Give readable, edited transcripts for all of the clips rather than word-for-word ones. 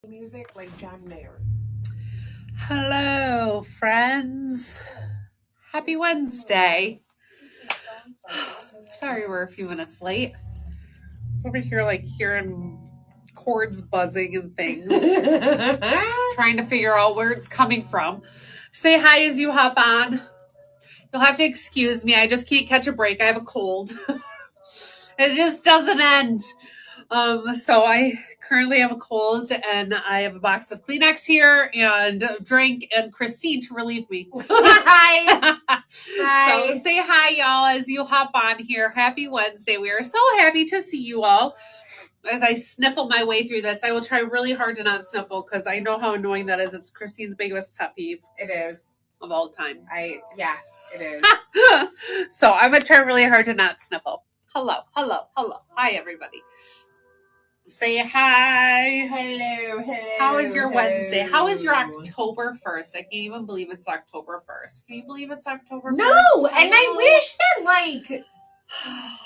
Music like John Mayer. Hello, friends. Happy Wednesday. Sorry we're a few minutes late. It's over here like hearing cords buzzing and things. Trying to figure out where it's coming from. Say hi as you hop on. You'll have to excuse me. I just can't catch a break. I have a cold. It just doesn't end. So I currently have a cold and I have a box of Kleenex here and a drink and Christine to relieve me. Hi. Hi. So say hi, y'all, as you hop on here. Happy Wednesday. We are so happy to see you all. As I sniffle my way through this, I will try really hard to not sniffle because I know how annoying that is. It's Christine's biggest pet peeve. It is. Of all time. It is. So I'm going to try really hard to not sniffle. Hello. Hi, everybody. Say hi. Hello. How is your Wednesday? How is your October 1st? I can't even believe it's October 1st. Can you believe it's October 1st? No, and I wish that, like,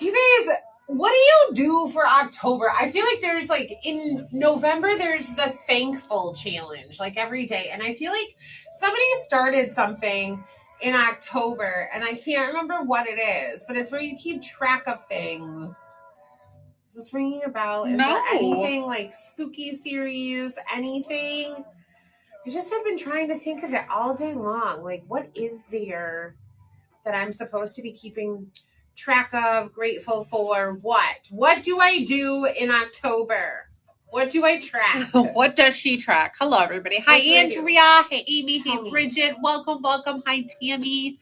you guys, what do you do for October? I feel like there's, like, in November, there's the thankful challenge, like, every day. And I feel like somebody started something in October, and I can't remember what it is, but it's where you keep track of things. Is this ringing a bell? Is there anything like spooky series, anything? I just have been trying to think of it all day long. Like, what is there that I'm supposed to be keeping track of, grateful for? What do I do in October? What do I track? What does she track? Hello, everybody. Hi, Andrea. Hey, Amy. Hey, Bridget. Welcome. Hi, Tammy.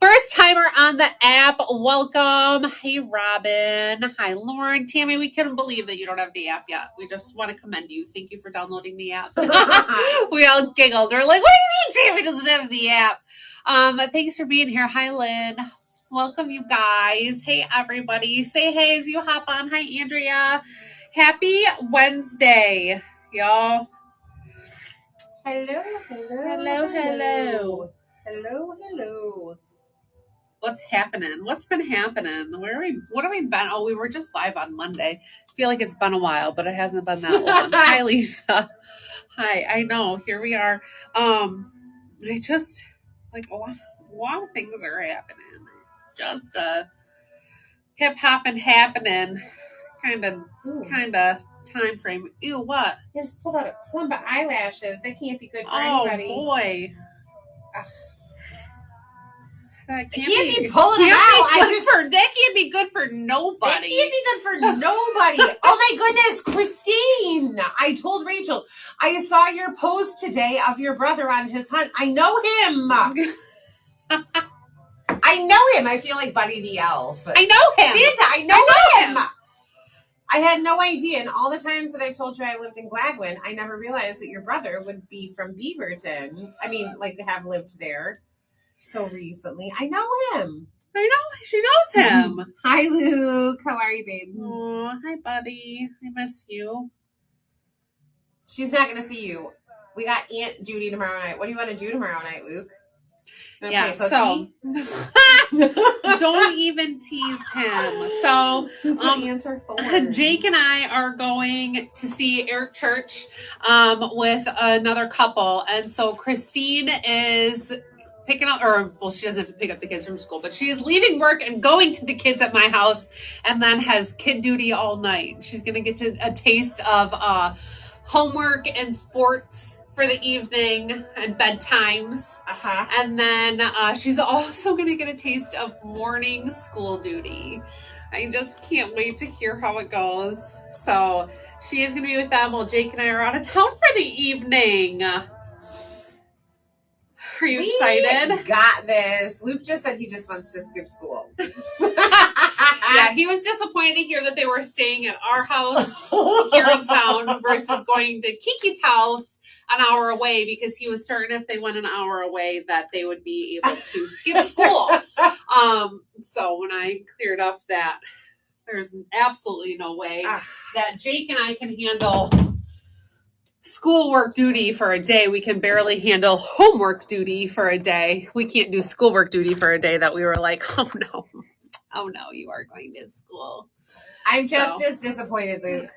First timer on the app. Welcome. Hey, Robin. Hi, Lauren. Tammy, we couldn't believe that you don't have the app yet. We just want to commend you. Thank you for downloading the app. We all giggled. We're like, what do you mean Tammy doesn't have the app? Thanks for being here. Hi, Lynn. Welcome, you guys. Hey, everybody. Say hey as you hop on. Hi, Andrea. Happy Wednesday, y'all. Hello. What's happening? What's been happening? What have we been? Oh, we were just live on Monday. I feel like it's been a while, but it hasn't been that long. Hi, Lisa. Hi, I know. Here we are. I just like a lot of things are happening. It's just hip hop and happening kind of time frame. Ew, what? You just pulled out a clump of eyelashes. That can't be good for anybody. Oh boy. Ugh. That can't be pulling them out. That can't be good for nobody. That can't be good for nobody. Oh my goodness, Christine! I told Rachel, I saw your post today of your brother on his hunt. I know him. I know him. I feel like Buddy the Elf. I know him. Santa, I know him. I had no idea. And all the times that I told you I lived in Gladwin, I never realized that your brother would be from Beaverton. I mean, like, have lived there so recently. I know him. I know. She knows him. Hi, Luke. How are you, babe? Oh, hi, buddy. I miss you. She's not going to see you. We got Aunt Judy tomorrow night. What do you want to do tomorrow night, Luke? Yeah, so don't even tease him. So Jake and I are going to see Eric Church with another couple. And so Christine is picking up, she doesn't have to pick up the kids from school, but she is leaving work and going to the kids at my house and then has kid duty all night. She's going to get a taste of homework and sports for the evening and bedtimes. And then she's also going to get a taste of morning school duty. I just can't wait to hear how it goes. So she is going to be with them while Jake and I are out of town for the evening. Are you excited? Got this. Luke just said he just wants to skip school. Yeah, he was disappointed to hear that they were staying at our house here in town versus going to Kiki's house an hour away, because he was certain if they went an hour away that they would be able to skip school. So when I cleared up that there's absolutely no way that Jake and I can handle schoolwork duty for a day, we can barely handle homework duty for a day. We can't do schoolwork duty for a day that we were like, oh no, you are going to school. I'm just as disappointed, Luke.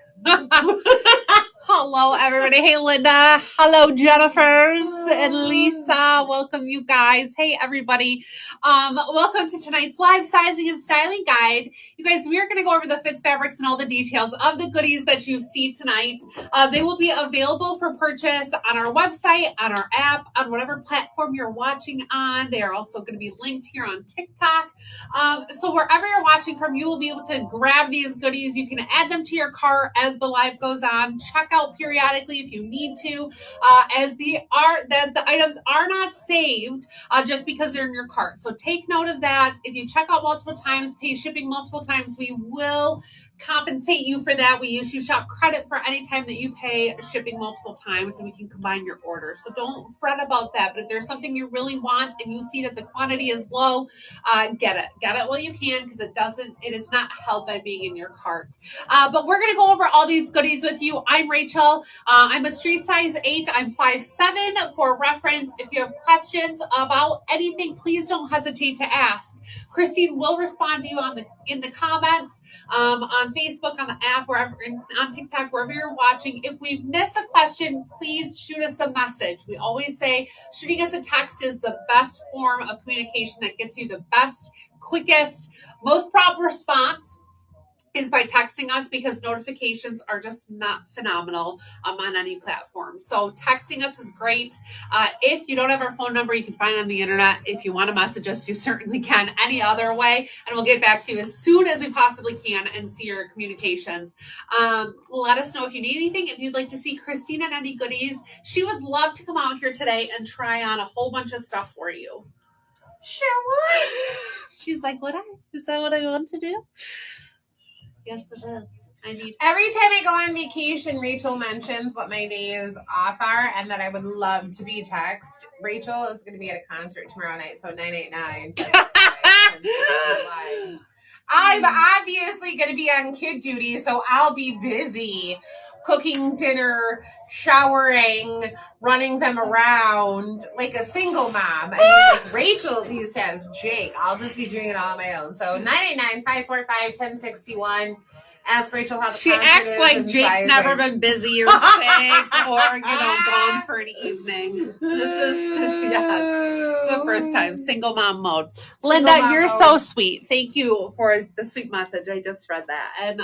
Hello, everybody. Hey, Linda. Hello, Jennifers and Lisa. Welcome, you guys. Hey, everybody. Welcome to tonight's live sizing and styling guide. You guys, we are going to go over the fits, fabrics, and all the details of the goodies that you see tonight. They will be available for purchase on our website, on our app, on whatever platform you're watching on. They are also going to be linked here on TikTok. So wherever you're watching from, you will be able to grab these goodies. You can add them to your cart as the live goes on. Check out periodically if you need to, as the items are not saved just because they're in your cart. So take note of that. If you check out multiple times, pay shipping multiple times, we will compensate you for that. We issue shop credit for any time that you pay shipping multiple times, and we can combine your order. So don't fret about that. But if there's something you really want and you see that the quantity is low, get it while you can, because it is not held by being in your cart. But we're going to go over all these goodies with you. I'm Rachel. I'm a street size 8. I'm 5'7". For reference, if you have questions about anything, please don't hesitate to ask. Christine will respond to you in the comments, on Facebook, on the app, wherever, on TikTok, wherever you're watching. If we miss a question, please shoot us a message. We always say shooting us a text is the best form of communication that gets you the best, quickest, most prompt response is by texting us, because notifications are just not phenomenal on any platform. So texting us is great. If you don't have our phone number, you can find it on the internet. If you want to message us, you certainly can any other way, and we'll get back to you as soon as we possibly can and see your communications. Let us know if you need anything. If you'd like to see Christine and any goodies, she would love to come out here today and try on a whole bunch of stuff for you. Sure would. She's like, is that what I want to do? Yes, it is. Every time I go on vacation, Rachel mentions what my days off are and that I would love to be text. Rachel is going to be at a concert tomorrow night, so 989. I'm obviously going to be on kid duty, so I'll be busy cooking dinner, showering, running them around like a single mom. I mean, like Rachel at least has Jake. I'll just be doing it all on my own. So 989-545-1061. Ask Rachel how the she acts is like Jake's never been busy or sick or gone for an evening. This is the first time. Single mom mode. Linda, you're so sweet. Thank you for the sweet message. I just read that. And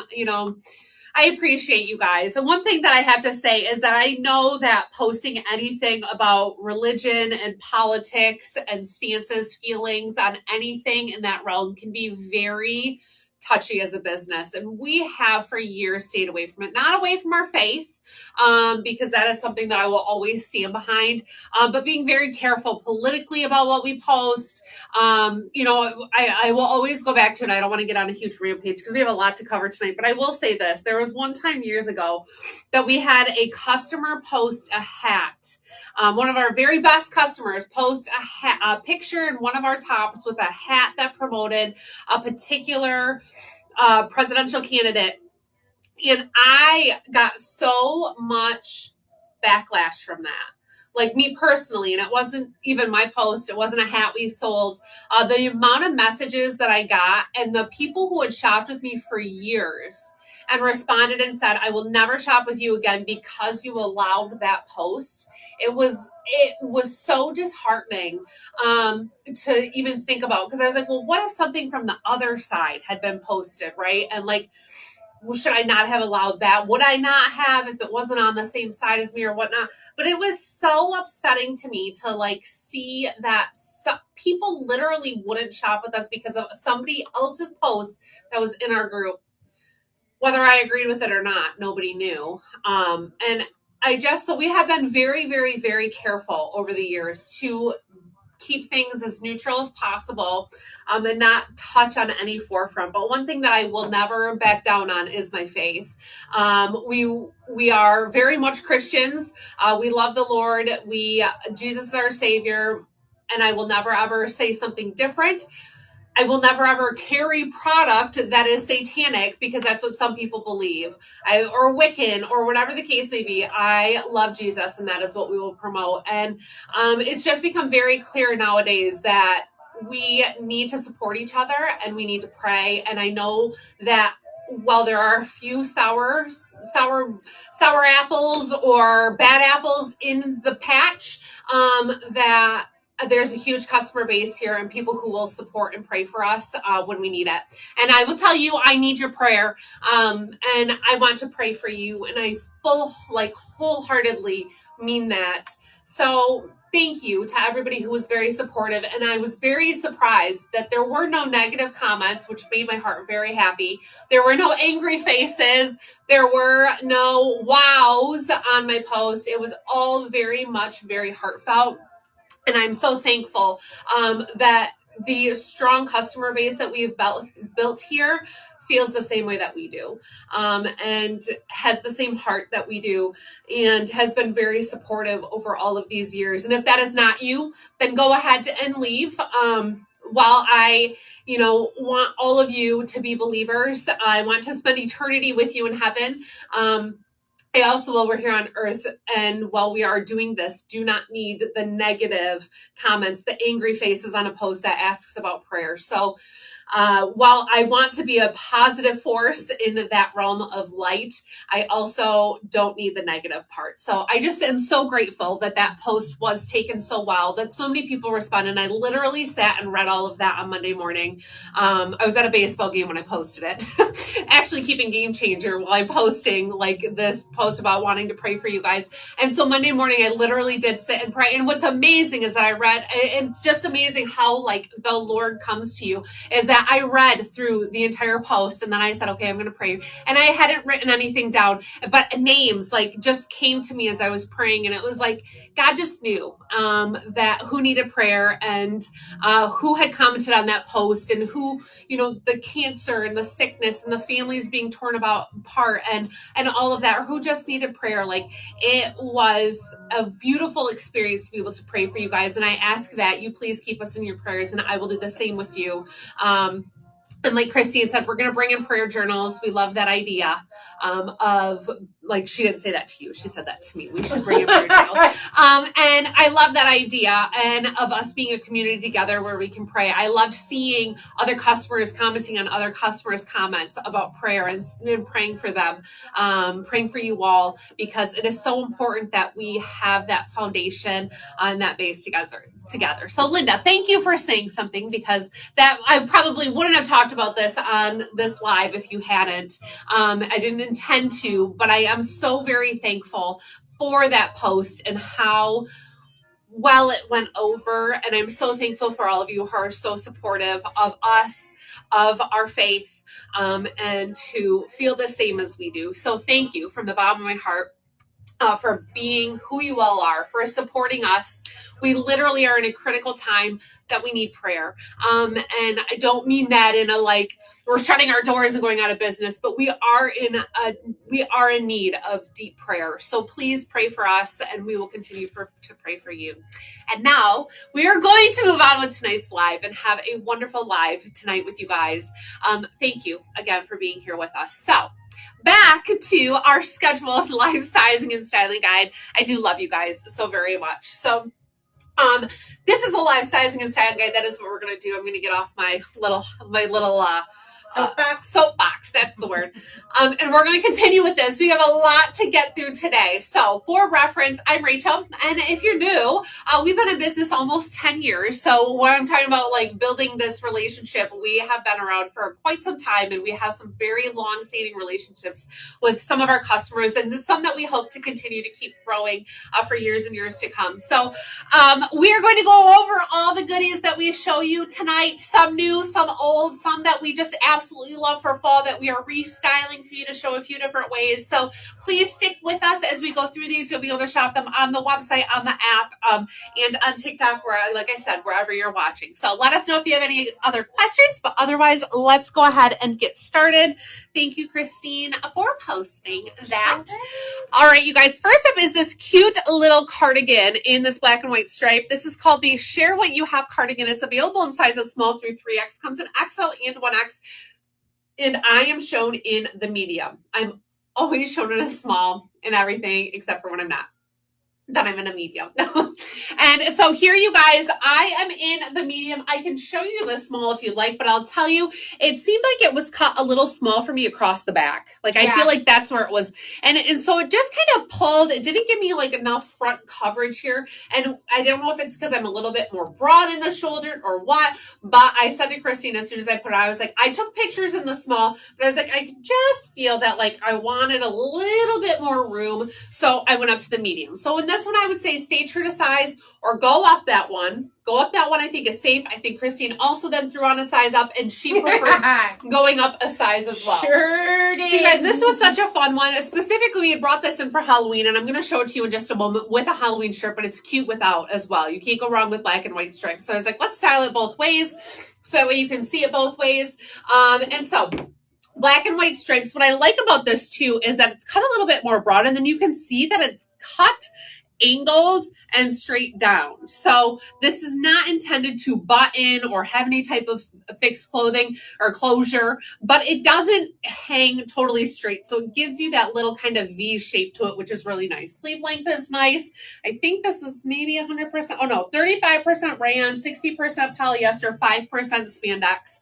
I appreciate you guys. And one thing that I have to say is that I know that posting anything about religion and politics and stances, feelings on anything in that realm can be very touchy as a business. And we have for years stayed away from it, not away from our faith, because that is something that I will always stand behind, but being very careful politically about what we post. I will always go back to it. I don't want to get on a huge rampage because we have a lot to cover tonight, but I will say this. There was one time years ago that we had a customer post a hat. One of our very best customers post a picture in one of our tops with a hat that promoted a particular presidential candidate. And I got so much backlash from that. Like me personally, and it wasn't even my post. It wasn't a hat we sold. The amount of messages that I got, and the people who had shopped with me for years and responded and said, I will never shop with you again because you allowed that post. It was so disheartening to even think about, because I was like, well, what if something from the other side had been posted, right? And like, well, should I not have allowed that? Would I not have if it wasn't on the same side as me or whatnot? But it was so upsetting to me to like see that people literally wouldn't shop with us because of somebody else's post that was in our group. Whether I agreed with it or not, nobody knew. And so we have been very, very, very careful over the years to keep things as neutral as possible, and not touch on any forefront. But one thing that I will never back down on is my faith. We are very much Christians. We love the Lord. Jesus is our Savior, and I will never ever say something different. I will never ever carry product that is satanic because that's what some people believe, or Wiccan, or whatever the case may be. I love Jesus, and that is what we will promote. And it's just become very clear nowadays that we need to support each other and we need to pray. And I know that while there are a few sour apples or bad apples in the patch, that there's a huge customer base here and people who will support and pray for us when we need it. And I will tell you, I need your prayer, and I want to pray for you, and I wholeheartedly mean that. So thank you to everybody who was very supportive. And I was very surprised that there were no negative comments, which made my heart very happy. There were no angry faces. There were no wows on my post. It was all very much very heartfelt. And I'm so thankful that the strong customer base that we've built here feels the same way that we do, and has the same heart that we do, and has been very supportive over all of these years. And if that is not you, then go ahead and leave. While I, want all of you to be believers, I want to spend eternity with you in heaven. I also, while we're here on earth and while we are doing this, do not need the negative comments, the angry faces on a post that asks about prayer. So while I want to be a positive force in that realm of light, I also don't need the negative part. So I just am so grateful that post was taken so well, that so many people responded. And I literally sat and read all of that on Monday morning. I was at a baseball game when I posted it, actually keeping Game Changer while I'm posting this post about wanting to pray for you guys. And so Monday morning, I literally did sit and pray. And what's amazing is that I read, it's just amazing how the Lord comes to you, is that I read through the entire post, and then I said, okay, I'm going to pray. And I hadn't written anything down, but names just came to me as I was praying. And it was God just knew that who needed prayer, and who had commented on that post, and who, the cancer and the sickness and the families being torn apart and all of that, or who just needed prayer. It was a beautiful experience to be able to pray for you guys. And I ask that you please keep us in your prayers, and I will do the same with you. And like Christine said, we're going to bring in prayer journals. We love that idea of, she didn't say that to you. She said that to me. We should bring in prayer journals. And I love that idea, and of us being a community together where we can pray. I loved seeing other customers commenting on other customers' comments about prayer and praying for them, praying for you all, because it is so important that we have that foundation and that base together. So Linda, thank you for saying something, because that I probably wouldn't have talked about this on this live if you hadn't. I didn't intend to, but I am so very thankful for that post and how well it went over. And I'm so thankful for all of you who are so supportive of us, of our faith, and who feel the same as we do. So thank you from the bottom of my heart. For being who you all are, for supporting us. We literally are in a critical time that we need prayer. And I don't mean that in a we're shutting our doors and going out of business, but we are in need of deep prayer. So please pray for us, and we will continue to pray for you. And now we are going to move on with tonight's live and have a wonderful live tonight with you guys. Thank you again for being here with us. So back to our scheduled live sizing and styling guide. I do love you guys so very much. So this is a live sizing and styling guide. That is what we're going to do. I'm going to get off my little soapbox, that's the word. And we're going to continue with this. We have a lot to get through today. So for reference, I'm Rachel. And if you're new, we've been in business almost 10 years. So when I'm talking about building this relationship, we have been around for quite some time, and we have some very long-standing relationships with some of our customers, and some that we hope to continue to keep growing for years and years to come. So we are going to go over all the goodies that we show you tonight, some new, some old, some that we just absolutely love for fall that we are restyling for you to show a few different ways. So please stick with us as we go through these. You'll be able to shop them on the website, on the app, and on TikTok, where, like I said, wherever you're watching. So let us know if you have any other questions, but otherwise, let's go ahead and get started. Thank you, Christine, for posting that. All right, you guys, first up is this cute little cardigan in this black and white stripe. This is called the Share What You Have cardigan. It's available in sizes small through 3X, comes in XL and 1X, and I am shown in the medium. I'm always shown in a small and everything, except for when I'm not. then I'm in a medium. And so here, you guys, I am in the medium. I can show you the small if you like, but I'll tell you, it seemed like it was cut a little small for me across the back. Like, I feel like that's where it was. And so it just kind of pulled. It didn't give me like enough front coverage here. And I don't know if it's because I'm a little bit more broad in the shoulder or what, but I said to Christine as soon as I put it on, I was like, I took pictures in the small, but I was like, I just feel that like I wanted a little bit more room. So I went up to the medium. So in this one, I would say stay true to size or go up that one. Go up that one, I think, is safe. I think Christine also then threw on a size up, and she preferred going up a size as well. Sure did. So you guys, this was such a fun one. Specifically, we had brought this in for Halloween, and I'm going to show it to you in just a moment with a Halloween shirt, but it's cute without as well. You can't go wrong with black and white stripes. So I was like, let's style it both ways so that way you can see it both ways. And so black and white stripes. What I like about this too is that it's cut a little bit more broad, and then you can see that it's cut angled and straight down. So this is not intended to button or have any type of fixed clothing or closure, but it doesn't hang totally straight. So it gives you that little kind of V shape to it, which is really nice. Sleeve length is nice. I think this is maybe 100%. Oh no, 35% rayon, 60% polyester, 5% spandex.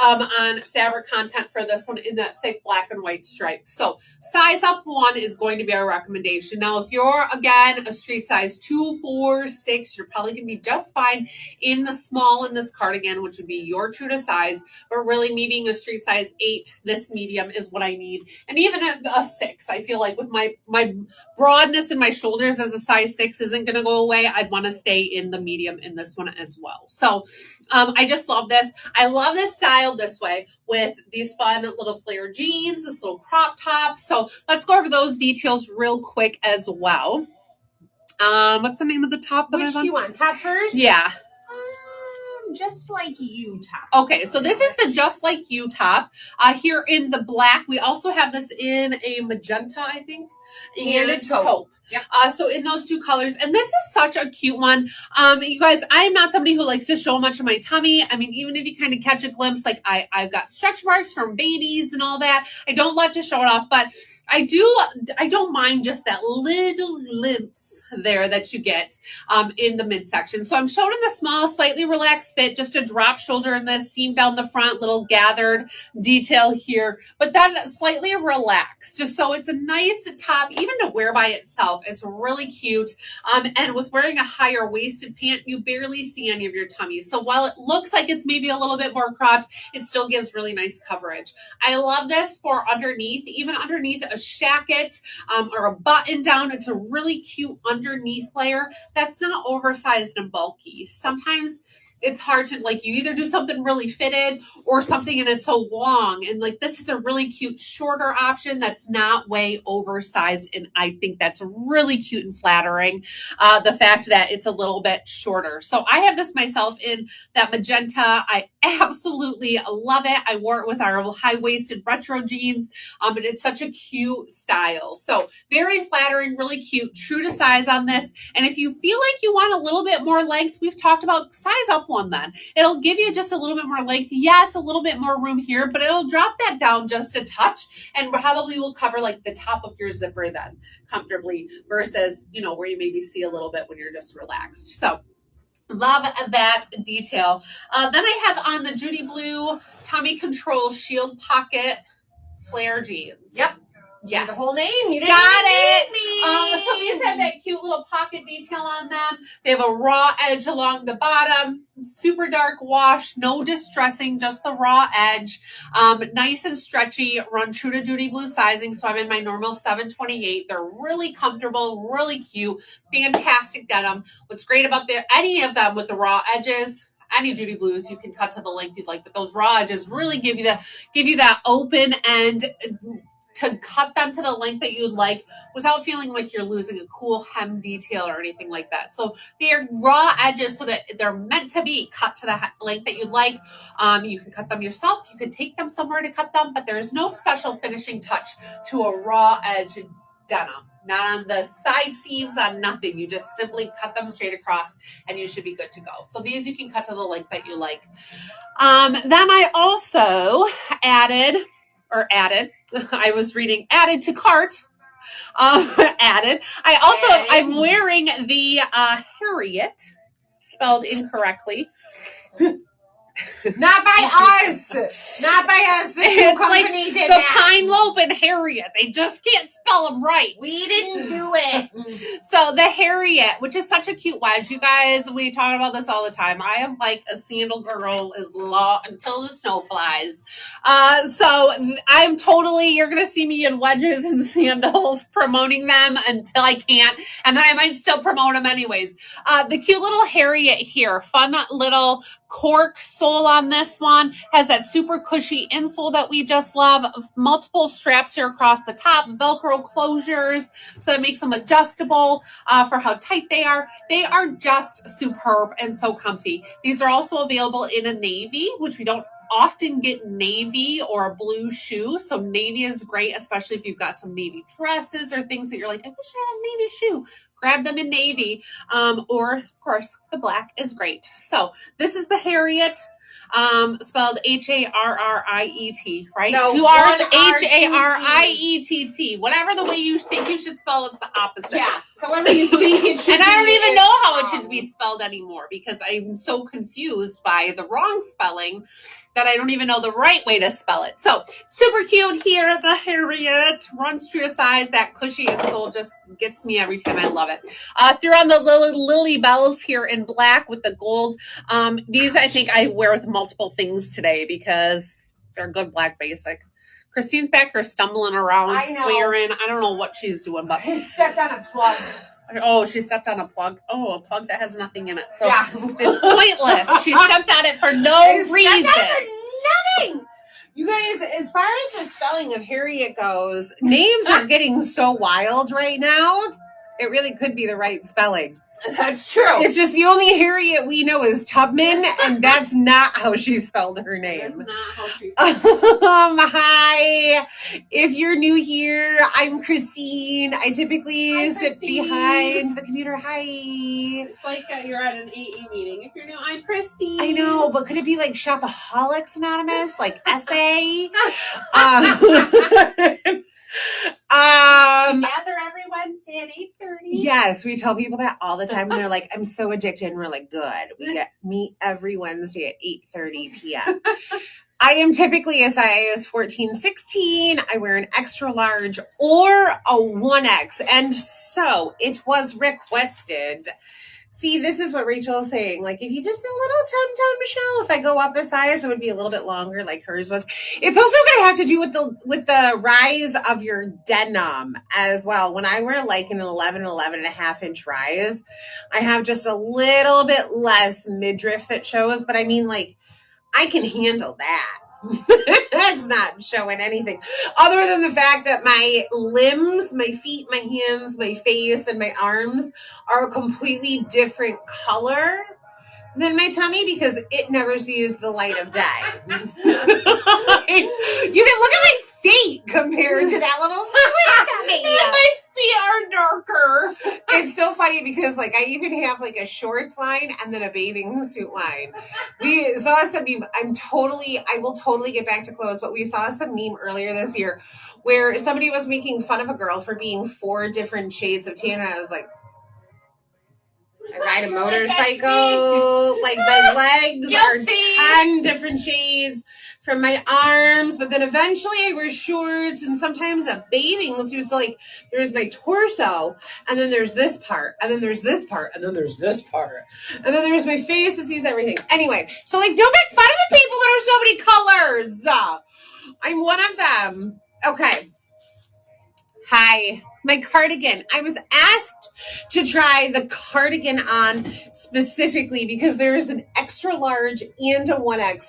On fabric content for this one in that thick black and white stripe. So size up 1 is going to be our recommendation. Now, if you're, again, a street size 2, 4, 6, you're probably going to be just fine in the small in this cardigan, which would be your true to size. But really, me being a street size 8, this medium is what I need. And even a 6, I feel like with my broadness in my shoulders as a size 6 isn't going to go away, I'd want to stay in the medium in this one as well. So I just love this. I love this style this way with these fun little flare jeans, this little crop top. So let's go over those details real quick as well. What's the name of the top? Which do you want? Top first? Yeah. Just Like You top. Okay, so this is the Just Like You top. Here in the black. We also have this in a magenta, I think. And a taupe. Yep. So in those 2 colors. And this is such a cute one. You guys, I'm not somebody who likes to show much of my tummy. I mean, even if you kind of catch a glimpse, like I've got stretch marks from babies and all that. I don't love to show it off, but I don't mind just that little glimpse there that you get in the midsection. So I'm showing the small, slightly relaxed fit, just a drop shoulder in this, seam down the front, little gathered detail here, but then slightly relaxed, just so it's a nice top, even to wear by itself. It's really cute. And with wearing a higher waisted pant, you barely see any of your tummy. So while it looks like it's maybe a little bit more cropped, it still gives really nice coverage. I love this for underneath, even underneath a shacket or a button down. It's a really cute underneath layer that's not oversized and bulky. Sometimes it's hard to, like, you either do something really fitted or something and it's so long, and like this is a really cute shorter option that's not way oversized, and I think that's really cute and flattering, the fact that it's a little bit shorter. So I have this myself in that magenta. I absolutely love it. I wore it with our high-waisted retro jeans, and it's such a cute style. So very flattering, really cute, true to size on this. And if you feel like you want a little bit more length, we've talked about size up 1 then. It'll give you just a little bit more length. Yes, a little bit more room here, but it'll drop that down just a touch and probably will cover like the top of your zipper then comfortably versus, where you maybe see a little bit when you're just relaxed. So love that detail. Then I have on the Judy Blue Tummy Control Shield Pocket Flare jeans. Yep. Yes. The whole name. You didn't Got it. Me. So these have that cute little pocket detail on them. They have a raw edge along the bottom. Super dark wash. No distressing. Just the raw edge. Nice and stretchy. Run true to Judy Blue sizing. So I'm in my normal 728. They're really comfortable. Really cute. Fantastic denim. What's great about any of them with the raw edges, any Judy Blues, you can cut to the length you'd like, but those raw edges really give you that open end to cut them to the length that you'd like without feeling like you're losing a cool hem detail or anything like that. So they're raw edges so that they're meant to be cut to the length that you'd like. You can cut them yourself. You can take them somewhere to cut them, but there's no special finishing touch to a raw edge denim. Not on the side seams, on nothing. You just simply cut them straight across and you should be good to go. So these you can cut to the length that you like. Then I also added, I was reading added to cart. added. I'm wearing the Harriet, spelled incorrectly. Not by us. Not by us. The shoe company did the that. Pine Lobe and Harriet. They just can't spell them right. We didn't do it. So the Harriet, which is such a cute wedge, you guys, we talk about this all the time. I am like a sandal girl until the snow flies. So I'm totally, you're going to see me in wedges and sandals promoting them until I can't. And then I might still promote them anyways. The cute little Harriet here, fun little cork sole on this one, has that super cushy insole that we just love, multiple straps here across the top, Velcro closures, so it makes them adjustable for how tight they are. They are just superb and so comfy. These are also available in a navy, which we don't often get navy or a blue shoe. So navy is great, especially if you've got some navy dresses or things that you're like, I wish I had a navy shoe. Grab them in navy. Or of course, the black is great. So this is the Harriet, spelled Harriet, right? No, 2 R's, Harriett. Whatever the way you think you should spell, it's the opposite. Yeah, however you think it should. And I don't even know how it should be spelled anymore because I'm so confused by the wrong spelling that I don't even know the right way to spell it. So super cute here. The Harriet runs true to size. That cushy insole just gets me every time. I love it. Threw on the Lily Bells here in black with the gold. These I think I wear with multiple things today because they're good black basic. Christine's back here stumbling around, swearing. I don't know what she's doing, but I stepped on a plug. Oh, she stepped on a plug. Oh, a plug that has nothing in it. So yeah. It's pointless. She stepped on it for no reason. Stepped on it for nothing. You guys, as far as the spelling of Harriet goes, names are getting so wild right now. It really could be the right spelling. That's true. It's just the only Harriet we know is Tubman, and that's not how she spelled her name. That's not how she spelled Hi. If you're new here, I'm Christine. I typically sit behind the computer. Hi. It's like you're at an AE meeting. If you're new, I'm Christine. I know, but could it be like Shopaholics Anonymous, like SA? We gather every Wednesday at 8:30. Yes, we tell people that all the time, and they're like, "I'm so addicted." And we're like, "Good." We meet every Wednesday at 8:30 p.m. I am typically a size 14, 16. I wear an extra large or a 1X, and so it was requested. See, this is what Rachel is saying. Like, if you just a little tum-tum, Michelle, if I go up a size, it would be a little bit longer like hers was. It's also going to have to do with the rise of your denim as well. When I wear like an 11 and a half inch rise, I have just a little bit less midriff that shows. But I mean, like, I can handle that. That's not showing anything other than the fact that my limbs, my feet, my hands, my face, and my arms are a completely different color than my tummy because it never sees the light of day. You can look at my feet compared to that little sweet tummy. My feet are darker. It's so funny because like I even have like a shorts line and then a bathing suit line. We saw some meme. I will totally get back to clothes, but we saw some meme earlier this year where somebody was making fun of a girl for being 4 different shades of tan, and I was like, I ride a motorcycle, like my legs are 10 different shades from my arms, but then eventually I wear shorts and sometimes a bathing suit. So like there's my torso, and then there's this part, and then there's this part, and then there's this part, and then there's my face that sees everything. Anyway, so like don't make fun of the people that are so many colors. I'm one of them. Okay. Hi, my cardigan. I was asked to try the cardigan on specifically because there is an extra large and a 1X.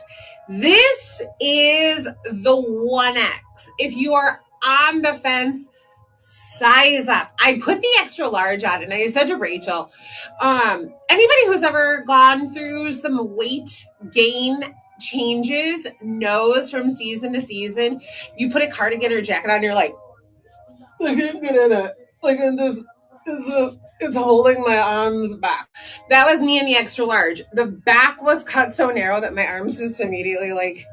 This is the 1X. If you are on the fence, size up. I put the extra large on, and I said to Rachel, anybody who's ever gone through some weight gain changes knows from season to season, you put a cardigan or jacket on, you're like, I can't get in it. Like it's holding my arms back. That was me in the extra large. The back was cut so narrow that my arms just immediately like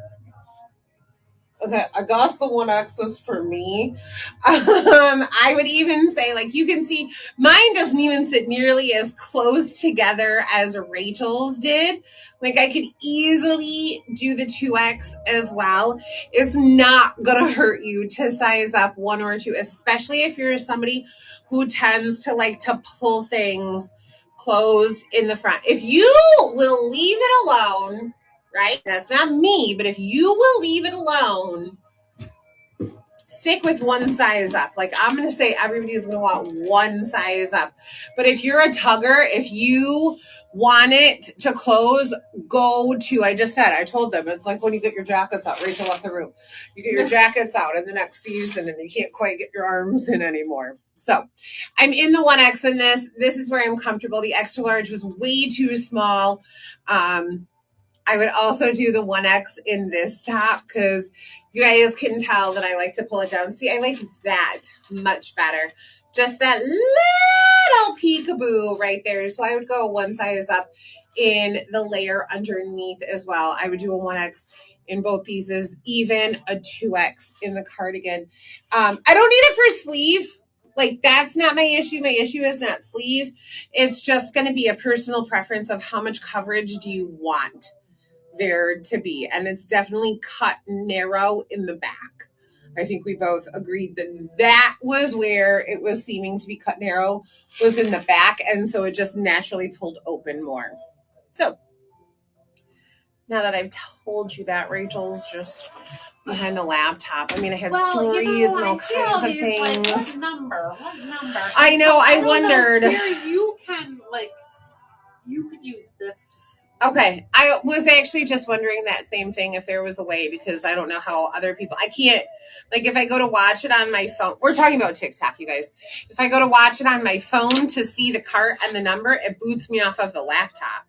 Okay, I guess the 1X is for me. I would even say, like, you can see mine doesn't even sit nearly as close together as Rachel's did. Like, I could easily do the 2X as well. It's not gonna hurt you to size up 1 or 2, especially if you're somebody who tends to like to pull things closed in the front. If you will leave it alone, right? That's not me, but if you will leave it alone, stick with 1 size up. Like, I'm going to say everybody's going to want 1 size up. But if you're a tugger, if you want it to close, go to, I told them, it's like when you get your jackets out. Rachel left the room. You get your jackets out in the next season and you can't quite get your arms in anymore. So I'm in the 1X in this. This is where I'm comfortable. The extra large was way too small. I would also do the 1X in this top because you guys can tell that I like to pull it down. See, I like that much better. Just that little peekaboo right there. So I would go 1 size up in the layer underneath as well. I would do a 1X in both pieces, even a 2X in the cardigan. I don't need it for sleeve. Like, that's not my issue. My issue is not sleeve. It's just going to be a personal preference of how much coverage do you want there to be, and it's definitely cut narrow in the back. I think we both agreed that was where it was seeming to be cut narrow, was in the back, and so it just naturally pulled open more. So now that I've told you that, Rachel's just behind the laptop. I mean, I had stories and all kinds of things. Like, what number? I know. I wondered. Here you can you could use this to. Okay, I was actually just wondering that same thing, if there was a way, because I don't know how other people, I can't, like, if I go to watch it on my phone, we're talking about TikTok, you guys. If I go to watch it on my phone to see the cart and the number, it boots me off of the laptop.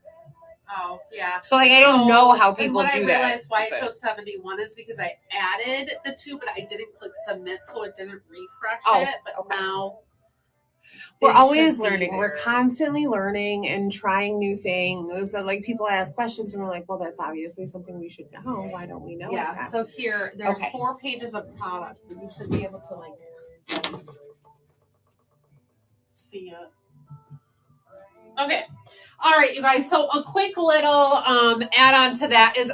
Oh, yeah. So, like, I don't know how people do that. And what I realized why it showed 71 is because I added the 2, but I didn't click submit, so it didn't refresh it. But okay. Now we're always learning. We're constantly learning and trying new things. So, like, people ask questions and we're like, well, that's obviously something we should know. Why don't we know it? Yeah. So here, there's 4 pages of product. You should be able to, like, see it. Okay. All right, you guys. So a quick little add on to that is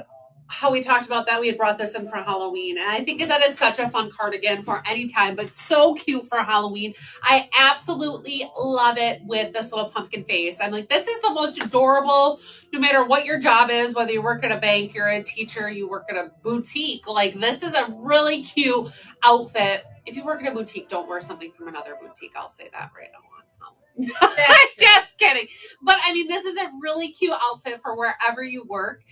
how we talked about that. We had brought this in for Halloween. And I think that it's such a fun cardigan for any time, but so cute for Halloween. I absolutely love it with this little pumpkin face. I'm like, this is the most adorable, no matter what your job is, whether you work at a bank, you're a teacher, you work at a boutique. Like, this is a really cute outfit. If you work at a boutique, don't wear something from another boutique. I'll say that right now. Just kidding. But I mean, this is a really cute outfit for wherever you work.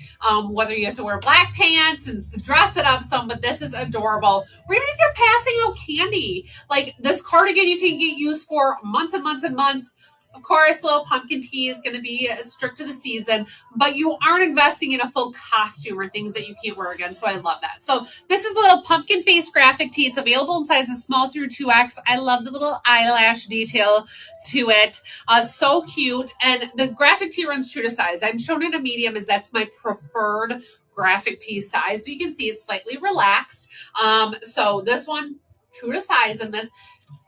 Whether you have to wear black pants and dress it up some, but this is adorable. Or even if you're passing out candy, like this cardigan you can get used for months and months and months. Of course, little pumpkin tea is going to be strict to the season, but you aren't investing in a full costume or things that you can't wear again. So I love that. So this is the little pumpkin face graphic tee. It's available in sizes small through 2X. I love the little eyelash detail to it. So cute. And the graphic tee runs true to size. I'm shown in a medium as that's my preferred graphic tee size, but you can see it's slightly relaxed. So this one, true to size in this.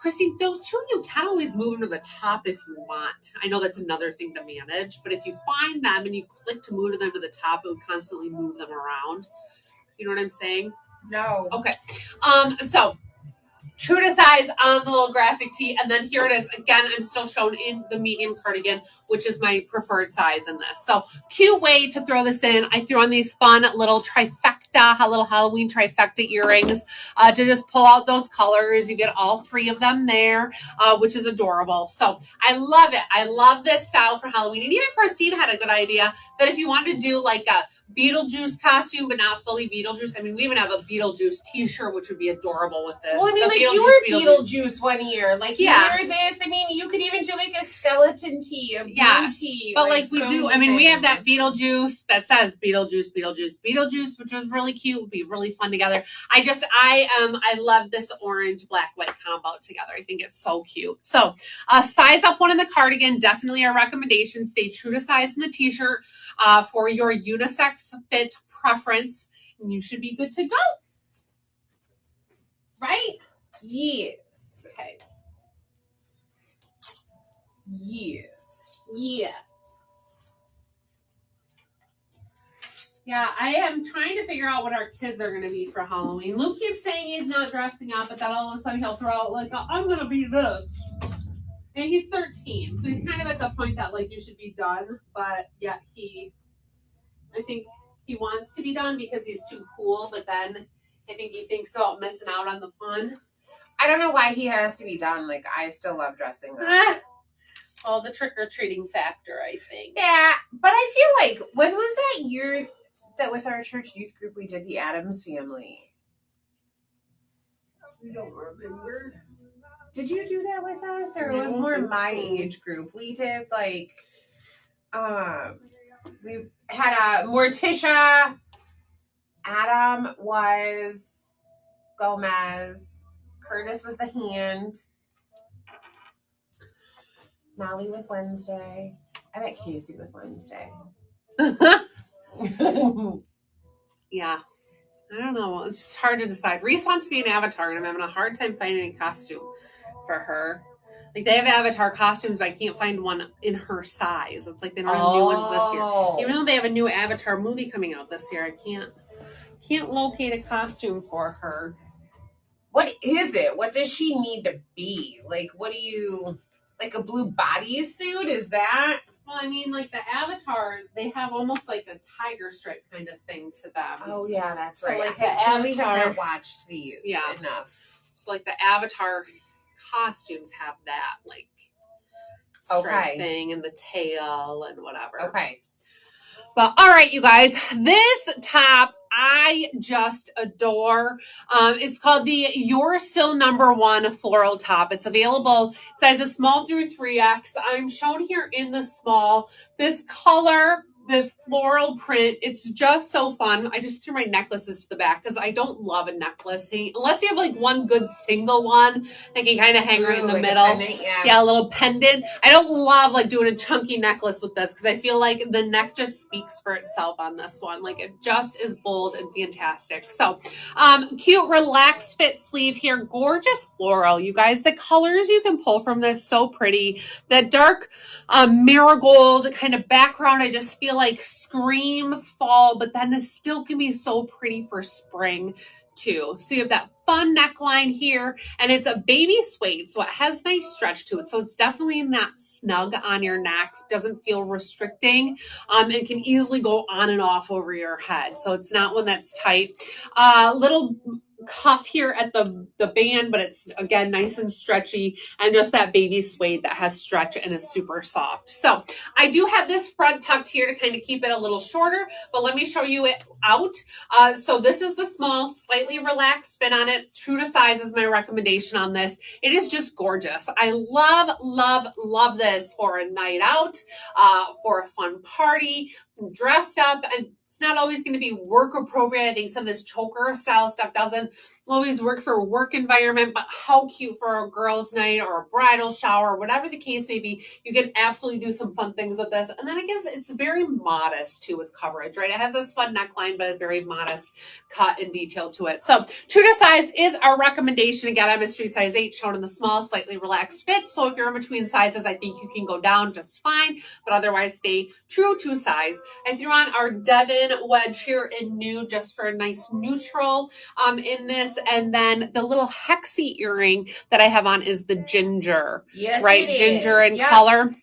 Christine, those 2, you can always move them to the top if you want. I know that's another thing to manage, but if you find them and you click to move them to the top, it would constantly move them around. You know what I'm saying? No. Okay. So true to size on the little graphic tee, and then here it is again. I'm still shown in the medium cardigan, which is my preferred size in this. So cute way to throw this in. I threw on these fun little little Halloween trifecta earrings to just pull out those colors. You get all 3 of them there, which is adorable. So I love it. I love this style for Halloween. And even Christine had a good idea that if you wanted to do like a Beetlejuice costume, but not fully Beetlejuice. I mean, we even have a Beetlejuice t-shirt, which would be adorable with this. Well, I mean, like, you were Beetlejuice one year. Like, you wear this. I mean, you could even do, like, a skeleton tee, a blue tee. But, like we do, I mean, we have that Beetlejuice that says Beetlejuice, which was really cute. Would be really fun together. I love this orange, black, white combo together. I think it's so cute. So, size up one in the cardigan, definitely a recommendation. Stay true to size in the t-shirt. For your unisex fit preference, and you should be good to go. right? Yes. Okay. Yes. Yes. Yeah, I am trying to figure out what our kids are going to be for Halloween. Luke keeps saying he's not dressing up, but then all of a sudden he'll throw out, like, I'm going to be this. And he's 13, so he's kind of at the point that, like, you should be done. But yet I think he wants to be done because he's too cool, but then I think he thinks about missing out on the fun. I don't know why he has to be done. Like, I still love dressing up. All the trick-or-treating factor, I think. Yeah, but I feel like, when was that year that with our church youth group we did the Addams Family? I don't remember. Did you do that with us, or it was more my age group? We did like, we had a Morticia. Adam was Gomez. Curtis was the hand. Molly was Wednesday. I bet Casey was Wednesday. Yeah. I don't know. It's just hard to decide. Reese wants to be an Avatar, and I'm having a hard time finding a costume for her. Like, they have Avatar costumes, but I can't find one in her size. It's like they don't have new ones this year. Even though they have a new Avatar movie coming out this year, I can't locate a costume for her. What is it? What does she need to be? Like, what do you... Like a blue bodysuit? Is that... Well, I mean, like the Avatars, they have almost like a tiger stripe kind of thing to them. Oh, yeah, that's So, right. like, the Avatar... We have not watched these enough. So, like, the Avatar costumes have that, like, stripe thing and the tail and whatever. Okay. But, all right, you guys, this top I just adore. It's called the You're Still Number One floral top. It's available sizes small through 3X. I'm shown here in the small. This color, this floral print, it's just so fun. I just threw my necklaces to the back because I don't love a necklace unless you have like one good single one that can kind of hang right in the middle. Pendant, yeah, a little pendant. I don't love like doing a chunky necklace with this because I feel like the neck just speaks for itself on this one. Like, it just is bold and fantastic. So cute relaxed fit sleeve here. Gorgeous floral, you guys. The colors you can pull from this, so pretty. That dark marigold kind of background, I just feel like screams fall, but then this still can be so pretty for spring too. So you have that fun neckline here, and it's a baby suede, so it has nice stretch to it. So it's definitely not snug on your neck, doesn't feel restricting, and can easily go on and off over your head. So it's not one that's tight. Little cuff here at the band, but it's again nice and stretchy, and just that baby suede that has stretch and is super soft. So I do have this front tucked here to kind of keep it a little shorter, but let me show you it out. So this is the small, slightly relaxed fit on it. True to size is my recommendation on this. It is just gorgeous. I love this for a night out, for a fun party, dressed up, and it's not always going to be work appropriate. I think some of this choker style stuff doesn't always work for a work environment, but how cute for a girls' night or a bridal shower, whatever the case may be. You can absolutely do some fun things with this. And then it's very modest too with coverage, right? It has this fun neckline, but a very modest cut and detail to it. So true to size is our recommendation. Again, I'm a street size 8, shown in the small, slightly relaxed fit. So if you're in between sizes, I think you can go down just fine, but otherwise stay true to size. I threw on our Devon wedge here in nude just for a nice neutral in this. And then the little hexy earring that I have on is the ginger, right? Ginger in color.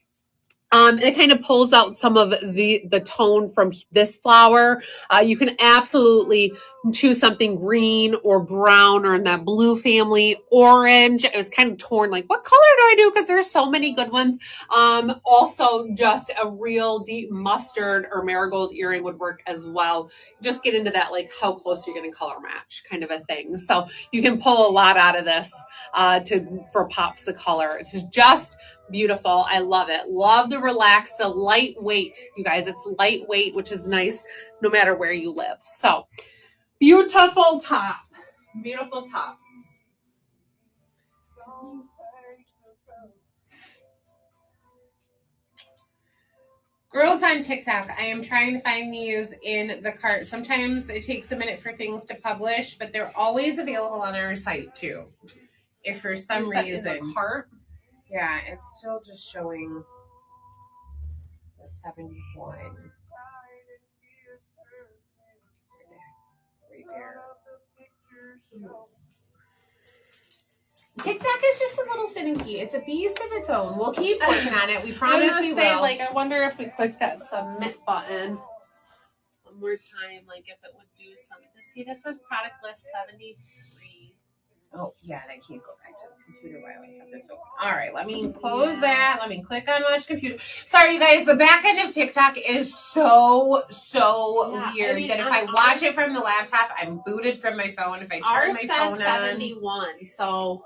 It kind of pulls out some of the tone from this flower. You can absolutely choose something green or brown or in that blue family. Orange. It was kind of torn, like, what color do I do? Because there's so many good ones. Also, just a real deep mustard or marigold earring would work as well. Just get into that, like, how close you're going to color match kind of a thing. So you can pull a lot out of this for pops the color. It's just beautiful. I love it. Love the relaxed, lightweight. You guys, it's lightweight, which is nice no matter where you live. So beautiful top. Beautiful top. Girls on TikTok, I am trying to find these in the cart. Sometimes it takes a minute for things to publish, but they're always available on our site too. If for some reason, in the cart. Yeah, it's still just showing the 71 right there. TikTok is just a little finicky. It's a beast of its own. We'll keep working on it. We promise we will. Like, I wonder if we click that submit button one more time, like if it would do something. See, this says product list 73. Oh, yeah, and I can't go back to the computer while I have this open. All right, let me close that. Let me click on watch computer. Sorry, you guys, the back end of TikTok is so weird that if I watch it from the laptop, I'm booted from my phone. If I turn my phone on. 71, so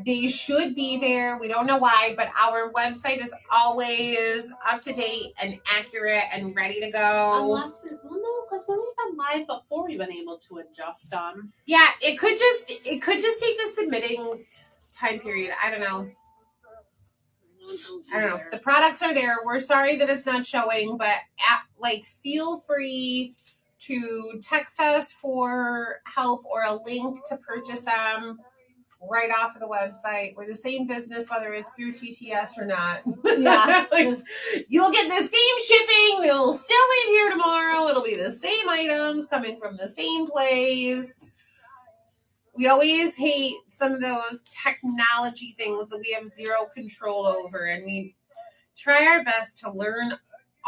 they should be there. We don't know why, but our website is always up to date and accurate and ready to go. Unless, no, because when we've been live before, we've been able to adjust them. Yeah, it could just take the submitting time period. I don't know. The products are there. We're sorry that it's not showing, but feel free to text us for help or a link to purchase them right off of the website. We're the same business, whether it's through TTS or not. Yeah. You'll get the same shipping. They'll still leave here tomorrow. It'll be the same items coming from the same place. We always hate some of those technology things that we have zero control over, and we try our best to learn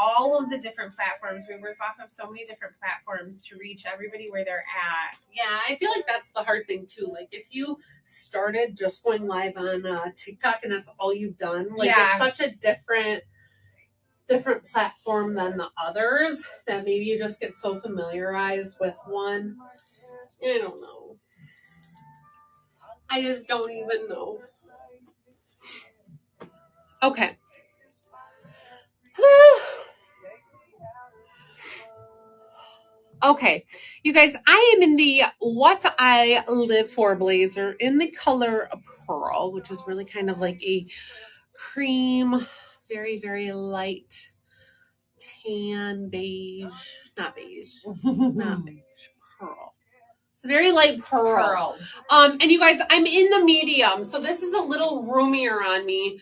all of the different platforms. We work off of so many different platforms to reach everybody where they're at. Yeah, I feel like that's the hard thing too. Like if you started just going live on TikTok and that's all you've done, it's such a different platform than the others that maybe you just get so familiarized with one. I don't know. I just don't even know. Okay. Okay, you guys, I am in the What I Live For blazer in the color Pearl, which is really kind of like a cream, very, very light tan beige, not beige, pearl. It's a very light pearl. And you guys, I'm in the medium, so this is a little roomier on me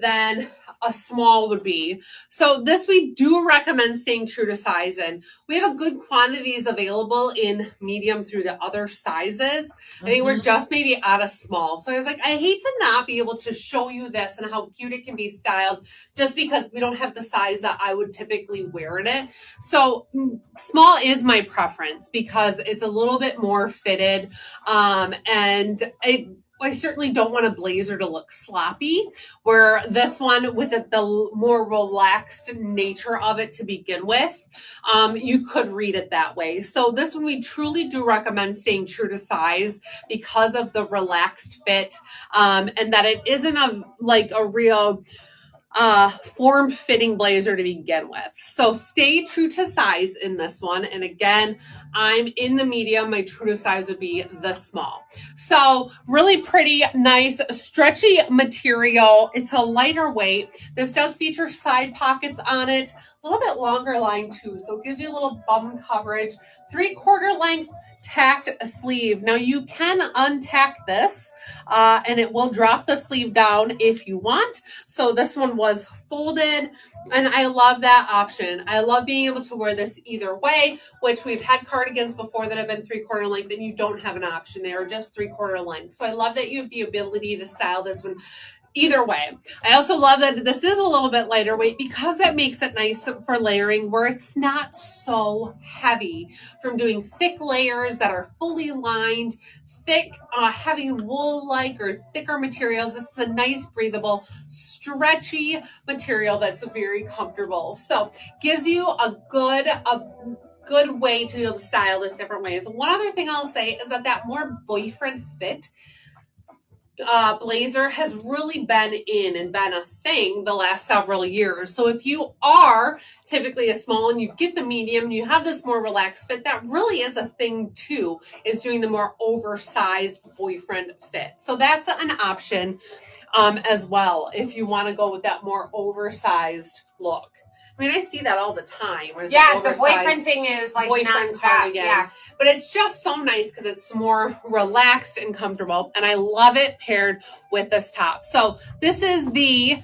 than a small would be. So this we do recommend staying true to size in. We have a good quantities available in medium through the other sizes. I think we're just maybe out of small. So I was like, I hate to not be able to show you this and how cute it can be styled just because we don't have the size that I would typically wear in it. So small is my preference because it's a little bit more fitted. And I certainly don't want a blazer to look sloppy, where this one, with the more relaxed nature of it to begin with, you could read it that way. So this one we truly do recommend staying true to size because of the relaxed fit, and that it isn't a real form-fitting blazer to begin with. So stay true to size in this one. And again, I'm in the medium. My true to size would be the small. So really pretty, nice, stretchy material. It's a lighter weight. This does feature side pockets on it, a little bit longer line too. So it gives you a little bum coverage, 3/4 length tacked sleeve. Now you can untack this and it will drop the sleeve down if you want. So this one was folded and I love that option. I love being able to wear this either way, which we've had cardigans before that have been 3/4 length and you don't have an option. They are just 3/4 length. So I love that you have the ability to style this one either way. I also love that this is a little bit lighter weight because it makes it nice for layering where it's not so heavy from doing thick layers that are fully lined, thick, heavy wool-like or thicker materials. This is a nice, breathable, stretchy material that's very comfortable. So gives you a good way to be able to style this different ways. One other thing I'll say is that more boyfriend fit blazer has really been in and been a thing the last several years. So if you are typically a small and you get the medium, you have this more relaxed fit, that really is a thing too, is doing the more oversized boyfriend fit. So that's an option as well if you want to go with that more oversized look. I mean, I see that all the time. Yeah, the boyfriend thing is like boyfriend's nonstop. Yeah. But it's just so nice because it's more relaxed and comfortable. And I love it paired with this top. So this is the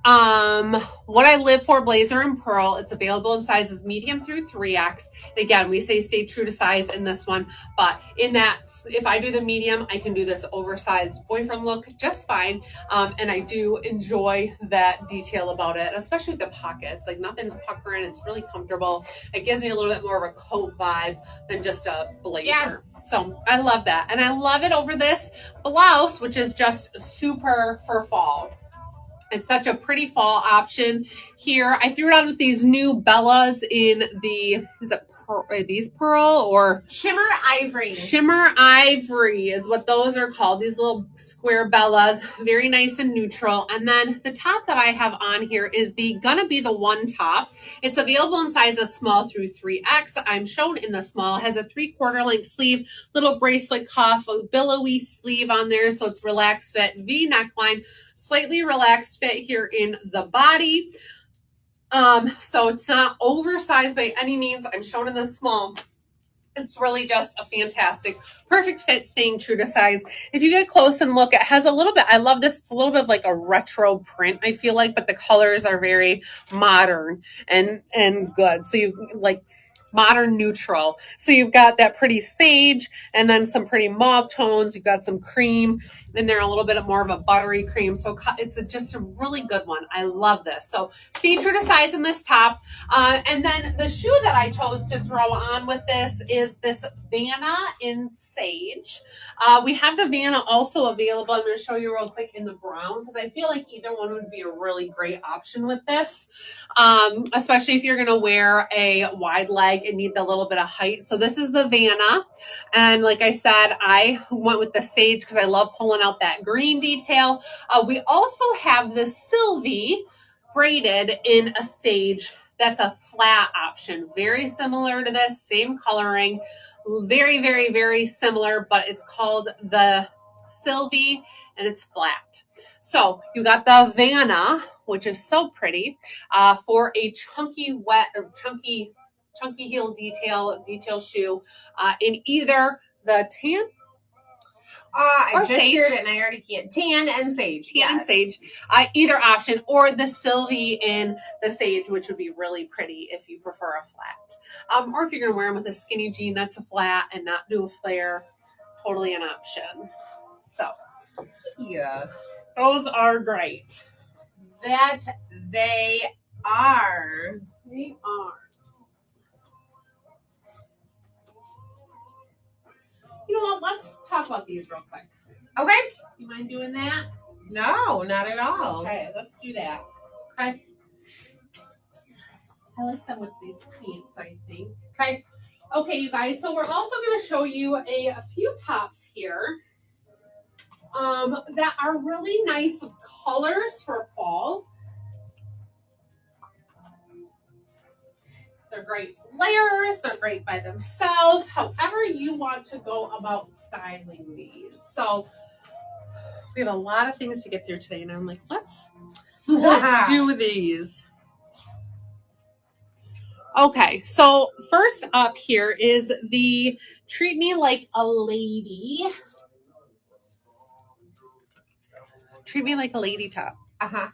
What I Live For blazer in pearl. It's available in sizes medium through 3X. And again, we say stay true to size in this one, but in that, if I do the medium, I can do this oversized boyfriend look just fine. And I do enjoy that detail about it, especially with the pockets. Like nothing's puckering. It's really comfortable. It gives me a little bit more of a coat vibe than just a blazer. Yeah. So I love that. And I love it over this blouse, which is just super for fall. It's such a pretty fall option here. I threw it on with these new Bellas in the, are these pearl or? Shimmer Ivory. Shimmer Ivory is what those are called. These little square Bellas, very nice and neutral. And then the top that I have on here is gonna be the one top. It's available in sizes small through 3X. I'm shown in the small. It has a 3/4 length sleeve, little bracelet cuff, a billowy sleeve on there. So it's relaxed fit, V neckline, slightly relaxed fit here in the body. So it's not oversized by any means. I'm shown in the small. It's really just a fantastic, perfect fit, staying true to size. If you get close and look, it has a little bit, I love this, it's a little bit of like a retro print, I feel like, but the colors are very modern and good. So you like modern neutral. So you've got that pretty sage and then some pretty mauve tones. You've got some cream in there, a little bit more of a buttery cream. So it's just a really good one. I love this. So stay true to size in this top. And then the shoe that I chose to throw on with this is this Vanna in Sage. We have the Vanna also available. I'm going to show you real quick in the brown because I feel like either one would be a really great option with this, especially if you're going to wear a wide leg and need a little bit of height. So this is the Vanna. And like I said, I went with the Sage because I love pulling out that green detail. We also have the Sylvie braided in a Sage. That's a flat option. Very similar to this, same coloring. Very, very, very similar, but it's called the Sylvie and it's flat. So you got the Vanna, which is so pretty, for a chunky heel detail shoe in either the tan I just shared it and I already can't. Tan and Sage. Tan and Sage. Either option, or the Sylvie in the Sage, which would be really pretty if you prefer a flat. Or if you're going to wear them with a skinny jean that's a flat and not do a flare, totally an option. So, yeah. Those are great. That they are. They are. You know what? Let's talk about these real quick. Okay. You mind doing that? No, not at all. Okay, let's do that. Okay. I like them with these paints, I think. Okay. Okay, you guys. So we're also going to show you a few tops here that are really nice colors for fall. They're great layers. They're great by themselves. However you want to go about styling these. So we have a lot of things to get through today, and I'm like, let's do these. Okay, so first up here is the Treat Me Like a Lady. Treat Me Like a Lady top.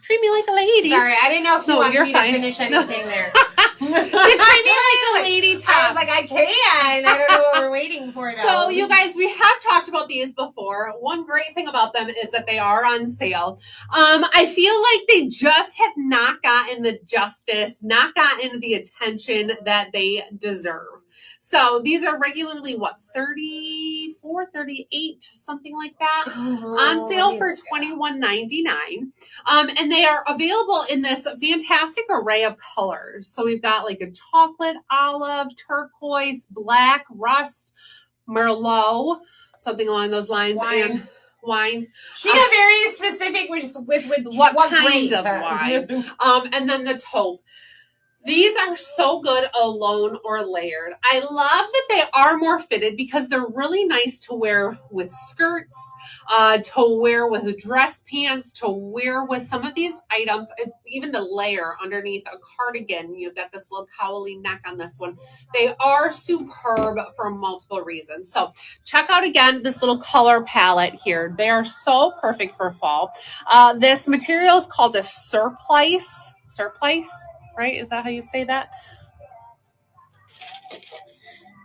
Treat me like a lady. Sorry, I didn't know if you wanted me to finish anything there. You treat me like a lady top. I was like, I can. I don't know what we're waiting for though. So you guys, we have talked about these before. One great thing about them is that they are on sale. I feel like they just have not gotten the justice, not gotten the attention that they deserve. So these are regularly, what, $34, $38, something like that, on sale for $21.99. And they are available in this fantastic array of colors. So we've got like a chocolate, olive, turquoise, black, rust, merlot, something along those lines. And wine. She got very specific with what kinds of wine. And then the taupe. These are so good alone or layered. I love that they are more fitted because they're really nice to wear with skirts, to wear with dress pants, to wear with some of these items, even to layer underneath a cardigan. You've got this little cowly neck on this one. They are superb for multiple reasons. So check out again this little color palette here. They are so perfect for fall. This material is called a surplice. Surplice? Right? Is that how you say that?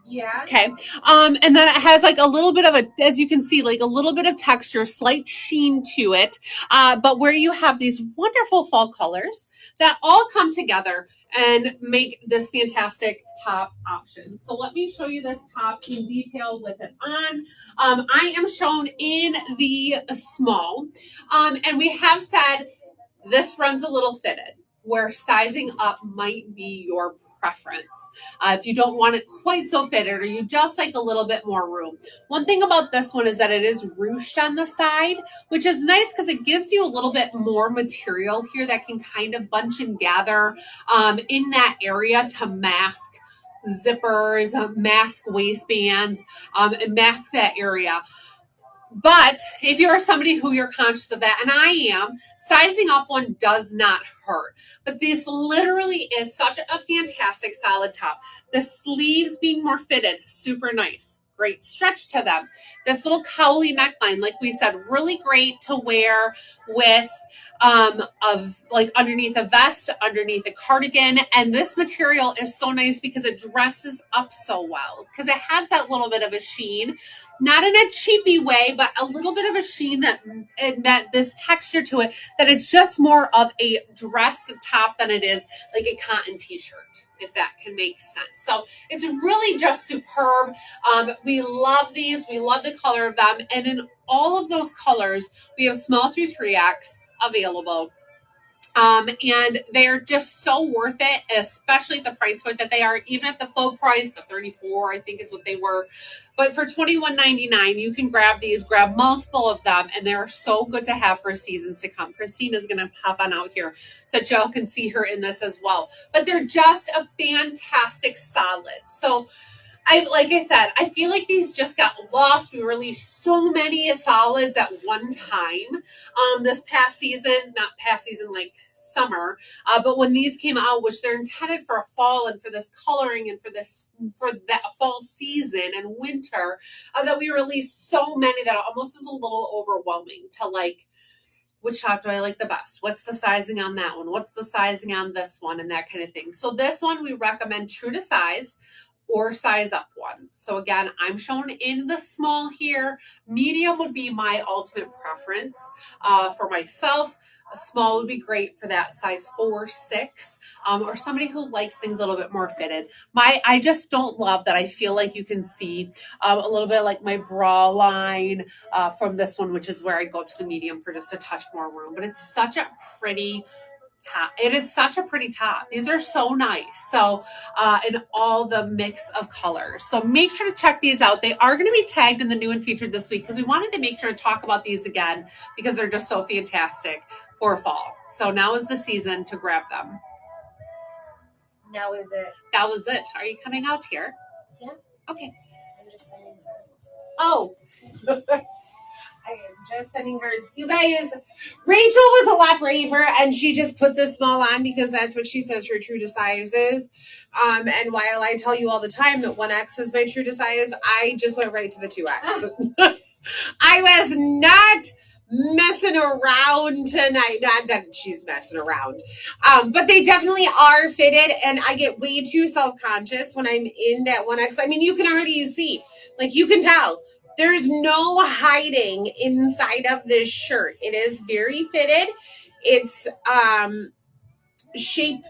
Yeah. Okay. And then it has like a little bit of a, as you can see, like a little bit of texture, slight sheen to it. But where you have these wonderful fall colors that all come together and make this fantastic top option. So let me show you this top in detail with it on. I am shown in the small. And we have said this runs a little fitted, where sizing up might be your preference. If you don't want it quite so fitted or you just like a little bit more room. One thing about this one is that it is ruched on the side, which is nice because it gives you a little bit more material here that can kind of bunch and gather in that area to mask zippers, mask waistbands, and mask that area. But if you're somebody who you're conscious of that, and I am, sizing up one does not hurt. But this literally is such a fantastic solid top. The sleeves being more fitted, super nice. Great stretch to them. This little cowly neckline, like we said, really great to wear with of like underneath a vest, underneath a cardigan. And this material is so nice because it dresses up so well because it has that little bit of a sheen, not in a cheapy way, but a little bit of a sheen that this texture to it, that it's just more of a dress top than it is like a cotton t-shirt, if that can make sense. So it's really just superb. We love these. We love the color of them. And in all of those colors, we have small through 3X available. And they're just so worth it, especially at the price point that they are. Even at the full price, the $34, I think is what they were. But for $21.99, you can grab these, grab multiple of them, and they're so good to have for seasons to come. Christina's going to pop on out here so y'all can see her in this as well. But they're just a fantastic solid. So like I said, I feel like these just got lost. We released so many solids at one time. This past season, not past season, like summer, but when these came out, which they're intended for a fall and for this coloring and for that fall season and winter, that we released so many that it almost was a little overwhelming to like, which top do I like the best? What's the sizing on that one? What's the sizing on this one? And that kind of thing. So this one we recommend true to size or size up one. So again, I'm shown in the small here. Medium would be my ultimate preference for myself. A small would be great for that size 4, 6, or somebody who likes things a little bit more fitted. I just don't love that. I feel like you can see a little bit like my bra line from this one, which is where I go to the medium for just a touch more room. But it's such a pretty top. It is such a pretty top. These are so nice. So in all the mix of colors. So make sure to check these out. They are going to be tagged in the new and featured this week because we wanted to make sure to talk about these again because they're just so fantastic for fall. So now is the season to grab them. Now is it? That was it. Are you coming out here? Yeah. Okay. I'm just sending birds. Oh. I am just sending birds. You guys, Rachel was a lot braver and she just put this small on because that's what she says her true to size is. And while I tell you all the time that 1X is my true to size, I just went right to the 2X. I was not messing around tonight. Not that she's messing around. But they definitely are fitted and I get way too self-conscious when I'm in that 1X. I mean, you can already see, like you can tell. There's no hiding inside of this shirt. It is very fitted. It's shape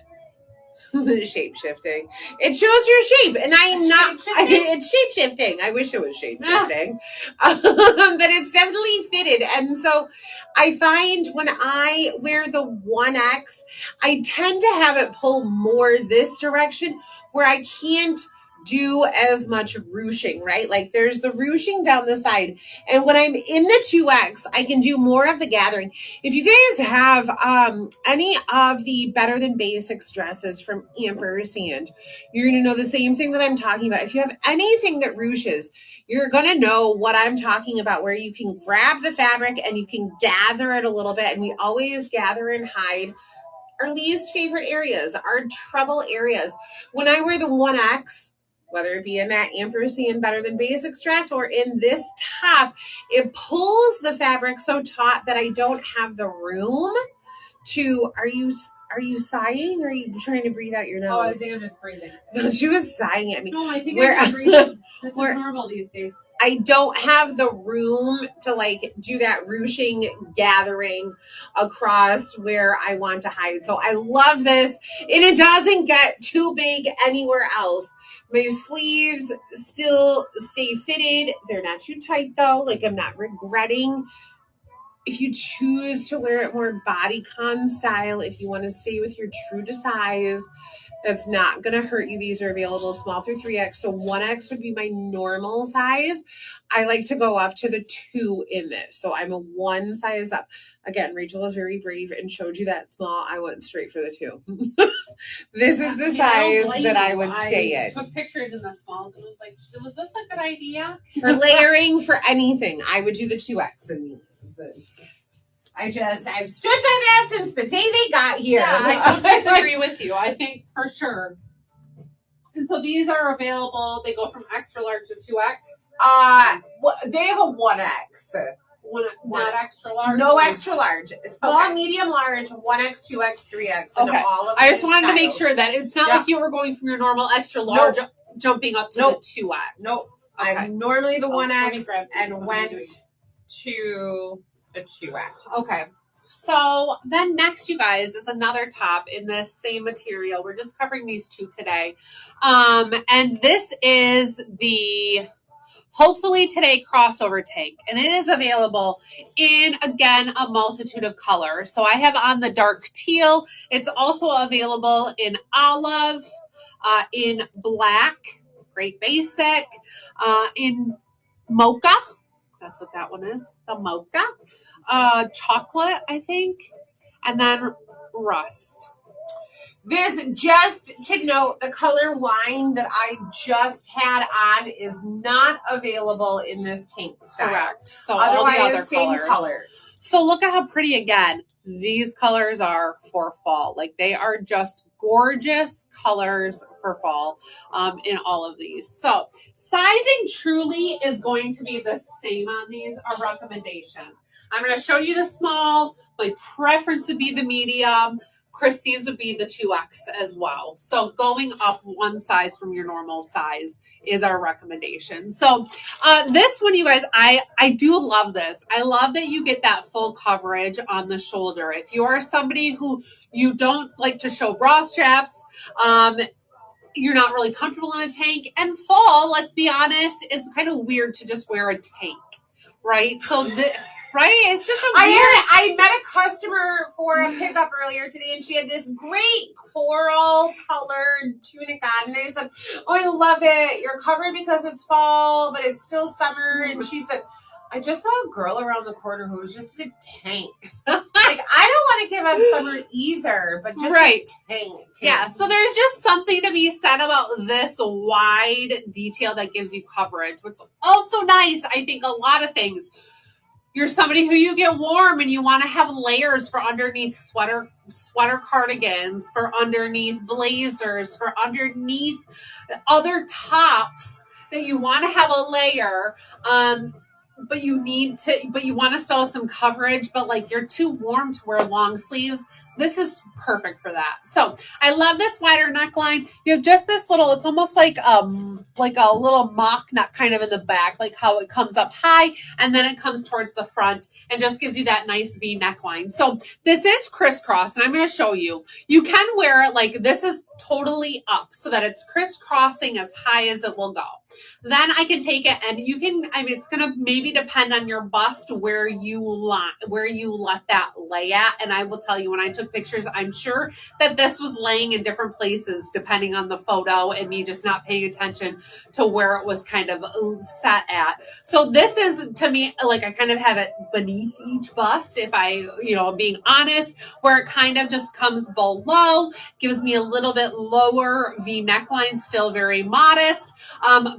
shifting. It shows your shape, and I'm not. It's shape shifting. I wish it was shape shifting, but it's definitely fitted. And so, I find when I wear the 1X, I tend to have it pull more this direction, where I can't do as much ruching, right? Like there's the ruching down the side. And when I'm in the 2X, I can do more of the gathering. If you guys have any of the Better Than Basics dresses from Ampersand, you're going to know the same thing that I'm talking about. If you have anything that ruches, you're going to know what I'm talking about, where you can grab the fabric and you can gather it a little bit. And we always gather and hide our least favorite areas, our trouble areas. When I wear the 1X, whether it be in that Ampersand Better Than Basics dress or in this top, it pulls the fabric so taut that I don't have the room to. Are you sighing or are you trying to breathe out your nose? Oh, I think I'm just breathing. No, she was sighing at me. No, I think I'm breathing. This is normal these days. I don't have the room to like do that ruching gathering across where I want to hide. So I love this. And it doesn't get too big anywhere else. My sleeves still stay fitted. They're not too tight though. Like I'm not regretting. If you choose to wear it more bodycon style, if you want to stay with your true to size, that's not going to hurt you. These are available small through 3X. So 1X would be my normal size. I like to go up to the 2 in this. So I'm a 1 size up. Again, Rachel was very brave and showed you that small. I went straight for the 2. This is the size that I would stay in. I took pictures in the smalls and was like, was this a good idea? For layering, for anything, I would do the 2X in these. I've stood by that since the day they got here. Yeah, I don't disagree with you. I think for sure. And so these are available. They go from extra large to 2X. They have a 1X. Not extra large. No extra large. Small, medium, large, 1X, 2X, 3X. Okay. All of I just wanted to make sure that it's not like you were going from your normal extra large jumping up to the 2X. Nope. Okay. I'm normally the 1X and went to the 2X. Okay. So then next, you guys, is another top in the same material. We're just covering these 2 today. And this is the Hopefully Today crossover tank. And it is available in, again, a multitude of colors. So I have on the dark teal. It's also available in olive, in black, great basic, in mocha. That's what that one is, the mocha. Chocolate, I think, and then rust. This, just to note, the color wine that I just had on is not available in this tank style. Correct. So otherwise, all the other same colors. So look at how pretty, again, these colors are for fall. Like they are just gorgeous colors for fall in all of these. So sizing truly is going to be the same on these, a recommendation. I'm going to show you the small. My preference would be the medium. Christine's would be the 2X as well. So going up 1 size from your normal size is our recommendation. So this one, you guys, I do love this. I love that you get that full coverage on the shoulder. If you are somebody who you don't like to show bra straps, you're not really comfortable in a tank, and fall, let's be honest, is kind of weird to just wear a tank, right? So right? It's just I met a customer for a pickup earlier today, and she had this great coral colored tunic on. And I said, "Oh, I love it. You're covered because it's fall, but it's still summer." And she said, "I just saw a girl around the corner who was just in a tank." Like, I don't want to give up summer either, but just a tank. Yeah, so there's just something to be said about this wide detail that gives you coverage. What's also nice, I think, a lot of things. You're somebody who you get warm and you want to have layers for underneath sweater cardigans, for underneath blazers, for underneath other tops that you want to have a layer. But you want to still have some coverage, but like you're too warm to wear long sleeves. This is perfect for that. So I love this wider neckline. You have just this little, it's almost like a little mock neck kind of in the back, like how it comes up high and then it comes towards the front and just gives you that nice V neckline. So this is crisscross, and I'm going to show you. You can wear it like this is totally up so that it's crisscrossing as high as it will go. Then I can take it and you can, it's going to maybe depend on your bust where you let that lay at. And I will tell you, when I took took pictures. I'm sure that this was laying in different places depending on the photo and me just not paying attention to where it was kind of set at. So this is, to me, like I kind of have it beneath each bust, if I, being honest, where it kind of just comes below, gives me a little bit lower V neckline, still very modest.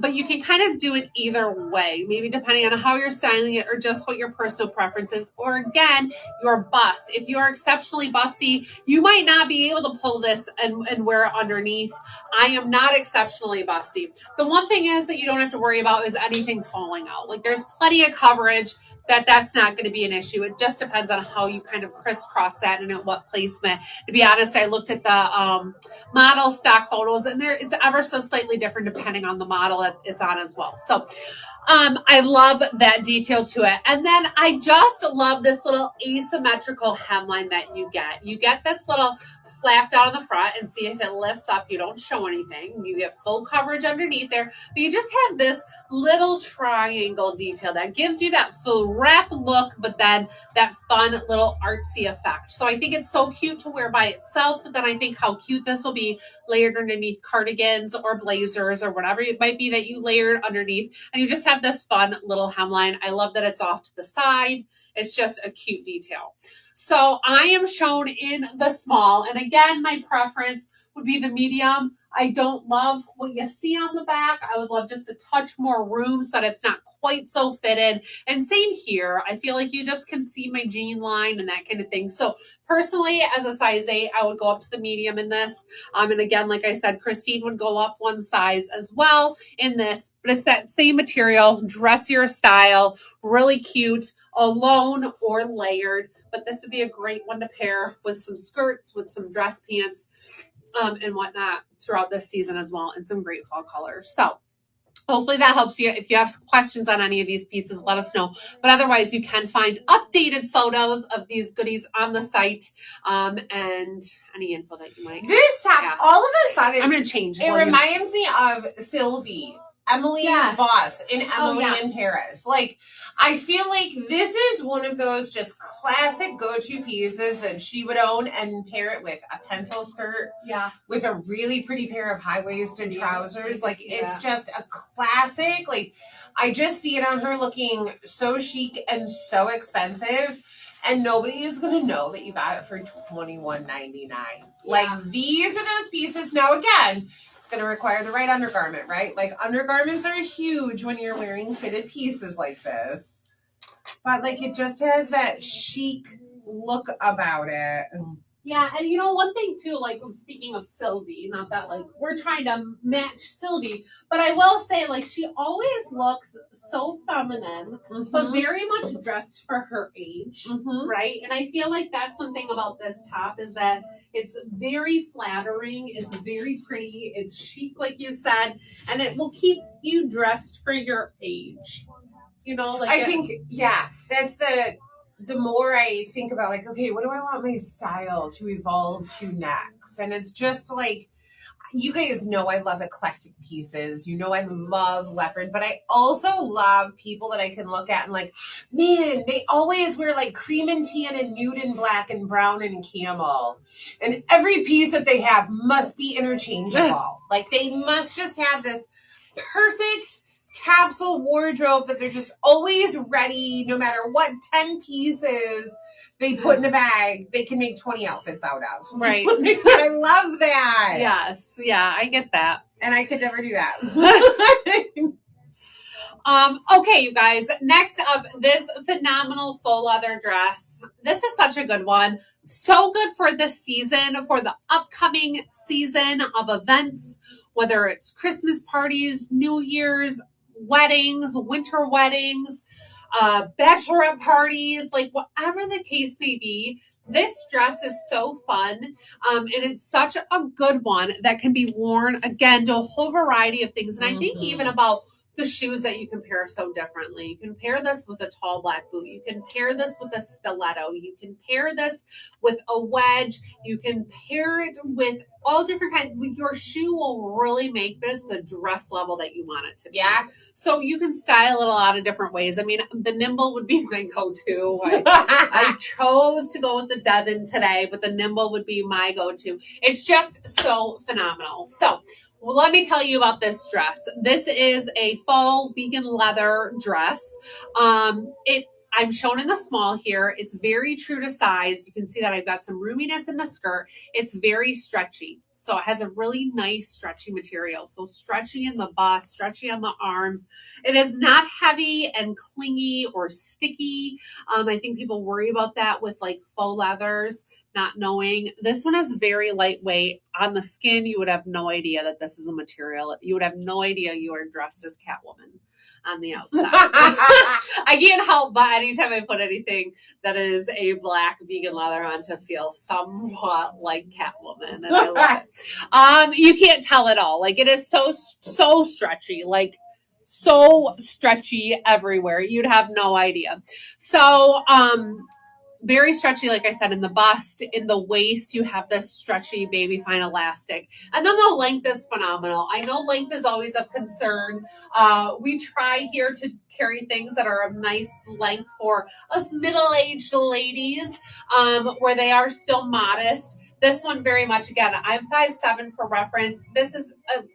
But you can kind of do it either way, maybe depending on how you're styling it or just what your personal preference is. Or again, your bust. If you are exceptionally busty, you might not be able to pull this and wear it underneath. I am not exceptionally busty. The one thing is that you don't have to worry about is anything falling out. Like there's plenty of coverage that's not going to be an issue. It just depends on how you kind of crisscross that and at what placement. To be honest, I looked at the model stock photos and it's ever so slightly different depending on the model that it's on as well. So I love that detail to it. And then I just love this little asymmetrical hemline that you get. You get this little flap down in the front and see if it lifts up. You don't show anything. You get full coverage underneath there, but you just have this little triangle detail that gives you that full wrap look, but then that fun little artsy effect. So I think it's so cute to wear by itself, but then I think how cute this will be layered underneath cardigans or blazers or whatever it might be that you layered underneath. And you just have this fun little hemline. I love that it's off to the side. It's just a cute detail. So I am shown in the small. And again, my preference would be the medium. I don't love what you see on the back. I would love just a touch more room so that it's not quite so fitted. And same here. I feel like you just can see my jean line and that kind of thing. So personally, as a size 8, I would go up to the medium in this. And again, like I said, Christine would go up one size as well in this. But it's that same material, dressier style, really cute, alone or layered. But this would be a great one to pair with some skirts, with some dress pants, and whatnot throughout this season as well, and some great fall colors. So hopefully that helps you. If you have questions on any of these pieces, let us know. But otherwise, you can find updated photos of these goodies on the site, and any info that you might. This top, ask. All of a sudden, I'm going to change. It reminds me of Sylvie, Emily's boss in Emily in Paris. Like, I feel like this is one of those just classic go-to pieces that she would own and pair it with a pencil skirt. Yeah. With a really pretty pair of high-waisted trousers. Like, it's just a classic. Like, I just see it on her looking so chic and so expensive. And nobody is going to know that you got it for $21.99. Like, these are those pieces. Now, again, it's going to require the right undergarment, right? Like, undergarments are huge when you're wearing fitted pieces like this. But, like, it just has that chic look about it. Yeah, and one thing too, like speaking of Sylvie, not that like we're trying to match Sylvie, but I will say like she always looks so feminine, but very much dressed for her age, right? And I feel like that's one thing about this top is that it's very flattering, it's very pretty, it's chic like you said, and it will keep you dressed for your age. I think, that's the more I think about, like, okay, what do I want my style to evolve to next? And it's just like, you guys know I love eclectic pieces. You know I love leopard, but I also love people that I can look at and like, man, they always wear like cream and tan and nude and black and brown and camel. And every piece that they have must be interchangeable. Like, they must just have this perfect capsule wardrobe that they're just always ready. No matter what 10 pieces they put in a bag, they can make 20 outfits out of. Right. I love that. Yes. Yeah, I get that. And I could never do that. Okay, you guys. Next up, this phenomenal faux leather dress. This is such a good one. So good for this season, for the upcoming season of events, whether it's Christmas parties, New Year's, weddings, winter weddings, bachelorette parties, like whatever the case may be. This dress is so fun, and it's such a good one that can be worn, again, to a whole variety of things. And I think even about the shoes that you can pair so differently. You can pair this with a tall black boot. You can pair this with a stiletto. You can pair this with a wedge. You can pair it with all different kinds. Your shoe will really make this the dress level that you want it to be. Yeah. So you can style it a lot of different ways. I mean, the Nimble would be my go-to. I chose to go with the Devon today, but the Nimble would be my go-to. It's just so phenomenal. So let me tell you about this dress. This is a faux vegan leather dress. I'm shown in the small here. It's very true to size. You can see that I've got some roominess in the skirt. It's very stretchy. So it has a really nice stretchy material. So stretchy in the bust, stretchy on the arms. It is not heavy and clingy or sticky. I think people worry about that with like faux leathers, not knowing. This one is very lightweight. On the skin, you would have no idea that this is a material. You would have no idea you are dressed as Catwoman on the outside. I can't help but anytime I put anything that is a black vegan leather on to feel somewhat like Catwoman, and I love it. You can't tell at all. Like, it is so stretchy, like so stretchy everywhere. You'd have no idea. So, very stretchy, like I said, in the bust. In the waist, you have this stretchy baby fine elastic. And then the length is phenomenal. I know length is always of concern. We try here to carry things that are of nice length for us middle-aged ladies, where they are still modest. This one very much, again, I'm 5'7" for reference. This is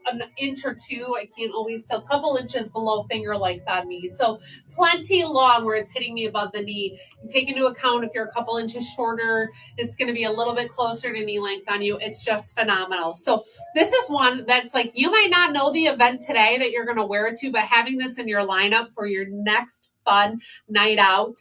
an inch or two. I can't always tell. A couple inches below finger length on me. So plenty long where it's hitting me above the knee. Take into account if you're a couple inches shorter, it's going to be a little bit closer to knee length on you. It's just phenomenal. So this is one that's like, you might not know the event today that you're going to wear it to, but having this in your lineup for your next fun night out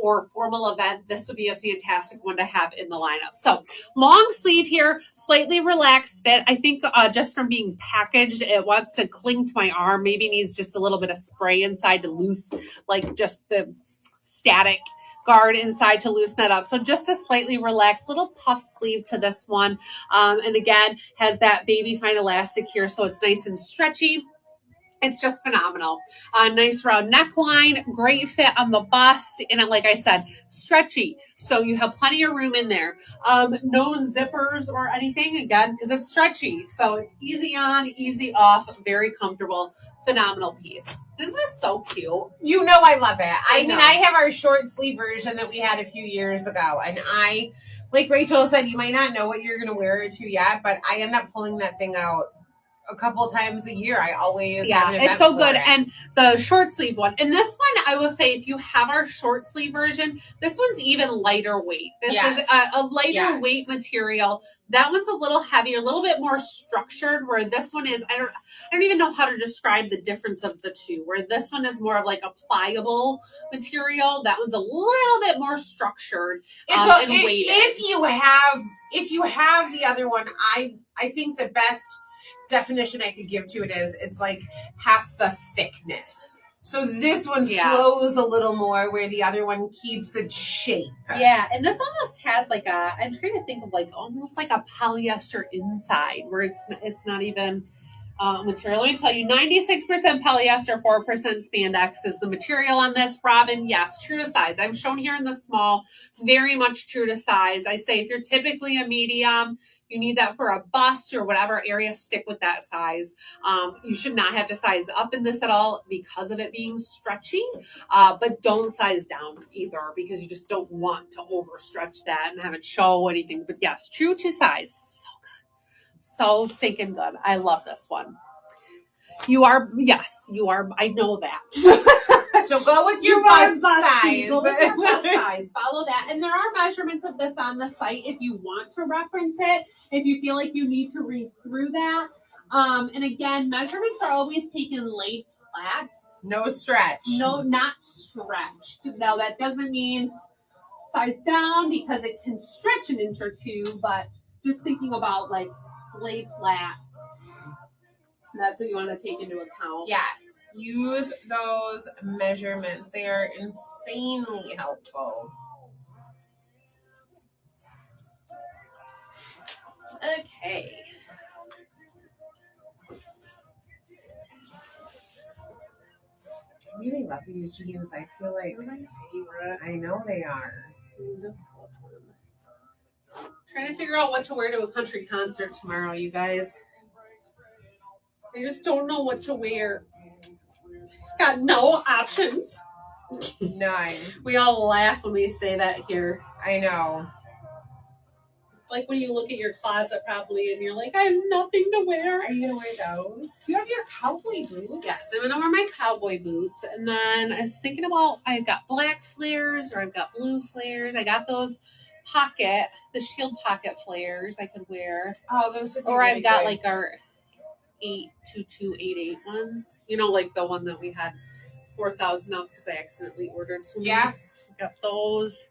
or formal event, this would be a fantastic one to have in the lineup. So long sleeve here, slightly relaxed fit. I think just from being packaged, it wants to cling to my arm. Maybe needs just a little bit of spray inside to loose, like just the static guard inside to loosen that up. So just a slightly relaxed little puff sleeve to this one. And again, has that baby fine elastic here, so it's nice and stretchy. It's just phenomenal. Nice round neckline, great fit on the bust, and like I said, stretchy. So you have plenty of room in there. No zippers or anything, again, because it's stretchy. So it's easy on, easy off, very comfortable, phenomenal piece. Isn't this so cute? You know I love it. I mean, I have our short sleeve version that we had a few years ago, and like Rachel said, you might not know what you're going to wear it to yet, but I end up pulling that thing out a couple times a year. I always have an event it's so good. it. And the short sleeve one, and this one, I will say, if you have our short sleeve version, this one's even lighter weight. This is a lighter weight material. That one's a little heavier, a little bit more structured, where this one is, I don't even know how to describe the difference of the two, where this one is more of like a pliable material. That one's a little bit more structured and weighted. If you have the other one, I think the best definition I could give to it is it's like half the thickness. So this one flows a little more where the other one keeps its shape. Yeah, and this almost has like I'm trying to think of like almost like a polyester inside where it's not even material. Let me tell you, 96% polyester, 4% spandex is the material on this. Robin, yes, true to size. I'm shown here in the small, very much true to size. I'd say if you're typically a medium, you need that for a bust or whatever area, stick with that size. You should not have to size up in this at all because of it being stretchy, but don't size down either because you just don't want to overstretch that and have it show anything. But yes, true to size. It's so good. So stinking good. I love this one. You are, I know that. So go with your bust size. Go with your bust size. Follow that. And there are measurements of this on the site if you want to reference it, if you feel like you need to read through that. And again, measurements are always taken laid flat. No stretch. No, not stretched. Now, that doesn't mean size down because it can stretch an inch or two, but just thinking about like laid flat. That's what you want to take into account. Yes. Use those measurements. They are insanely helpful. Okay. love these jeans. I feel like They're my favorite. I know they are. Trying to figure out what to wear to a country concert tomorrow, you guys. I just don't know what to wear. Got no options. None. We all laugh when we say that here. I know. It's like when you look at your closet probably and you're like, I have nothing to wear. Are you going to wear those? You have your cowboy boots? Yes, I'm going to wear my cowboy boots. And then I was thinking about, I've got black flares or I've got blue flares. I got those the shield pocket flares I could wear. Oh, those would be Or really I've got good. like our 82288 ones. You know, like the one that we had 4,000 of because I accidentally ordered some. Yeah. Got those.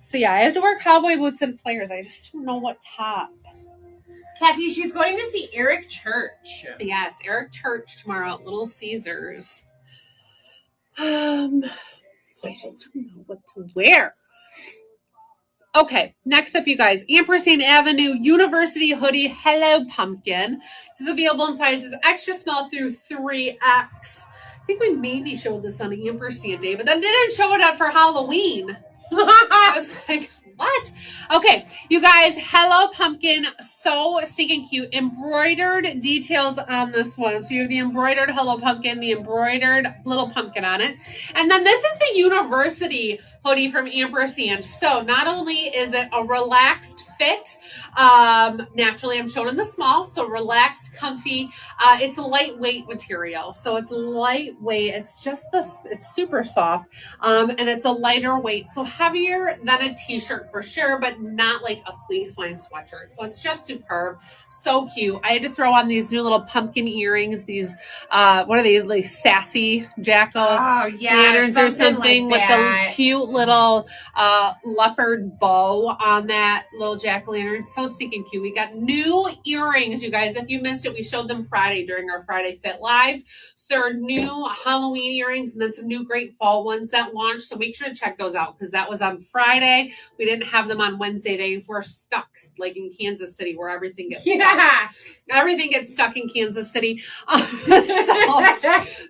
So yeah, I have to wear cowboy boots and flares. I just don't know what top. Kathy, she's going to see Eric Church. Yes, Eric Church tomorrow at Little Caesars. So I just don't know what to wear. Okay, next up, you guys, Ampersand Avenue University Hoodie Hello Pumpkin. This is available in sizes extra small through 3X. I think we maybe showed this on Ampersand Day, but then didn't show it up for Halloween. I was like, what? Okay, you guys, Hello Pumpkin, so stinking cute. Embroidered details on this one. So you have the embroidered Hello Pumpkin, the embroidered little pumpkin on it. And then this is the University hoodie from Ampersand. So not only is it a relaxed fit, naturally I'm showing in the small, so relaxed, comfy. It's a lightweight material. So it's lightweight. It's just it's super soft. And it's a lighter weight. So heavier than a t-shirt for sure, but not like a fleece line sweatshirt. So it's just superb. So cute. I had to throw on these new little pumpkin earrings. These, what are they? Like sassy jackal lanterns or something like with the cute little leopard bow on that little jack-o'-lantern. So stinking cute. We got new earrings, you guys. If you missed it, we showed them Friday during our Friday Fit Live. So there are new Halloween earrings and then some new great fall ones that launched. So make sure to check those out because that was on Friday. We didn't have them on Wednesday. They were stuck like in Kansas City where everything gets stuck. Everything gets stuck in Kansas City.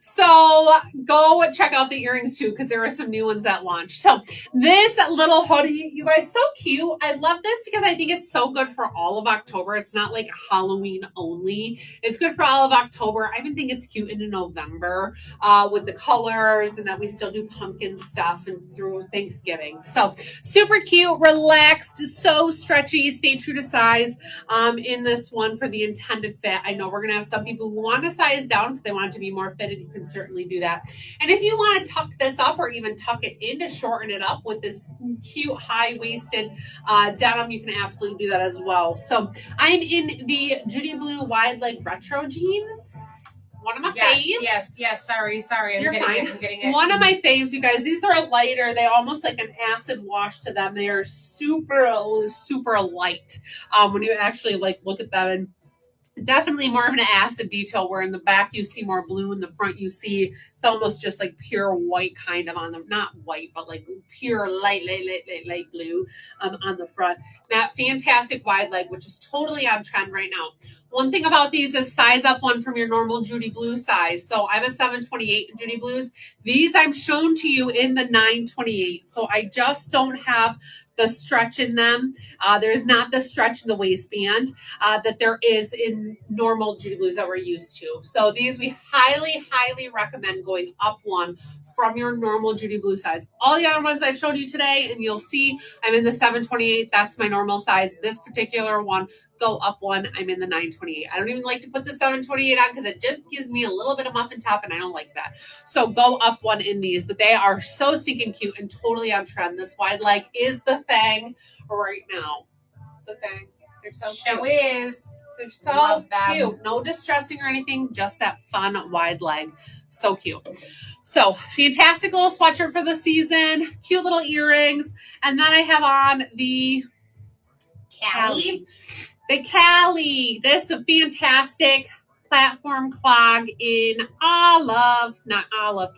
So go check out the earrings too because there are some new ones that launched. So this little hoodie, you guys, so cute. I love this because I think it's so good for all of October. It's not like Halloween only. It's good for all of October. I even think it's cute into November with the colors and that we still do pumpkin stuff and through Thanksgiving. So super cute, relaxed, so stretchy, stay true to size in this one for the intended fit. I know we're going to have some people who want to size down because they want it to be more fitted. You can certainly do that. And if you want to tuck this up or even tuck it in to shorten it up with this cute high-waisted denim, you can absolutely do that as well. So I'm in the Judy Blue wide leg retro jeans. One of my faves. Yes. Sorry. You're fine. I'm getting it. One of my faves, you guys. These are lighter. They almost like an acid wash to them. They are super, super light. When you actually like look at them, and definitely more of an acid detail. Where in the back you see more blue, in the front you see it's almost just like pure white kind of on them. Not white, but like pure light blue on the front. That fantastic wide leg, which is totally on trend right now. One thing about these is size up one from your normal Judy Blue size. So I'm a 728 in Judy Blues. These I'm shown to you in the 928. So I just don't have the stretch in them. There is not the stretch in the waistband that there is in normal Judy Blues that we're used to. So these we highly, highly recommend going up one from your normal Judy Blue size. All the other ones I've showed you today, and you'll see I'm in the 728. That's my normal size. This particular one, go up one. I'm in the 928. I don't even like to put the 728 on because it just gives me a little bit of muffin top, and I don't like that. So go up one in these, but they are so stinking cute and totally on trend. This wide leg is the thing right now. The thing. They're so cute. Show is. They're so cute. No distressing or anything, just that fun wide leg. So cute. So fantastic little sweatshirt for the season. Cute little earrings. And then I have on the Callie. The Callie. This is a fantastic platform clog in olive, not olive,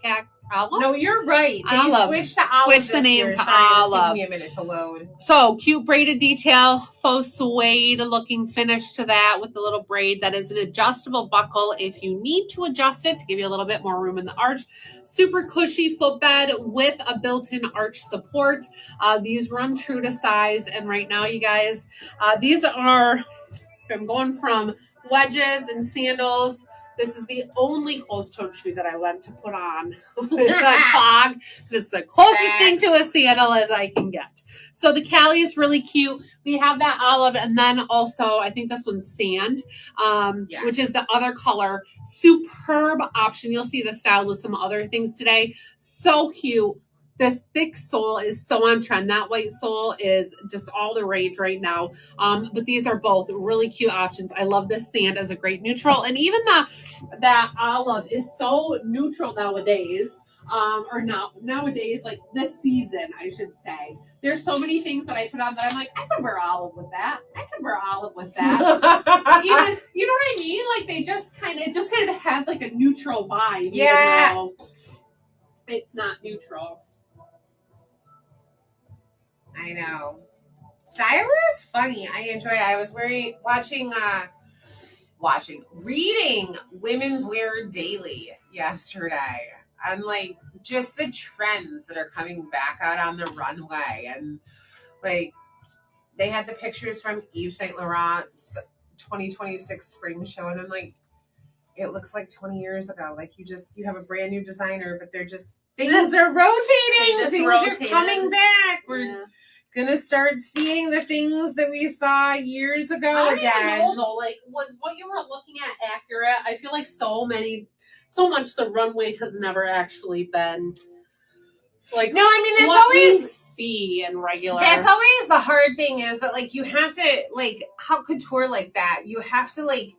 Olive? No, you're right. They Olive. switched to Olive. Switched the name to Sorry, Olive. It's taking me a minute to load. So cute braided detail, faux suede looking finish to that with the little braid. That is an adjustable buckle if you need to adjust it to give you a little bit more room in the arch. Super cushy footbed with a built-in arch support. These run true to size, and right now, you guys, these are, I'm going from wedges and sandals. This is the only closed-toed shoe that I went to put on. It's a clog. It's the closest thing to a sandal as I can get. So the Cali is really cute. We have that olive, and then also I think this one's sand, which is the other color. Superb option. You'll see the style with some other things today. So cute. This thick sole is so on trend. That white sole is just all the rage right now. But these are both really cute options. I love this sand as a great neutral. And even that olive is so neutral nowadays. Nowadays, like this season, I should say. There's so many things that I put on that I'm like, I could wear olive with that. I could wear olive with that. Even, you know what I mean? Like it just kind of has like a neutral vibe. Yeah. Even though it's not neutral. I know. Style is funny. I enjoy it. I was reading Women's Wear Daily yesterday. And like just the trends that are coming back out on the runway. And like they had the pictures from Yves Saint Laurent's 2026 spring show. And I'm like, it looks like 20 years ago. Like you have a brand new designer, but they're just, things are rotating. Things are coming back. We're gonna start seeing the things that we saw years ago again. I don't know, though. Like, was what you were looking at accurate? I feel like so much the runway has never actually been like. No, I mean it's what always we see in regular. That's always the hard thing is that like you have to like how couture like that. You have to like.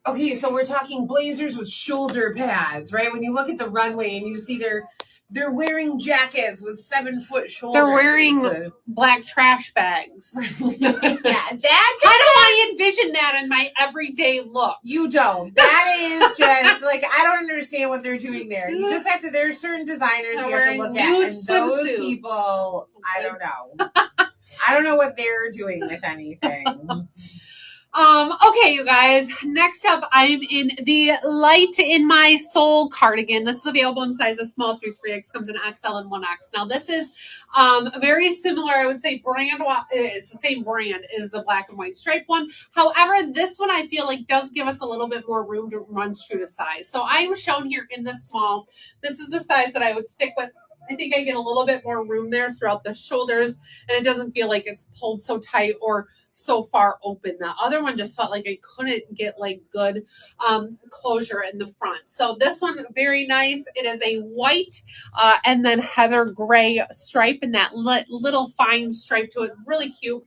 Okay, so we're talking blazers with shoulder pads, right? When you look at the runway and you see they're wearing jackets with 7-foot shoulders. They're wearing black trash bags. Yeah, how do I envision that in my everyday look? You don't. That is just like I don't understand what they're doing there. You just have to. There's certain designers you have to look at, and those people, I don't know. I don't know what they're doing with anything. Okay, you guys. Next up, I'm in the Light in My Soul cardigan. This is available in sizes small through 3X. Comes in XL and 1X. Now, this is very similar. I would say brand. It's the same brand as the black and white stripe one. However, this one I feel like does give us a little bit more room to run true to size. So I was shown here in the small. This is the size that I would stick with. I think I get a little bit more room there throughout the shoulders, and it doesn't feel like it's pulled so tight or so far open. The other one just felt like I couldn't get like good closure in the front. So this one, very nice. It is a white and then heather gray stripe and that little fine stripe to it. Really cute.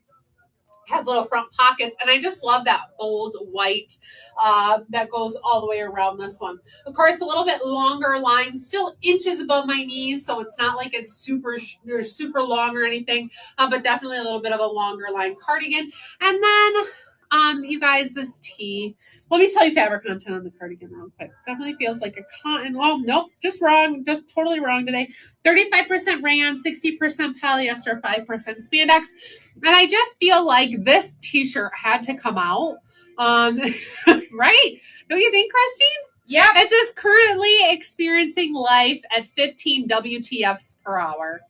Has little front pockets, and I just love that bold white that goes all the way around this one. Of course, a little bit longer line, still inches above my knees, so it's not like it's super long or anything, but definitely a little bit of a longer line cardigan. And then, you guys, this tee. Let me tell you fabric content on the cardigan real quick. Definitely feels like a cotton. Well, nope, just wrong. Just totally wrong today. 35% rayon, 60% polyester, 5% spandex. And I just feel like this t-shirt had to come out. Right? Don't you think, Christine? Yeah. It says currently experiencing life at 15 WTFs per hour.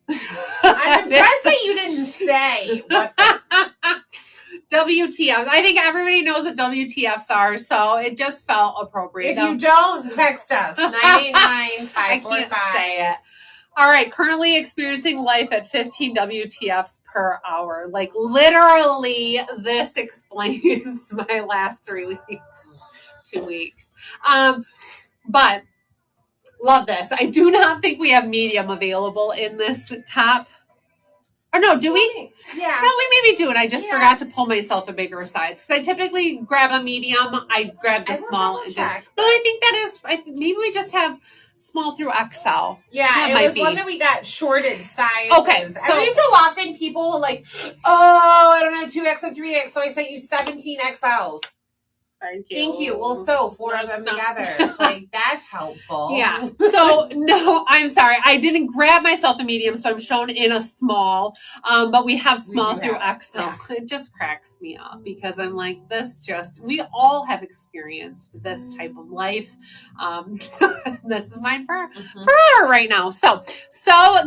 I'm impressed that you didn't say what WTFs. I think everybody knows what WTFs are, so it just felt appropriate. If you don't, text us 989-545. I can't say it. All right, currently experiencing life at 15 WTFs per hour. Like literally, this explains my last 3 weeks, 2 weeks. But love this. I do not think we have medium available in this top. Or no, do we? Yeah. No, we maybe do. And I just forgot to pull myself a bigger size. Because I typically grab a medium. I grab the small. No, I think that is, maybe we just have small through XL. Yeah, that it was one that we got shorted sizes. Okay. So, every so often people will like, oh, I don't have 2X and 3X, so I sent you 17 XLs. Thank you. We'll sew 4 of them together. Like, that's helpful. Yeah. So, no, I'm sorry. I didn't grab myself a medium, so I'm shown in a small. But we have small through XL. Yeah. It just cracks me up because I'm like, we all have experienced this type of life. This is mine for her right now. So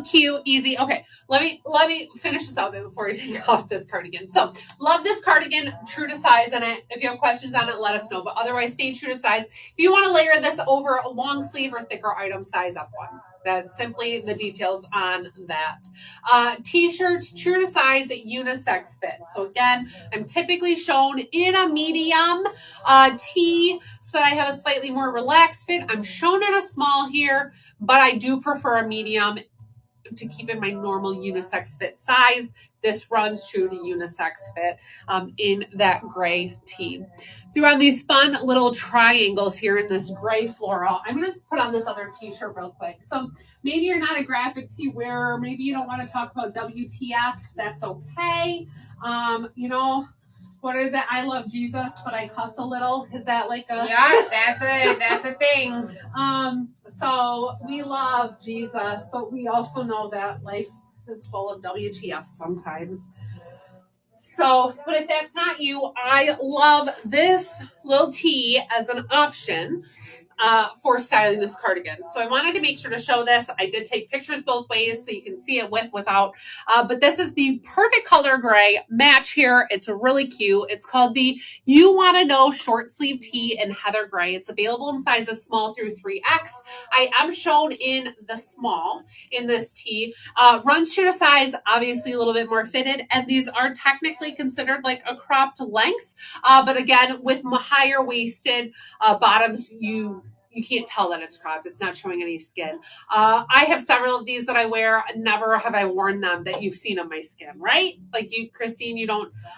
cute, easy. Okay. Let me finish this out before we take off this cardigan. So, love this cardigan, true to size in it. If you have questions on it, let us know. But otherwise, stay true to size. If you want to layer this over a long sleeve or thicker item, size up one. That's simply the details on that. T-shirt, true to size, unisex fit. So again, I'm typically shown in a medium tee so that I have a slightly more relaxed fit. I'm shown in a small here, but I do prefer a medium to keep in my normal unisex fit size. This runs true to unisex fit in that gray tee. Threw on these fun little triangles here in this gray floral. I'm going to put on this other t-shirt real quick. So maybe you're not a graphic tee wearer. Maybe you don't want to talk about WTFs. That's okay. What is it? I love Jesus, but I cuss a little. Is that like a... Yeah, that's a thing. So we love Jesus, but we also know that life is full of WTF sometimes. So, but if that's not you, I love this little tee as an option for styling this cardigan. So I wanted to make sure to show this. I did take pictures both ways so you can see it with, without. But this is the perfect color gray match here. It's really cute. It's called the You Want to Know short sleeve tee in heather gray. It's available in sizes small through 3X. I am shown in the small in this tee. Runs true to size, obviously a little bit more fitted. And these are technically considered like a cropped length. But again, with higher waisted bottoms, you can't tell that it's cropped. It's not showing any skin. I have several of these that I wear. Never have I worn them that you've seen on my skin, right? Like you, Christine,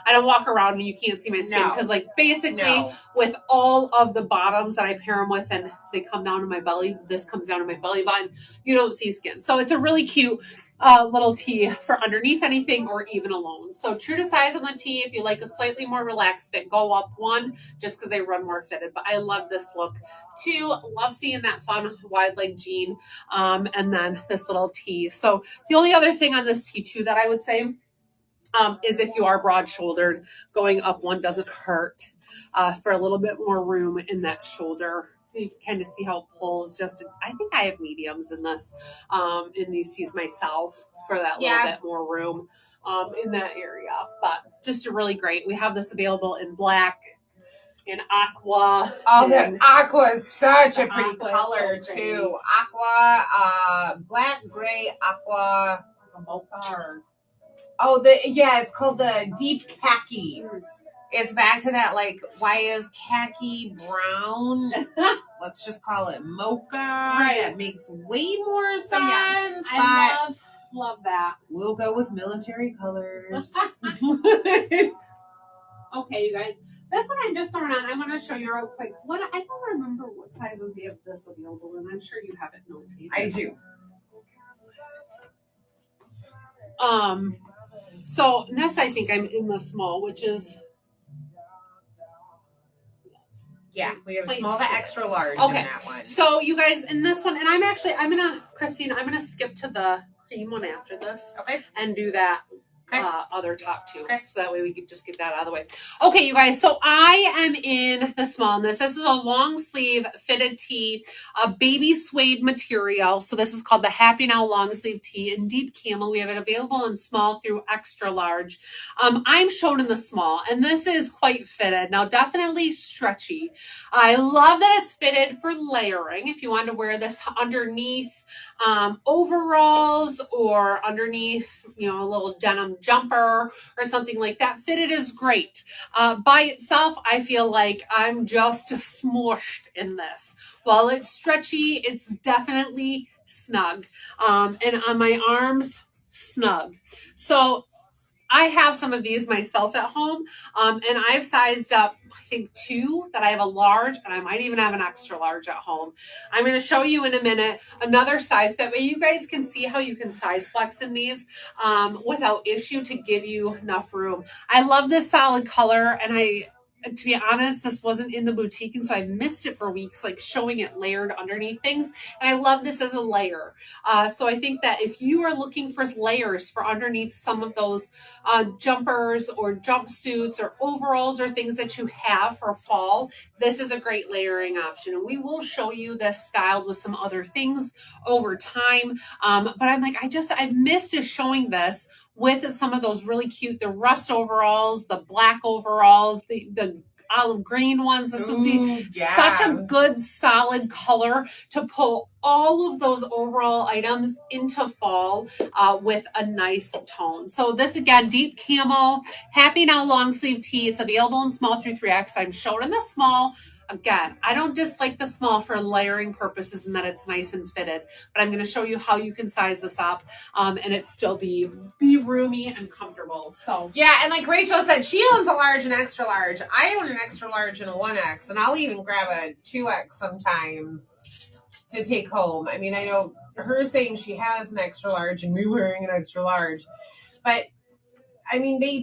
I don't walk around and you can't see my skin because like basically with all of the bottoms that I pair them with and they come down to my belly, this comes down to my belly button, you don't see skin. So it's a really cute little tee for underneath anything or even alone. So true to size on the tee. If you like a slightly more relaxed fit, go up one just because they run more fitted. But I love this look too. Love seeing that fun wide leg jean and then this little tee. So the only other thing on this tee too that I would say is if you are broad shouldered, going up one doesn't hurt for a little bit more room in that shoulder. You can kind of see how it pulls. I think I have mediums in in these tees myself for that little bit more room in that area. But just a really great. We have this available in black, in aqua. Oh, that aqua is such a pretty color too. Aqua, black, gray, aqua. It's called the deep khaki. It's back to that, like, why is khaki brown? Let's just call it mocha. Right. That makes way more sense. I love that. We'll go with military colors. Okay, you guys. This one I'm just throwing on. I'm going to show you real quick. I don't remember what sizes we have this available, and I'm sure you have it noted. I do. So this I think I'm in the small, which is we have a small to extra large in that one. So you guys in this one, and Christine, I'm gonna skip to the cream one after this. Okay. And do that other top too. Okay. So that way we can just get that out of the way. Okay, you guys. So I am in the smallness. This is a long sleeve fitted tee, a baby suede material. So this is called the Happy Now long sleeve tee in deep camel. We have it available in small through extra large. I'm shown in the small, and this is quite fitted. Now, definitely stretchy. I love that it's fitted for layering. If you want to wear this underneath overalls or underneath, a little denim jumper or something like that. Fitted is great. By itself, I feel like I'm just smushed in this. While it's stretchy, it's definitely snug. And on my arms, snug. So I have some of these myself at home, and I've sized up, I think, 2 that I have a large, and I might even have an extra large at home. I'm going to show you in a minute another size. That way you guys can see how you can size flex in these without issue to give you enough room. I love this solid color, and to be honest, this wasn't in the boutique, and so I missed it for weeks, like showing it layered underneath things. And I love this as a layer. So I think that if you are looking for layers for underneath some of those jumpers or jumpsuits or overalls or things that you have for fall, this is a great layering option. And we will show you this styled with some other things over time. But I'm like, I missed showing this with some of those really cute, the rust overalls, the black overalls, the olive green ones. This would be such a good solid color to pull all of those overall items into fall with a nice tone. So this again, deep camo, happy now long sleeve tee. It's available in small through 3X. I'm showing in the small. Again, I don't dislike the small for layering purposes and that it's nice and fitted, but I'm going to show you how you can size this up and it still be roomy and comfortable. So yeah, and like Rachel said, she owns a large and extra large. I own an extra large and a 1X, and I'll even grab a 2X sometimes to take home. I mean, I know her saying she has an extra large and me wearing an extra large, but I mean, they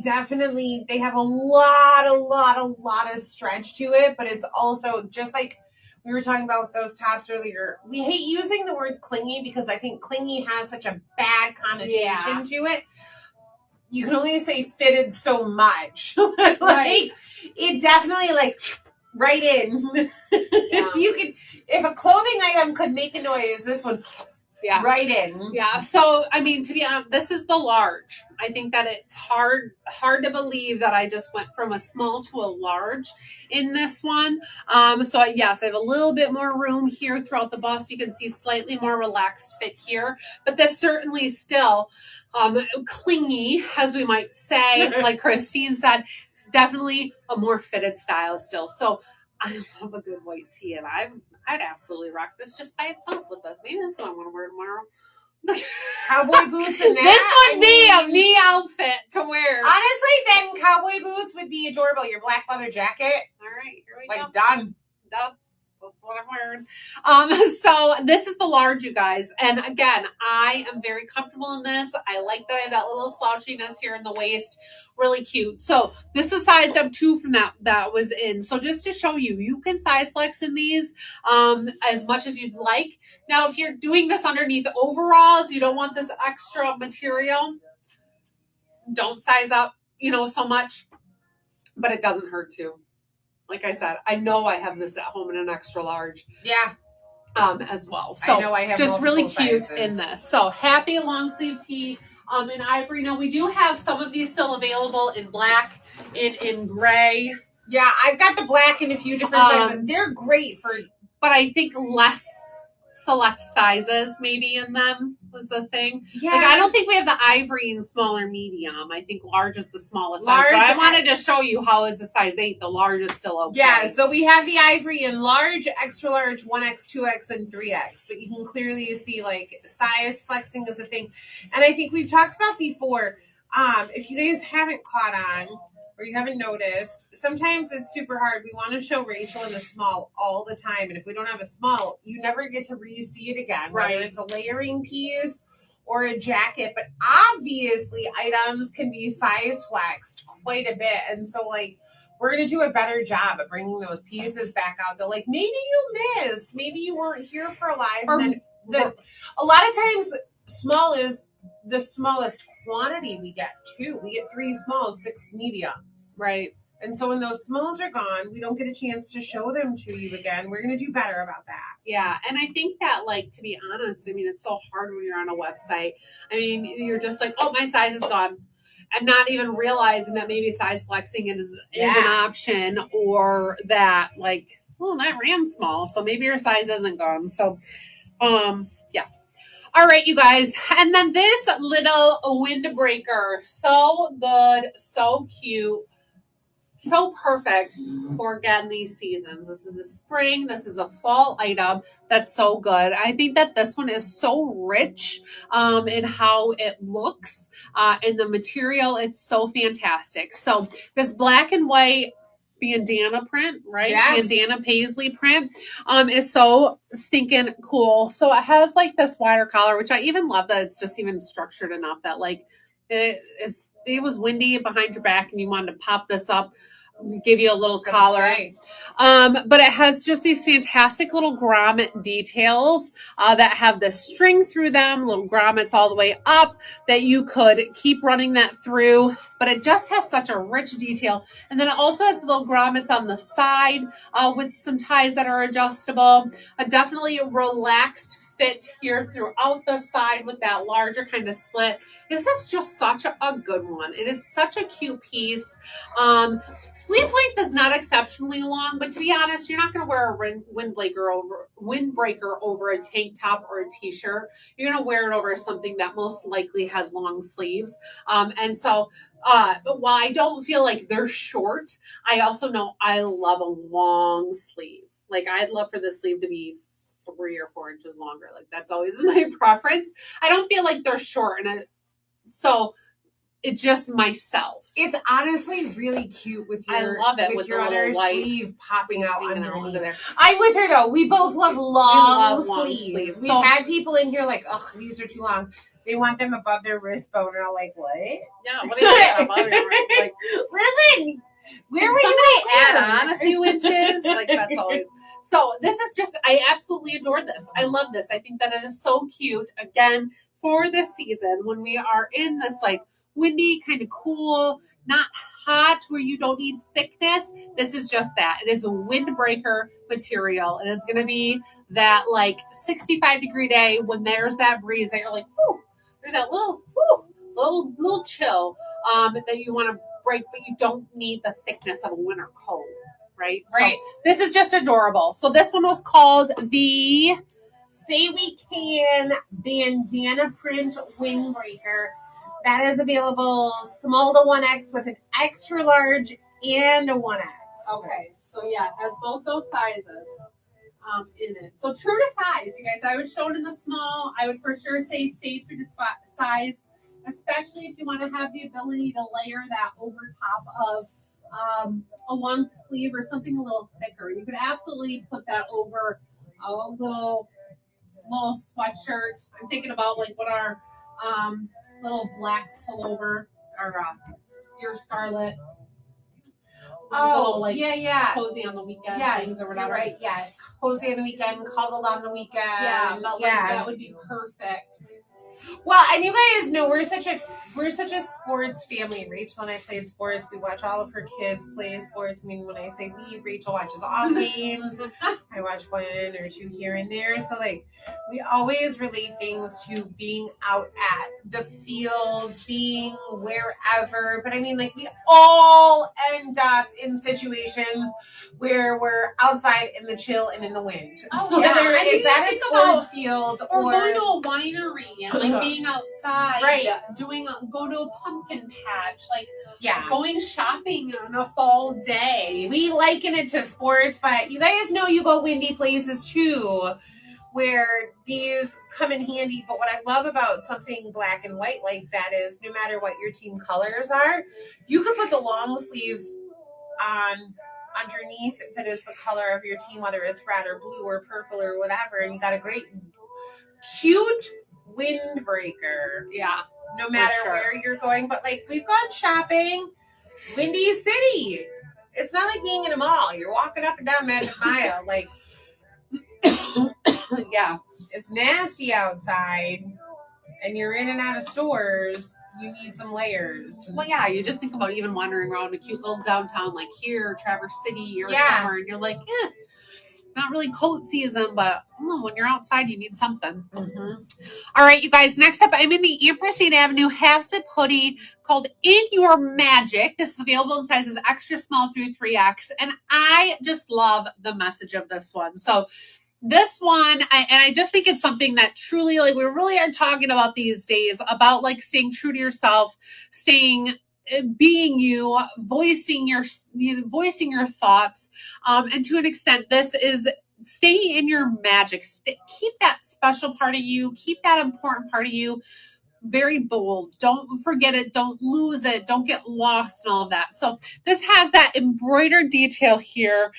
have a lot of stretch to it, but it's also just like we were talking about with those tops earlier. We hate using the word clingy because I think clingy has such a bad connotation to it. You can only say fitted so much. Like, it definitely right in. If a clothing item could make a noise, this one right in. Yeah. So, I mean, to be honest, this is the large. I think that it's hard to believe that I just went from a small to a large in this one. So yes, I have a little bit more room here throughout the bust. You can see slightly more relaxed fit here, but this certainly still clingy, as we might say, like Christine said. It's definitely a more fitted style still. So I love a good white tee, and I'd absolutely rock this just by itself with this. Maybe this is what I'm going to wear tomorrow. Cowboy boots and that. This would be a me outfit to wear. Honestly, then cowboy boots would be adorable. Your black leather jacket. All right, here we go. Done. That's what I'm wearing. So this is the large, you guys. And again, I am very comfortable in this. I like that I have that little slouchiness here in the waist. Really cute. So this is sized up too from that was in. So just to show you, you can size flex in these as much as you'd like. Now, if you're doing this underneath overalls, you don't want this extra material, don't size up, so much, but it doesn't hurt to. Like I said, I know I have this at home in an extra large. Yeah. As well. So I know I have just really cute sizes in this. So happy long sleeve tee in ivory. Now we do have some of these still available in black, in gray. Yeah, I've got the black in a few different sizes. They're great but I think less select sizes maybe in them was the thing. Yeah. I don't think we have the ivory in small or medium. I think large is the smallest size. But I wanted to show you how is a size 8. The large is still okay. Yeah, so we have the ivory in large, extra large, 1X, 2X, and 3X. But you can clearly see size flexing is a thing. And I think we've talked about before, if you guys haven't caught on or you haven't noticed, sometimes it's super hard. We want to show Rachel in the small all the time. And if we don't have a small, you never get to re-see it again, whether it's a layering piece or a jacket. But obviously, items can be size flexed quite a bit. And so, we're going to do a better job of bringing those pieces back out. They're maybe you missed. Maybe you weren't here for a live. And then a lot of times, small is the smallest quantity we get too. We get 3 smalls, 6 mediums. Right. And so when those smalls are gone, we don't get a chance to show them to you again. We're going to do better about that. Yeah. And I think that, to be honest, it's so hard when you're on a website. you're just oh, my size is gone. And not even realizing that maybe size flexing is an option, or that that ran small. So maybe your size isn't gone. So, yeah. All right, you guys. And then this little windbreaker. So good. So cute. So perfect for, again, these seasons. This is a spring. This is a fall item that's so good. I think that this one is so rich in how it looks. And the material, it's so fantastic. So this black and white bandana print, right? Yeah. Bandana paisley print is so stinking cool. So it has this wider collar, which I even love that it's just even structured enough that if it was windy behind your back and you wanted to pop this up, give you a little collar. But it has just these fantastic little grommet details that have the string through them, little grommets all the way up that you could keep running that through. But it just has such a rich detail. And then it also has little grommets on the side with some ties that are adjustable. Definitely a relaxed fit here throughout the side with that larger kind of slit. This is just such a good one. It is such a cute piece. Sleeve length is not exceptionally long, but to be honest, you're not going to wear a windbreaker over a tank top or a t-shirt. You're going to wear it over something that most likely has long sleeves. And so while I don't feel like they're short, I also know I love a long sleeve. Like I'd love for the sleeve to be 3 or 4 inches longer. Like that's always my preference. I don't feel like they're short, and so it's just myself. It's honestly really cute with your, I love it with your other sleeve popping out under there. I'm with her though. We both love long sleeves. We've had people in here like, oh, these are too long. They want them above their wrist bone, and I'm like, what? Yeah, what is that above your wrist? Like, listen, where were you add on a few inches? Like that's always. So this is just, I absolutely adore this. I love this. I think that it is so cute. Again, for this season, when we are in this like windy, kind of cool, not hot where you don't need thickness, this is just that. It is a windbreaker material. It is going to be that like 65-degree day when there's that breeze that you're like, whew, there's that little chill that you want to break, but you don't need the thickness of a winter coat. Right. So this is just adorable. So this one was called the Say We Can bandana print windbreaker. That is available small to 1X with an extra large and a 1X. Okay. So yeah, it has both those sizes in it. So true to size, you guys. I was shown in the small. I would for sure say stay true to size, especially if you want to have the ability to layer that over top of a long sleeve or something a little thicker. You could absolutely put that over a little sweatshirt. I'm thinking about like what our little black pullover or your scarlet. Oh, little, yeah. Cozy on the weekend. Yes, things or whatever. You're right. Yes, cozy on the weekend, cuddled on the weekend. Yeah, but like, that would be perfect. Well, and you guys know we're such a sports family. Rachel and I played sports. We watch all of her kids play sports. I mean, when I say we, Rachel watches all games. I watch 1 or 2 here and there. So like, we always relate things to being out at the field, being wherever. But I mean, like, we all end up in situations where we're outside in the chill and in the wind. Oh, yeah. Whether it's at a sports field or going to a winery and like being outside, right? Go to a pumpkin patch, like yeah, going shopping on a fall day. We liken it to sports, but you guys know you go windy places too, where these come in handy. But what I love about something black and white like that is no matter what your team colors are, you can put the long sleeve on underneath that is the color of your team, whether it's red or blue or purple or whatever, and you got a great cute windbreaker. Yeah. No matter where you're going. But like, we've gone shopping, Windy City. It's not like being in a mall. You're walking up and down Magic Mile. Like, yeah, it's nasty outside and you're in and out of stores. You need some layers. Well, yeah, you just think about even wandering around a cute little downtown like here, Traverse City or somewhere, and you're like, not really coat season, but when you're outside, you need something. Mm-hmm. All right, you guys, next up, I'm in the Ampersand Avenue half-zip hoodie called In Your Magic. This is available in sizes extra small through 3X, and I just love the message of this one. So this one, I just think it's something that truly, like, we really are talking about these days, about like staying true to yourself, being you, voicing your thoughts, and to an extent, this is stay in your magic. Keep that special part of you, keep that important part of you very bold. Don't forget it. Don't lose it. Don't get lost in all of that. So this has that embroidered detail here.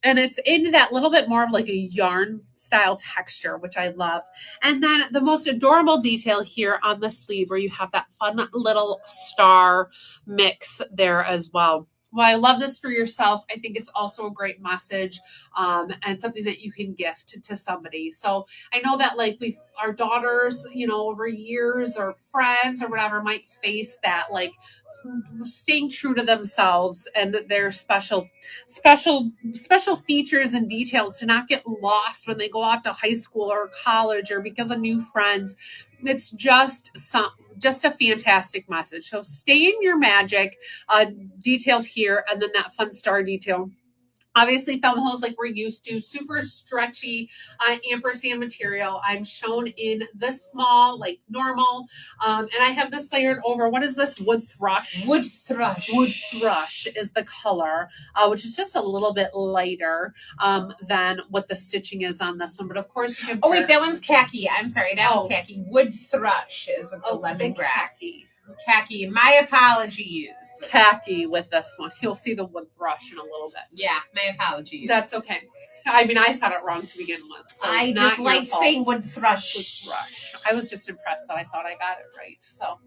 And it's in that little bit more of like a yarn style texture, which I love. And then the most adorable detail here on the sleeve where you have that fun little star mix there as well. Well, I love this for yourself. I think it's also a great message, and something that you can gift to somebody. So I know that like our daughters, over years or friends or whatever might face that, like staying true to themselves and their special features and details, to not get lost when they go off to high school or college or because of new friends. It's just a fantastic message. So stay in your magic, detailed here, and then that fun star detail. Obviously, thumb holes like we're used to, super stretchy ampersand material. I'm shown in the small, like normal. And I have this layered over. What is this? Wood thrush. Wood thrush. Wood thrush is the color, which is just a little bit lighter than what the stitching is on this one. But of course, you can. Oh, wait, that one's khaki. I'm sorry, that one's khaki. Wood thrush is the lemongrass. Khaki. My apologies. Khaki with this one. You'll see the wood thrush in a little bit. Yeah, my apologies. That's okay. I mean, I said it wrong to begin with. So I just like saying wood thrush. Wood thrush. I was just impressed that I thought I got it right. So,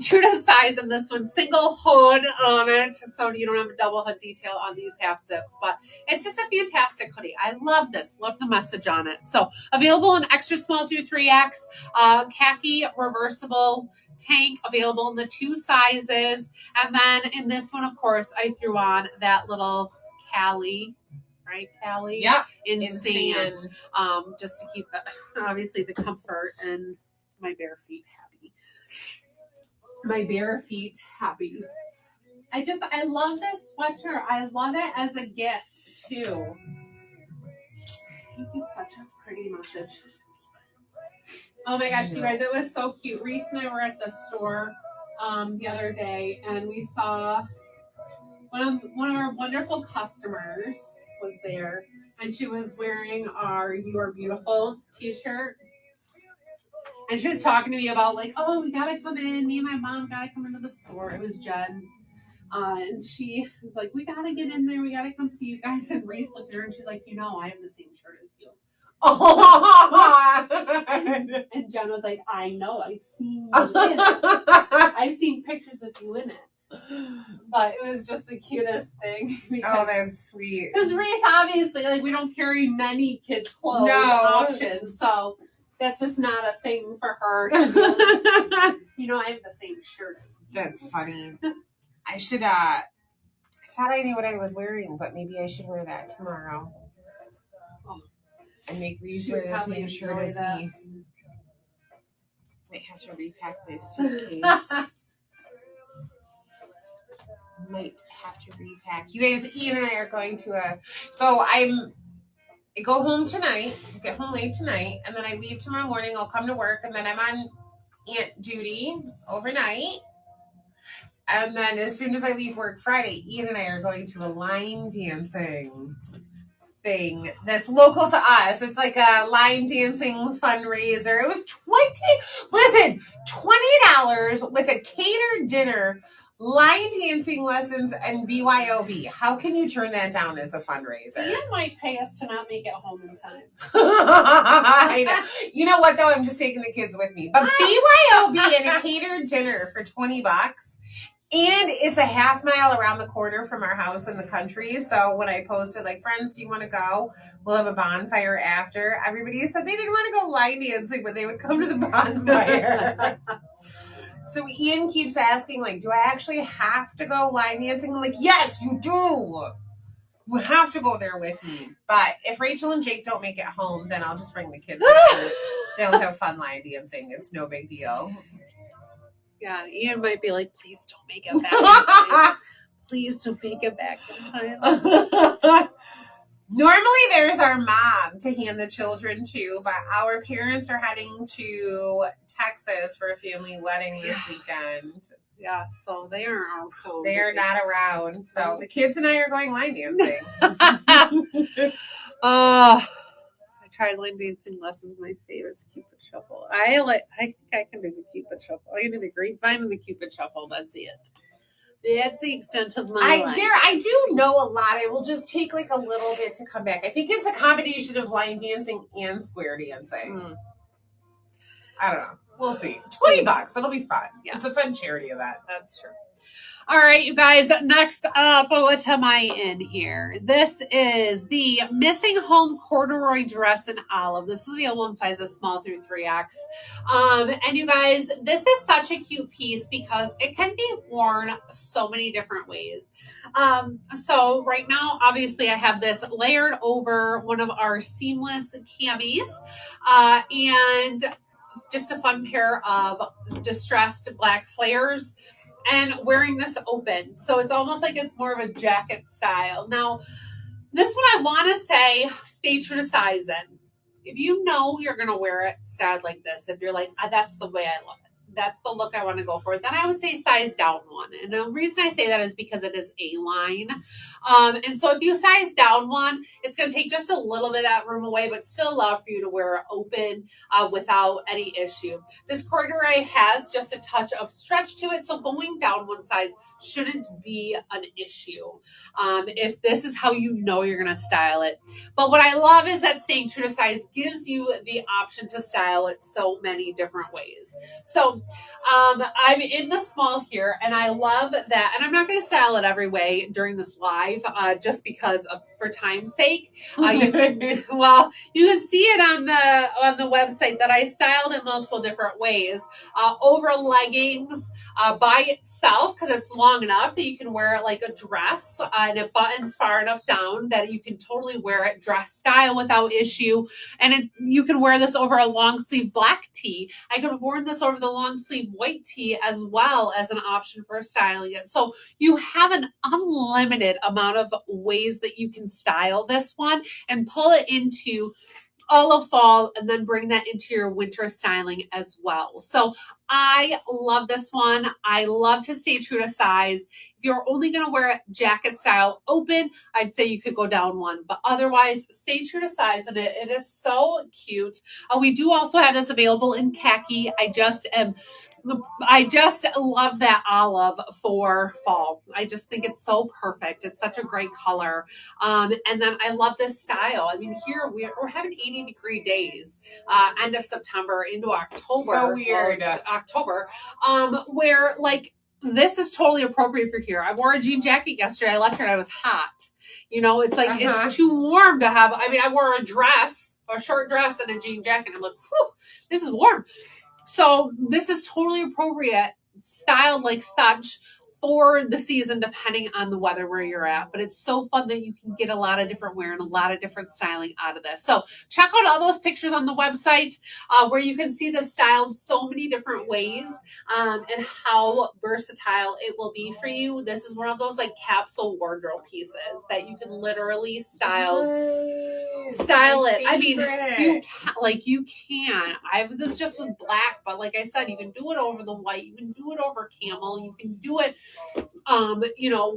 true to size in this one, single hood on it, so you don't have a double hood detail on these half zips. But it's just a fantastic hoodie. I love this. Love the message on it. So available in extra small through 3X, khaki reversible tank, available in the 2 sizes. And then in this one, of course, I threw on that little Callie. Right, Callie? Yep. In sand. Just to keep obviously the comfort and my bare feet happy. I love this sweater. I love it as a gift too. I think it's such a pretty message. Oh my gosh, you guys, it was so cute. Reese and I were at the store the other day, and we saw one of our wonderful customers was there, and she was wearing our "You Are Beautiful" t-shirt, and she was talking to me about like, oh, we gotta come in, me and my mom gotta come into the store. It was Jen, and she was like, we gotta get in there, we gotta come see you guys. And Reese looked at her and she's like, I have the same shirt as you. Oh. And Jen was like, I know, I've seen you in it. I've seen pictures of you in it. But it was just the cutest thing. Oh, that's sweet. Because Reese, obviously, like, we don't carry many kids' clothes options, so that's just not a thing for her. I have the same shirt. That's funny. I should, I thought I knew what I was wearing, but maybe I should wear that tomorrow. And make Reese wear the same shirt as me. Might have to repack my suitcase. Might have to repack. You guys, Ian and I are going to I go home tonight, get home late tonight, and then I leave tomorrow morning. I'll come to work, and then I'm on aunt duty overnight. And then as soon as I leave work Friday, Ian and I are going to a line dancing thing that's local to us. It's like a line dancing fundraiser. It was $20 with a catered dinner, line dancing lessons, and BYOB. How can you turn that down as a fundraiser? Ian might pay us to not make it home in time. I know. You know what, though? I'm just taking the kids with me. But BYOB and a catered dinner for $20. And it's a half mile around the corner from our house in the country. So when I posted, like, friends, do you want to go? We'll have a bonfire after. Everybody said they didn't want to go line dancing, but they would come to the bonfire. So Ian keeps asking, like, do I actually have to go line dancing? I'm like, yes, you do. You have to go there with me. But if Rachel and Jake don't make it home, then I'll just bring the kids. They'll have fun line dancing. It's no big deal. Yeah, Ian might be like, please don't make it back in time. Please don't make it back in time. Normally there's our mom to hand the children to, but our parents are heading to Texas for a family wedding this weekend. Yeah, so they aren't around. They are not around. So the kids and I are going line dancing. I tried line dancing lessons. My favorite is Cupid Shuffle. I think I can do the Cupid Shuffle. I can do the grapevine and the Cupid Shuffle. That's it. That's the extent of my life. I do know a lot. It will just take like a little bit to come back. I think it's a combination of line dancing and square dancing. I don't know. We'll see. $20. It'll be fun. Yeah. It's a fun charity event. That's true. All right, you guys, next up, what am I in here? This is the Missing Home Corduroy Dress in Olive. This is the L1 size, a small through 3X. And you guys, this is such a cute piece because it can be worn so many different ways. So right now, obviously, I have this layered over one of our seamless camis, and just a fun pair of distressed black flares, and wearing this open. So it's almost like it's more of a jacket style. Now, this one I want to say, stay true to size in. If you know you're going to wear it styled like this, if you're like, that's the way I love it, that's the look I want to go for, then I would say size down one. And the reason I say that is because it is A-line. And so if you size down one, it's going to take just a little bit of that room away, but still allow for you to wear it open without any issue. This corduroy has just a touch of stretch to it, so going down one size shouldn't be an issue if this is how you know you're going to style it. But what I love is that staying true to size gives you the option to style it so many different ways. So I'm in the small here, and I love that. And I'm not going to style it every way during this live, just because for time's sake. You can see it on the website that I styled it multiple different ways. Over leggings by itself, because it's long enough that you can wear it like a dress, and it buttons far enough down that you can totally wear it dress style without issue. And you can wear this over a long sleeve black tee. I could have worn this over the long sleeve white tee as well as an option for styling it. So you have an unlimited amount of ways that you can style this one and pull it into all of fall and then bring that into your winter styling as well. So I love this one. I love to stay true to size. If you're only going to wear it jacket style open, I'd say you could go down one, but otherwise stay true to size, and it is so cute. We do also have this available in khaki. I just love that olive for fall. I just think it's so perfect. It's such a great color. And then I love this style. I mean, here we're having 80-degree days, end of September into October. So weird. October, where like this is totally appropriate for here. I wore a jean jacket yesterday. I left here and I was hot. You know, it's like it's too warm to have. I mean, I wore a dress, a short dress, and a jean jacket. I'm like, whew, this is warm. So this is totally appropriate, styled like such for the season, depending on the weather where you're at. But it's so fun that you can get a lot of different wear and a lot of different styling out of this. So check out all those pictures on the website where you can see this styled so many different ways and how versatile it will be for you. This is one of those like capsule wardrobe pieces that you can literally style it. I mean, you can. I have this just with black, but like I said, you can do it over the white. You can do it over camel. You can do it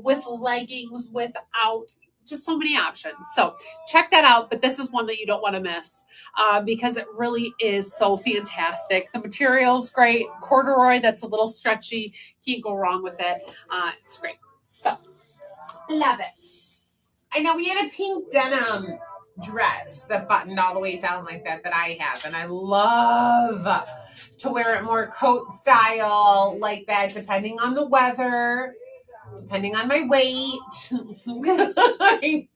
with leggings, without, just so many options. So check that out. But this is one that you don't want to miss because it really is so fantastic. The material's great. Corduroy, that's a little stretchy. Can't go wrong with it. It's great. So love it. I know we had a pink denim dress that buttoned all the way down like that I have, and I love to wear it more coat style like that, depending on the weather, depending on my weight. Like,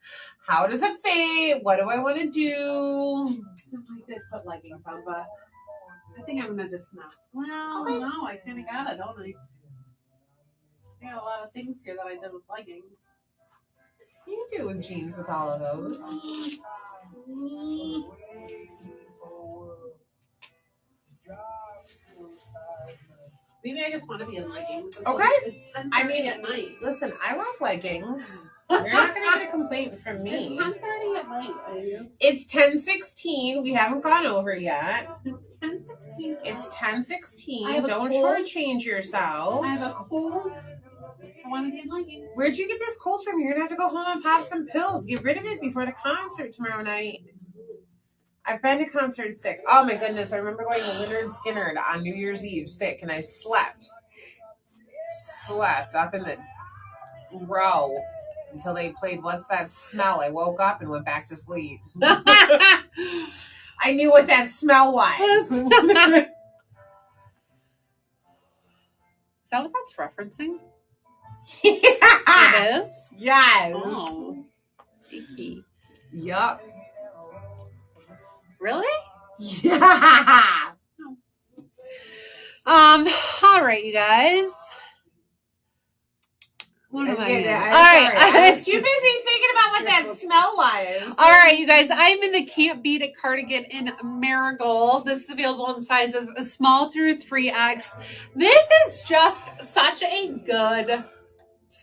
how does it fit? What do I want to do? I did put leggings on, but I think I'm gonna just not. Well, okay. No, I kind of got it, don't I? I got a lot of things here that I did with leggings. You can do with jeans with all of those. Maybe I just want to be in leggings. Okay. It's 10:30 at night. Listen, I love leggings. You're not going to get a complaint from me. It's 10:30 at night, ladies. It's 10:16. We haven't gone over yet. It's 10:16. It's 10:16. Don't shortchange yourself. I have a cold. I want to be in leggings. Where'd you get this cold from? You're going to have to go home and pop some pills. Get rid of it before the concert tomorrow night. I've been to concerts sick. Oh my goodness. I remember going to Lynyrd Skynyrd on New Year's Eve sick, and I slept up in the row until they played What's That Smell? I woke up and went back to sleep. I knew what that smell was. Is that what that's referencing? It is? Yes. Oh. Icky. Yup. Really? Yeah. All right, you guys. What am I in? All right. I was too busy thinking about what that smell was. All right, you guys. I'm in the Can't Beat It cardigan in Marigold. This is available in sizes small through 3X. This is just such a good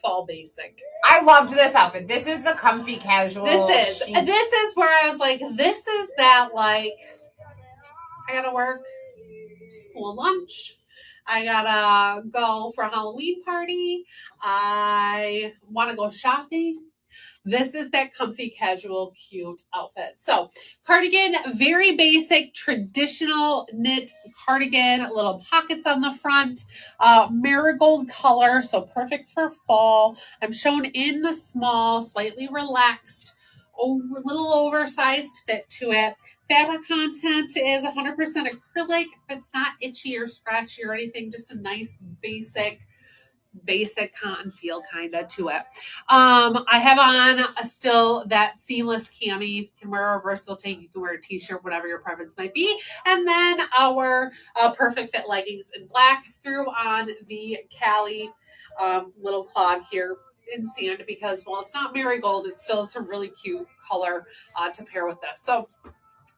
fall basic. I loved this outfit. This is the comfy casual. This is where I was like, this is that, like, I gotta work, school lunch. I gotta go for a Halloween party. I want to go shopping. This is that comfy, casual, cute outfit. So, cardigan, very basic, traditional knit cardigan, little pockets on the front, marigold color, so perfect for fall. I'm shown in the small, slightly relaxed, little oversized fit to it. Fabric content is 100% acrylic. It's not itchy or scratchy or anything, just a nice basic cotton feel kind of to it. I have on still that seamless cami. You can wear a reversible tank, you can wear a t-shirt, whatever your preference might be. And then our perfect fit leggings in black. Threw on the Cali little clog here in sand because while it's not marigold, it's a really cute color to pair with this. So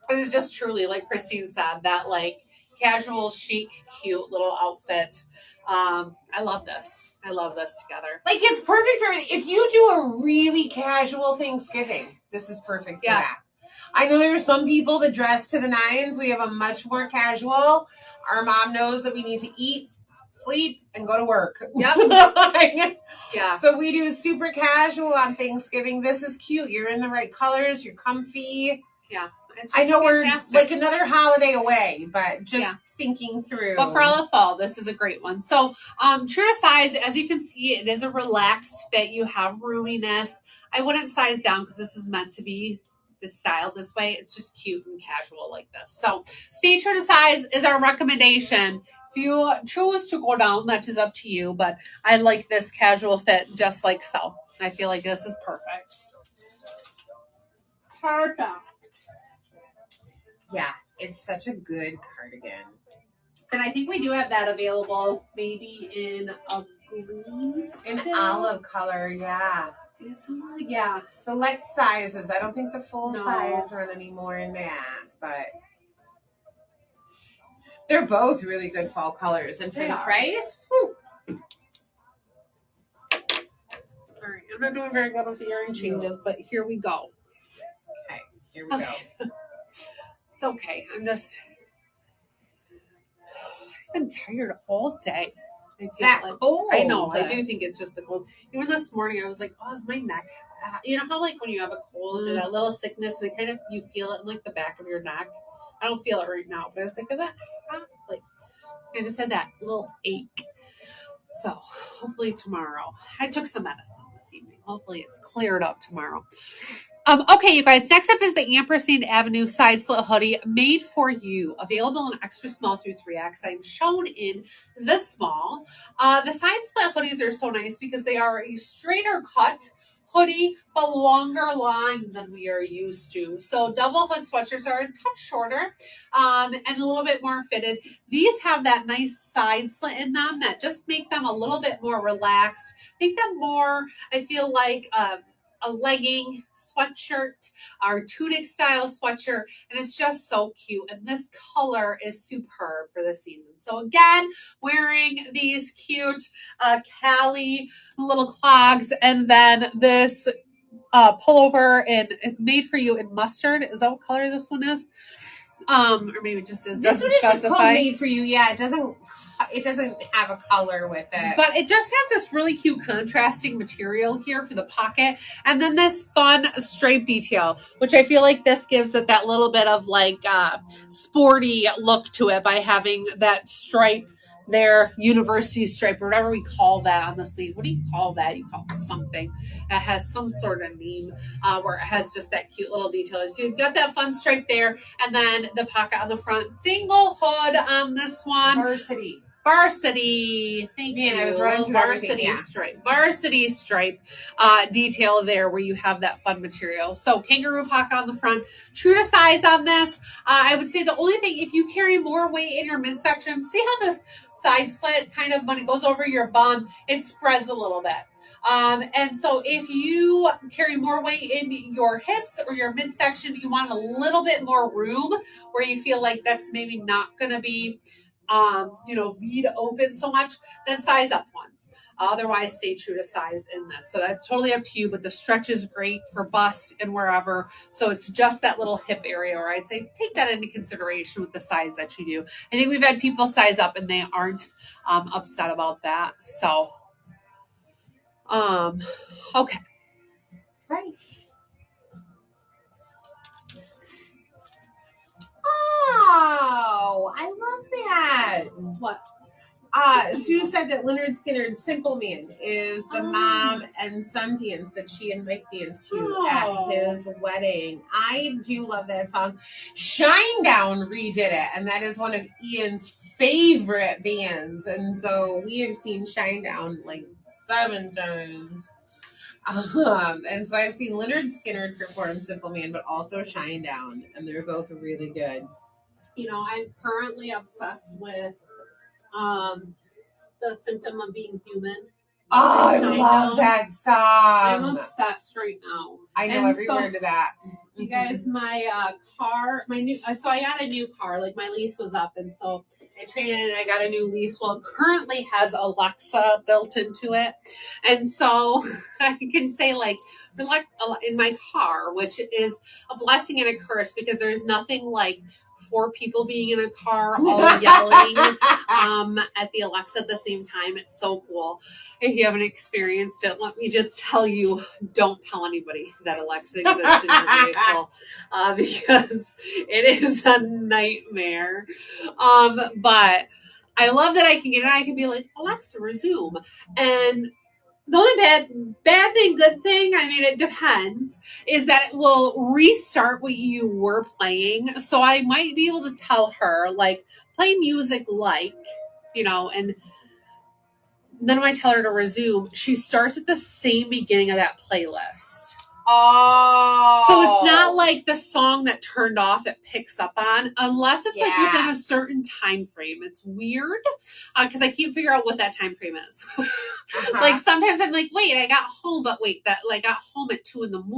it is just truly, like Christine said, that like casual, chic, cute little outfit. I love this. I love this together. Like, it's perfect for if you do a really casual Thanksgiving. This is perfect for that. I know there are some people that dress to the nines. We have a much more casual. Our mom knows that we need to eat, sleep, and go to work. Yep. Yeah. So we do super casual on Thanksgiving. This is cute. You're in the right colors. You're comfy. Yeah. I know fantastic. We're like another holiday away, but just thinking through. But for all of fall, this is a great one. So true to size, as you can see, it is a relaxed fit. You have roominess. I wouldn't size down because this is meant to be styled this way. It's just cute and casual like this. So stay true to size is our recommendation. If you choose to go down, that is up to you. But I like this casual fit just like so. I feel like this is perfect. Perfect. Yeah, it's such a good cardigan. And I think we do have that available maybe in a green. In olive color, yeah. Yeah. Select sizes. I don't think the full size run anymore in that, but they're both really good fall colors. And for the price, whew. All right, I'm not doing very good with the earring changes, but here we go. Okay, here we go. It's okay. I've been tired all day. Cold. I know. I do think it's just the cold. Even this morning, I was like, "Oh, is my neck?" You know how like when you have a cold or that little sickness, and kind of you feel it in like the back of your neck. I don't feel it right now, but I was like, "Is that like?" I just had that little ache. So hopefully tomorrow. I took some medicine this evening. Hopefully it's cleared up tomorrow. Okay, you guys, next up is the Ampersand Avenue side slit hoodie made for you. Available in extra small through 3X. I'm shown in the small. The side slit hoodies are so nice because they are a straighter cut hoodie, but longer line than we are used to. So double hood sweatshirts are a touch shorter and a little bit more fitted. These have that nice side slit in them that just make them a little bit more relaxed. Make them more, I feel like, a legging sweatshirt, our tunic style sweatshirt, and it's just so cute. And this color is superb for this season. So again, wearing these cute Cali little clogs, and then this pullover is made for you in mustard. Is that what color this one is? Or maybe it just is. This one is just called made for you. Yeah, it doesn't have a color with it. But it just has this really cute contrasting material here for the pocket. And then this fun stripe detail, which I feel like this gives it that little bit of like sporty look to it by having that stripe there, university stripe, or whatever we call that on the sleeve. What do you call that? You call it something that has some sort of name where it has just that cute little detail. So you've got that fun stripe there, and then the pocket on the front. Single hood on this one. varsity. Thank you. I was running through varsity stripe. Varsity stripe detail there where you have that fun material. So kangaroo pocket on the front. True to size on this. I would say the only thing, if you carry more weight in your midsection, see how this side slit kind of, when it goes over your bum, it spreads a little bit. And so if you carry more weight in your hips or your midsection, you want a little bit more room where you feel like that's maybe not going to be, V'd open so much, then size up one. Otherwise, stay true to size in this. So that's totally up to you, but the stretch is great for bust and wherever. So it's just that little hip area where I'd say take that into consideration with the size that you do. I think we've had people size up and they aren't upset about that. So, okay. Right. Oh, I love that. What? Sue said that Leonard Skinner's Simple Man is the mom and son dance that she and Mick danced to at his wedding. I do love that song. Shinedown redid it, and that is one of Ian's favorite bands. And so we have seen Shinedown like 7 times. And so I've seen Leonard Skinner perform Simple Man, but also Shinedown, and they're both really good. I'm currently obsessed with The Symptom of Being Human. Oh, I love that song. I'm obsessed right now. I know every word of that. You guys, my car, so I got a new car. Like my lease was up, and so I traded it and I got a new lease. Well, it currently has Alexa built into it, and so I can say like in my car, which is a blessing and a curse because there's nothing like 4 people being in a car all yelling at the Alexa at the same time. It's so cool. If you haven't experienced it, let me just tell you, don't tell anybody that Alexa exists in your vehicle because it is a nightmare. But I love that I can get it. I can be like, Alexa, resume. And the only bad thing, good thing, I mean, it depends, is that it will restart what you were playing. So I might be able to tell her, like, play music and then when I tell her to resume, she starts at the same beginning of that playlist. Oh. So it's not like the song that turned off it picks up on, unless it's like within a certain time frame. It's weird because I can't figure out what that time frame is. Like sometimes I'm like, wait, I got home, but wait, that like got home at 2 a.m,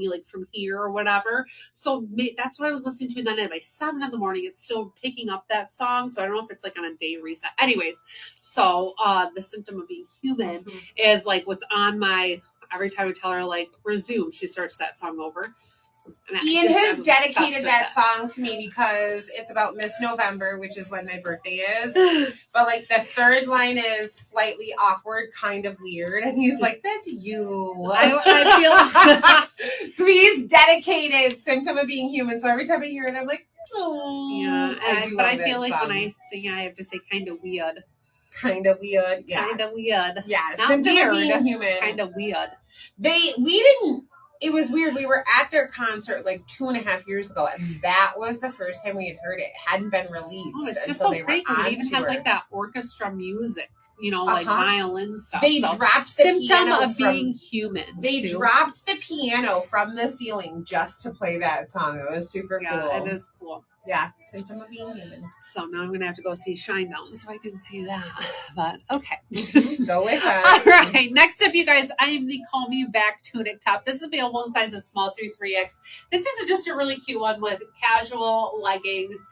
like from here or whatever. So that's what I was listening to. And then by 7 a.m, it's still picking up that song. So I don't know if it's like on a day reset. Anyways, so The Symptom of Being Human is like what's on my. Every time I tell her, like, resume, she starts that song over. Ian has dedicated that song to me because it's about Miss November, which is when my birthday is. But, like, the third line is slightly awkward, kind of weird. And he's like, that's you. I feel... So he's dedicated Symptom of Being Human. So every time I hear it, I'm like, oh. Yeah, but I feel like when I sing, I have to say kind of weird. Kind of weird, yeah. Kind of weird. Yeah, not Symptom weird. Of Being Human. Kind of weird. It was weird. We were at their concert like 2.5 years ago, and that was the first time we had heard it. It hadn't been released. Oh, it's just so great because it even has like that orchestra music, like violin stuff. They dropped the piano of being human. They dropped the piano from the ceiling just to play that song. It was super cool. Yeah, it is cool. Yeah, Symptom of Being Human. So now I'm going to have to go see Shinedown so I can see that. But, okay. Go with us. All right. Next up, you guys, I am the Call Me Back tunic top. This is available in sizes small through 3X. This is just a really cute one with casual leggings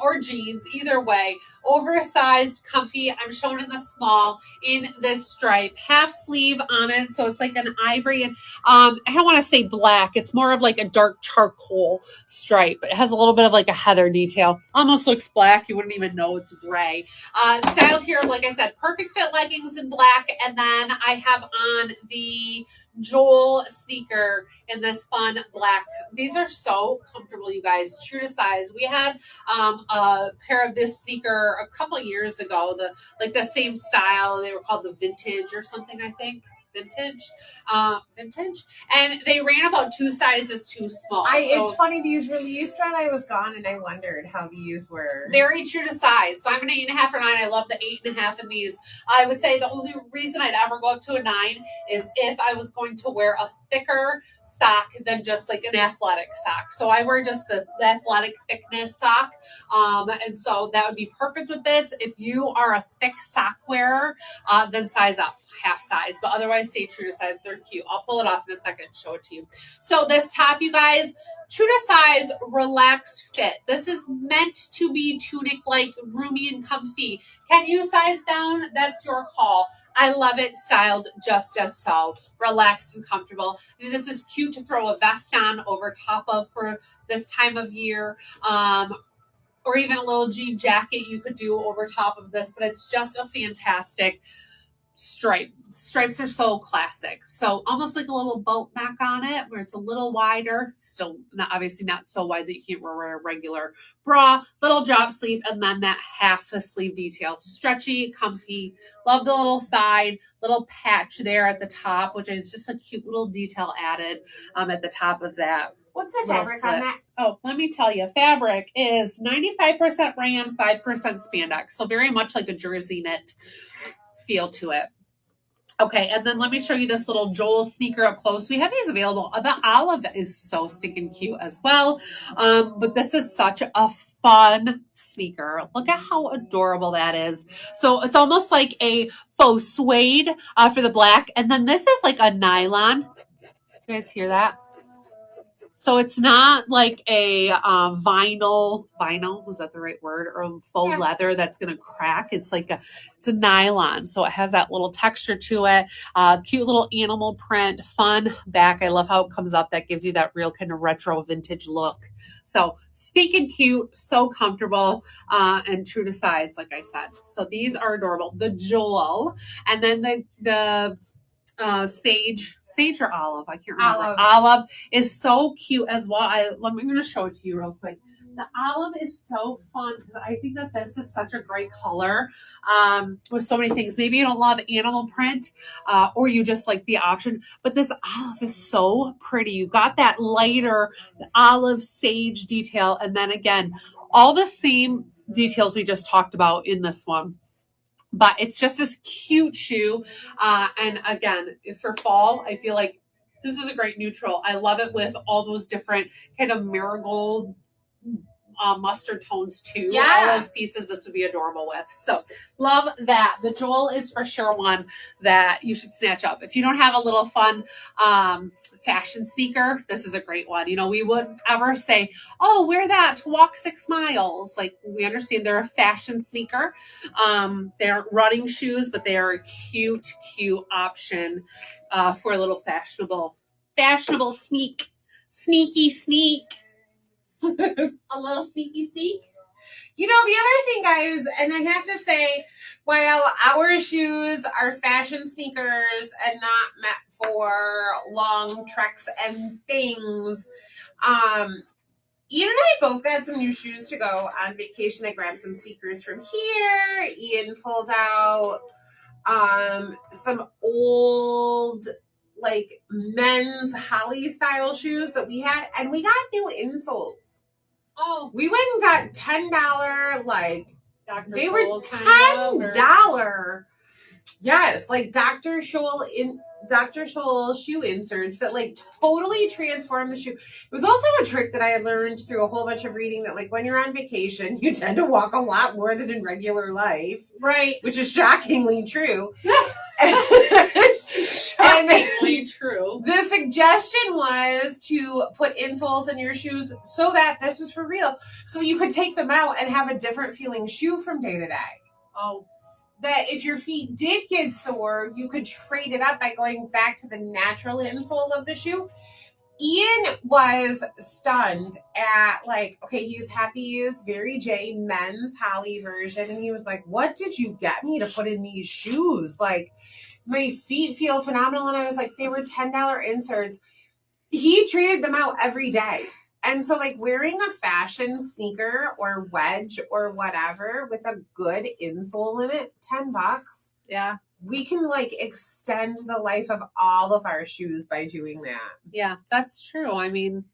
or jeans. Either way, oversized, comfy. I'm showing in the small in this stripe. Half sleeve on it. So it's like an ivory. And I don't want to say black. It's more of like a dark charcoal stripe. It has a little bit of like a heather detail. Almost looks black. You wouldn't even know it's gray. Styled here, like I said, perfect fit leggings in black. And then I have on the Joel sneaker in this fun black. These are so comfortable, you guys. True to size. We had a pair of this sneaker a couple years ago. The same style. They were called the vintage or something, I think. vintage, and they ran about 2 sizes too small. It's funny, these released while I was gone, and I wondered how these were. Very true to size. So I'm an 8.5 or 9. I love the 8.5 in these. I would say the only reason I'd ever go up to a 9 is if I was going to wear a thicker sock than just like an athletic sock. So I wear just the athletic thickness sock. And so that would be perfect with this. If you are a thick sock wearer, then size up, half size. But otherwise, stay true to size. They're cute. I'll pull it off in a second and show it to you. So this top, you guys, true to size, relaxed fit. This is meant to be tunic-like, roomy and comfy. Can you size down? That's your call. I love it styled just as so. Relaxed and comfortable. This is cute to throw a vest on over top of for this time of year. Or even a little jean jacket you could do over top of this. But it's just a fantastic stripe. Stripes are so classic. So almost like a little boat neck on it where it's a little wider. Still not, obviously not so wide that you can't wear a regular bra. Little drop sleeve and then that half a sleeve detail. Stretchy, comfy. Love the little side, little patch there at the top, which is just a cute little detail added at the top of that. What's the fabric on that? Oh, let me tell you. Fabric is 95% rayon, 5% spandex. So very much like a jersey knit feel to it. Okay, and then let me show you this little Joel sneaker up close. We have these available. The olive is so stinking cute as well. But this is such a fun sneaker. Look at how adorable that is. So it's almost like a faux suede for the black. And then this is like a nylon. You guys hear that? So it's not like a vinyl, is that the right word? Or faux leather that's going to crack. It's like it's a nylon. So it has that little texture to it. Cute little animal print, fun back. I love how it comes up. That gives you that real kind of retro vintage look. So stinking cute, so comfortable, and true to size, like I said. So these are adorable. The Joel, and then the sage or olive, I can't remember. Olive is so cute as well. I'm going to show it to you real quick. The olive is so fun because I think that this is such a great color with so many things. Maybe you don't love animal print or you just like the option, but this olive is so pretty. You got that lighter olive sage detail, and then again, all the same details we just talked about in this one. But it's just this cute shoe. And again, for fall, I feel like this is a great neutral. I love it with all those different kind of marigold mustard tones too. Yeah. All those pieces this would be adorable with. So love that. The Joel is for sure one that you should snatch up. If you don't have a little fun fashion sneaker, this is a great one. You know, we wouldn't ever say, oh, wear that to walk 6 miles. Like, we understand they're a fashion sneaker. They're running shoes, but they are a cute option for a little fashionable sneaky sneak. A little sneaky sneak. You know, the other thing, guys, and I have to say, while our shoes are fashion sneakers and not meant for long treks and things, Ian and I both got some new shoes to go on vacation. I grabbed some sneakers from here. Ian pulled out some old, like, men's Holly style shoes that we had, and we got new insoles. Oh, we went and got $10, like, Dr. they Scholl were $10. Yes, like Dr. Scholl shoe inserts that like totally transform the shoe. It was also a trick that I had learned through a whole bunch of reading that like when you're on vacation, you tend to walk a lot more than in regular life. Right. Which is shockingly true. Shockingly true. The suggestion was to put insoles in your shoes so that this was for real. So you could take them out and have a different feeling shoe from day to day. Oh. That if your feet did get sore, you could trade it up by going back to the natural insole of the shoe. Ian was stunned at like, okay, he's had these Very J men's Holly version, and he was like, what did you get me to put in these shoes? Like, my feet feel phenomenal. And I was like, they were $10 inserts. He treated them out every day. And so, like, wearing a fashion sneaker or wedge or whatever with a good insole in it, $10. Yeah. we can like extend the life of all of our shoes by doing that. Yeah, that's true. I mean,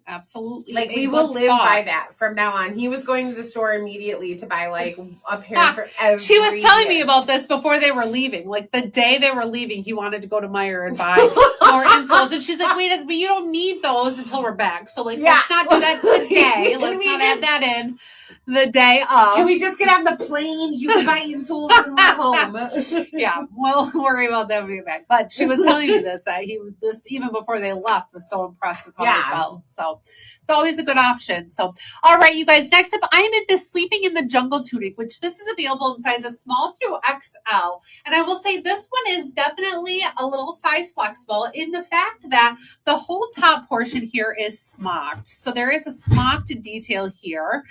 absolutely. Like we will live by that from now on. He was going to the store immediately to buy like a pair for every She was telling me about this before they were leaving. Like the day they were leaving, he wanted to go to Meijer and buy more insoles. And she's like, wait, but you don't need those until we're back. So like, let's not do that today. Let's not add that in the day of. Can we just get on the plane? You can buy insoles when we're home. Yeah, we'll worry about that when we get back. But she was telling me that he was this even before they left was so impressed with how they felt. So it's always a good option. So all right, you guys, next up I'm in this Sleeping in the Jungle tunic, which this is available in sizes small through XL. And I will say this one is definitely a little size flexible in the fact that the whole top portion here is smocked. So there is a smocked detail here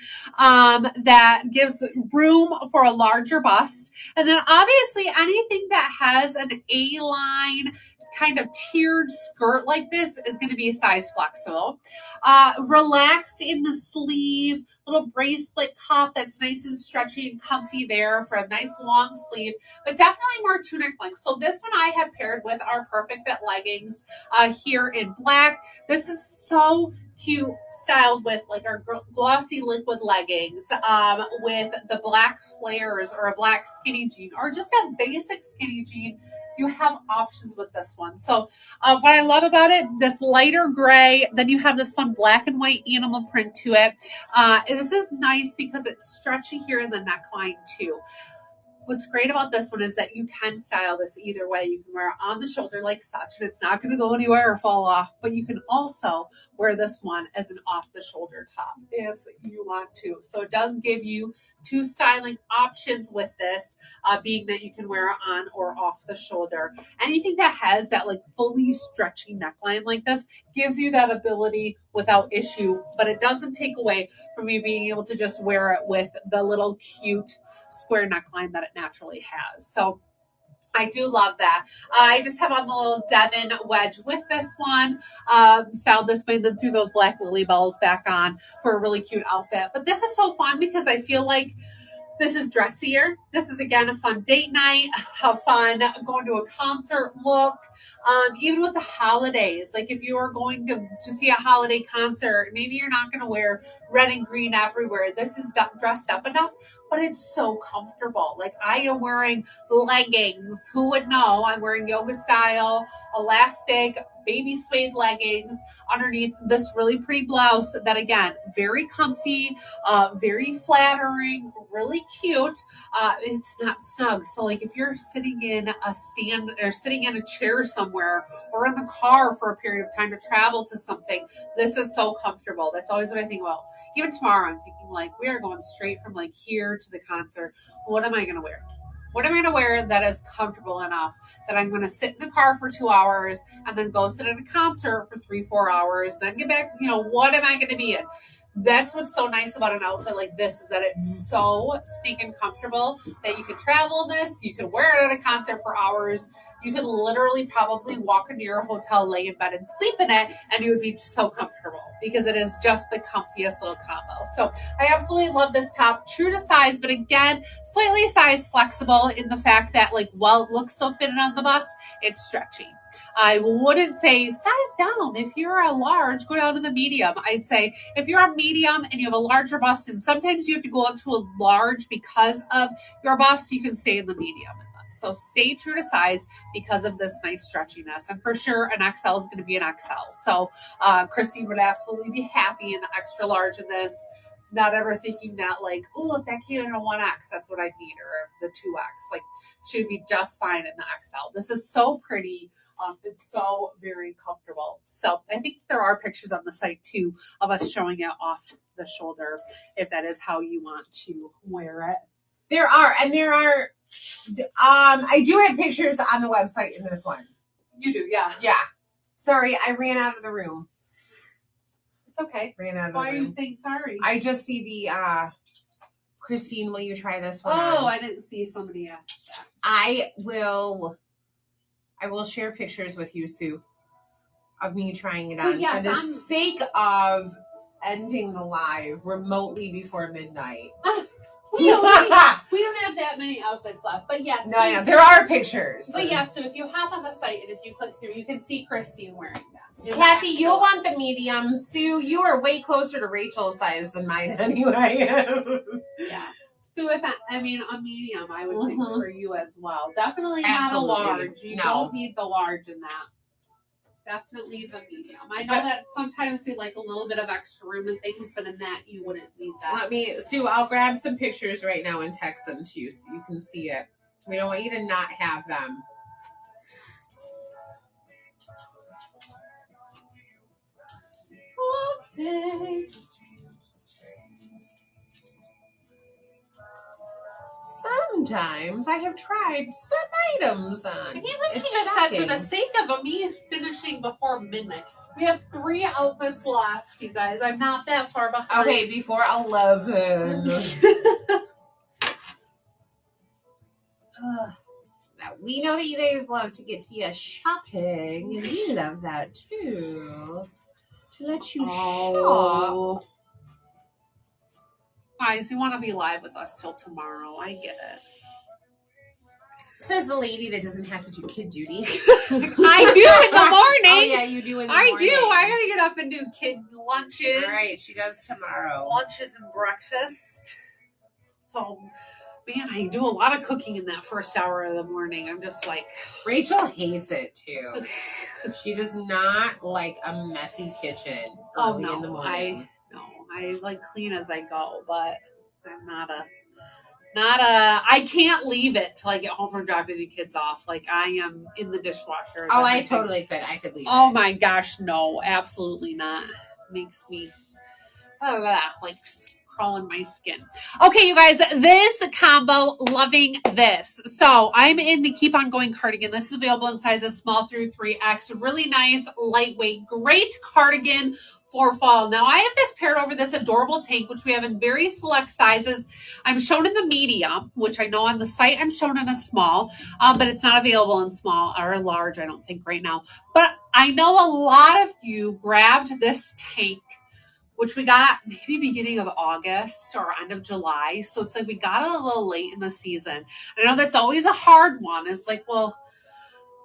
that gives room for a larger bust. And then obviously anything that has an A-line kind of tiered skirt like this is going to be size flexible. Relaxed in the sleeve, little bracelet cuff that's nice and stretchy and comfy there for a nice long sleeve, but definitely more tunic length. So this one I have paired with our Perfect Fit leggings here in black. This is so cute, styled with like our glossy liquid leggings with the black flares or a black skinny jean or just a basic skinny jean. You have options with this one. So what I love about it, this lighter gray, then you have this fun black and white animal print to it. This is nice because it's stretchy here in the neckline too. What's great about this one is that you can style this either way. You can wear it on the shoulder like such, and it's not going to go anywhere or fall off. But you can also wear this one as an off-the-shoulder top if you want to. So it does give you two styling options with this, being that you can wear it on or off the shoulder. Anything that has that like fully stretchy neckline like this gives you that ability without issue, but it doesn't take away from you being able to just wear it with the little cute square neckline that it naturally has. So I do love that. I just have on the little Devon wedge with this one, styled this way, then threw those black lily bells back on for a really cute outfit. But this is so fun because I feel like this is dressier. This is, again, a fun date night, a fun going to a concert look. Even with the holidays, like if you are going to see a holiday concert, maybe you're not going to wear red and green everywhere. This is dressed up enough, but it's so comfortable. Like I am wearing leggings. Who would know? I'm wearing yoga style, elastic, baby suede leggings underneath this really pretty blouse that, again, very comfy, very flattering, really cute. It's not snug. So like if you're sitting in a stand or sitting in a chair somewhere or in the car for a period of time to travel to something, this is so comfortable. That's always what I think about. Even tomorrow, I'm thinking like we are going straight from like here to the concert. What am I going to wear? What am I going to wear that is comfortable enough that I'm going to sit in the car for 2 hours and then go sit at a concert for 3-4 hours, then get back? You know, what am I going to be in? That's what's so nice about an outfit like this is that it's so stinking comfortable that you can travel in this. You can wear it at a concert for hours. You can literally probably walk into your hotel, lay in bed, and sleep in it, and you would be so comfortable because it is just the comfiest little combo. So I absolutely love this top. True to size, but again, slightly size flexible in the fact that, like, while it looks so fitted on the bust, it's stretchy. I wouldn't say size down. If you're a large, go down to the medium. I'd say if you're a medium and you have a larger bust, and sometimes you have to go up to a large because of your bust, you can stay in the medium. So stay true to size because of this nice stretchiness. And for sure, an XL is going to be an XL. So Christine would absolutely be happy in the extra large in this. Not ever thinking that like, oh, if that came in a 1X, that's what I'd need, or the 2X. Like she would be just fine in the XL. This is so pretty. It's so very comfortable. So I think there are pictures on the site too of us showing it off the shoulder if that is how you want to wear it. There are. I do have pictures on the website in this one. You do, yeah. Yeah. Sorry, I ran out of the room. It's okay. Ran out of Why the room. are you saying sorry? I just see the Christine, will you try this one? Oh, I didn't see somebody ask that. I will share pictures with you, Sue, of me trying it on for the sake of ending the live remotely before midnight. we don't have that many outfits left. But yes. No, I know. There are pictures. But yes, so if you hop on the site and if you click through, you can see Christine wearing that. Kathy, you'll want the medium. Sue, you are way closer to Rachel's size than mine anyway. Yeah. Sue, a medium, I would think for you as well. Definitely Absolutely. Not a large. You don't need the large in that. Definitely the medium. I know that sometimes we like a little bit of extra room and things, but in that you wouldn't need that. Sue, I'll grab some pictures right now and text them to you so you can see it. We don't want you to not have them. Okay. Sometimes I have tried some items on. I can't believe she just said for the sake of me finishing before midnight. We have 3 outfits left, you guys. I'm not that far behind. Okay, before 11. Now, we know that you guys love to get to your shopping, and we love that too. To let you shop. Guys, you want to be live with us till tomorrow. I get it. Says the lady that doesn't have to do kid duty. I do in the morning. Oh, yeah, you do in the morning. I do. I gotta get up and do kid lunches. All right, she does tomorrow. Lunches and breakfast. So, man, I do a lot of cooking in that first hour of the morning. I'm just like... Rachel hates it, too. She does not like a messy kitchen early in the morning. I like clean as I go, but I'm not a I can't leave it till I get home from dropping the kids off. Like I am in the dishwasher. Oh, I totally could. I could leave it. My gosh, no, absolutely not. Makes me like crawling my skin. Okay, you guys, this combo, loving this. So I'm in the Keep On Going cardigan. This is available in sizes small through 3X. Really nice, lightweight, great cardigan for fall. Now I have this paired over this adorable tank, which we have in very select sizes. I'm shown in the medium, which I know on the site I'm shown in a small, but it's not available in small or large, I don't think right now. But I know a lot of you grabbed this tank, which we got maybe beginning of August or end of July. So it's like we got it a little late in the season. I know that's always a hard one. It's like, well,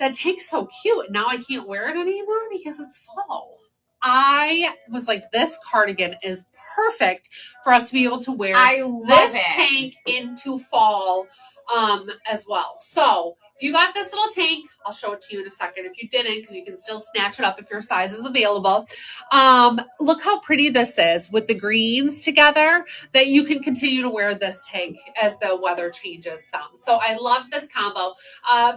that tank's so cute. And now I can't wear it anymore because it's fall. I was like, this cardigan is perfect for us to be able to wear this tank into fall as well. So if you got this little tank, I'll show it to you in a second. If you didn't, because you can still snatch it up if your size is available. Look how pretty this is with the greens together, that you can continue to wear this tank as the weather changes some. So I love this combo.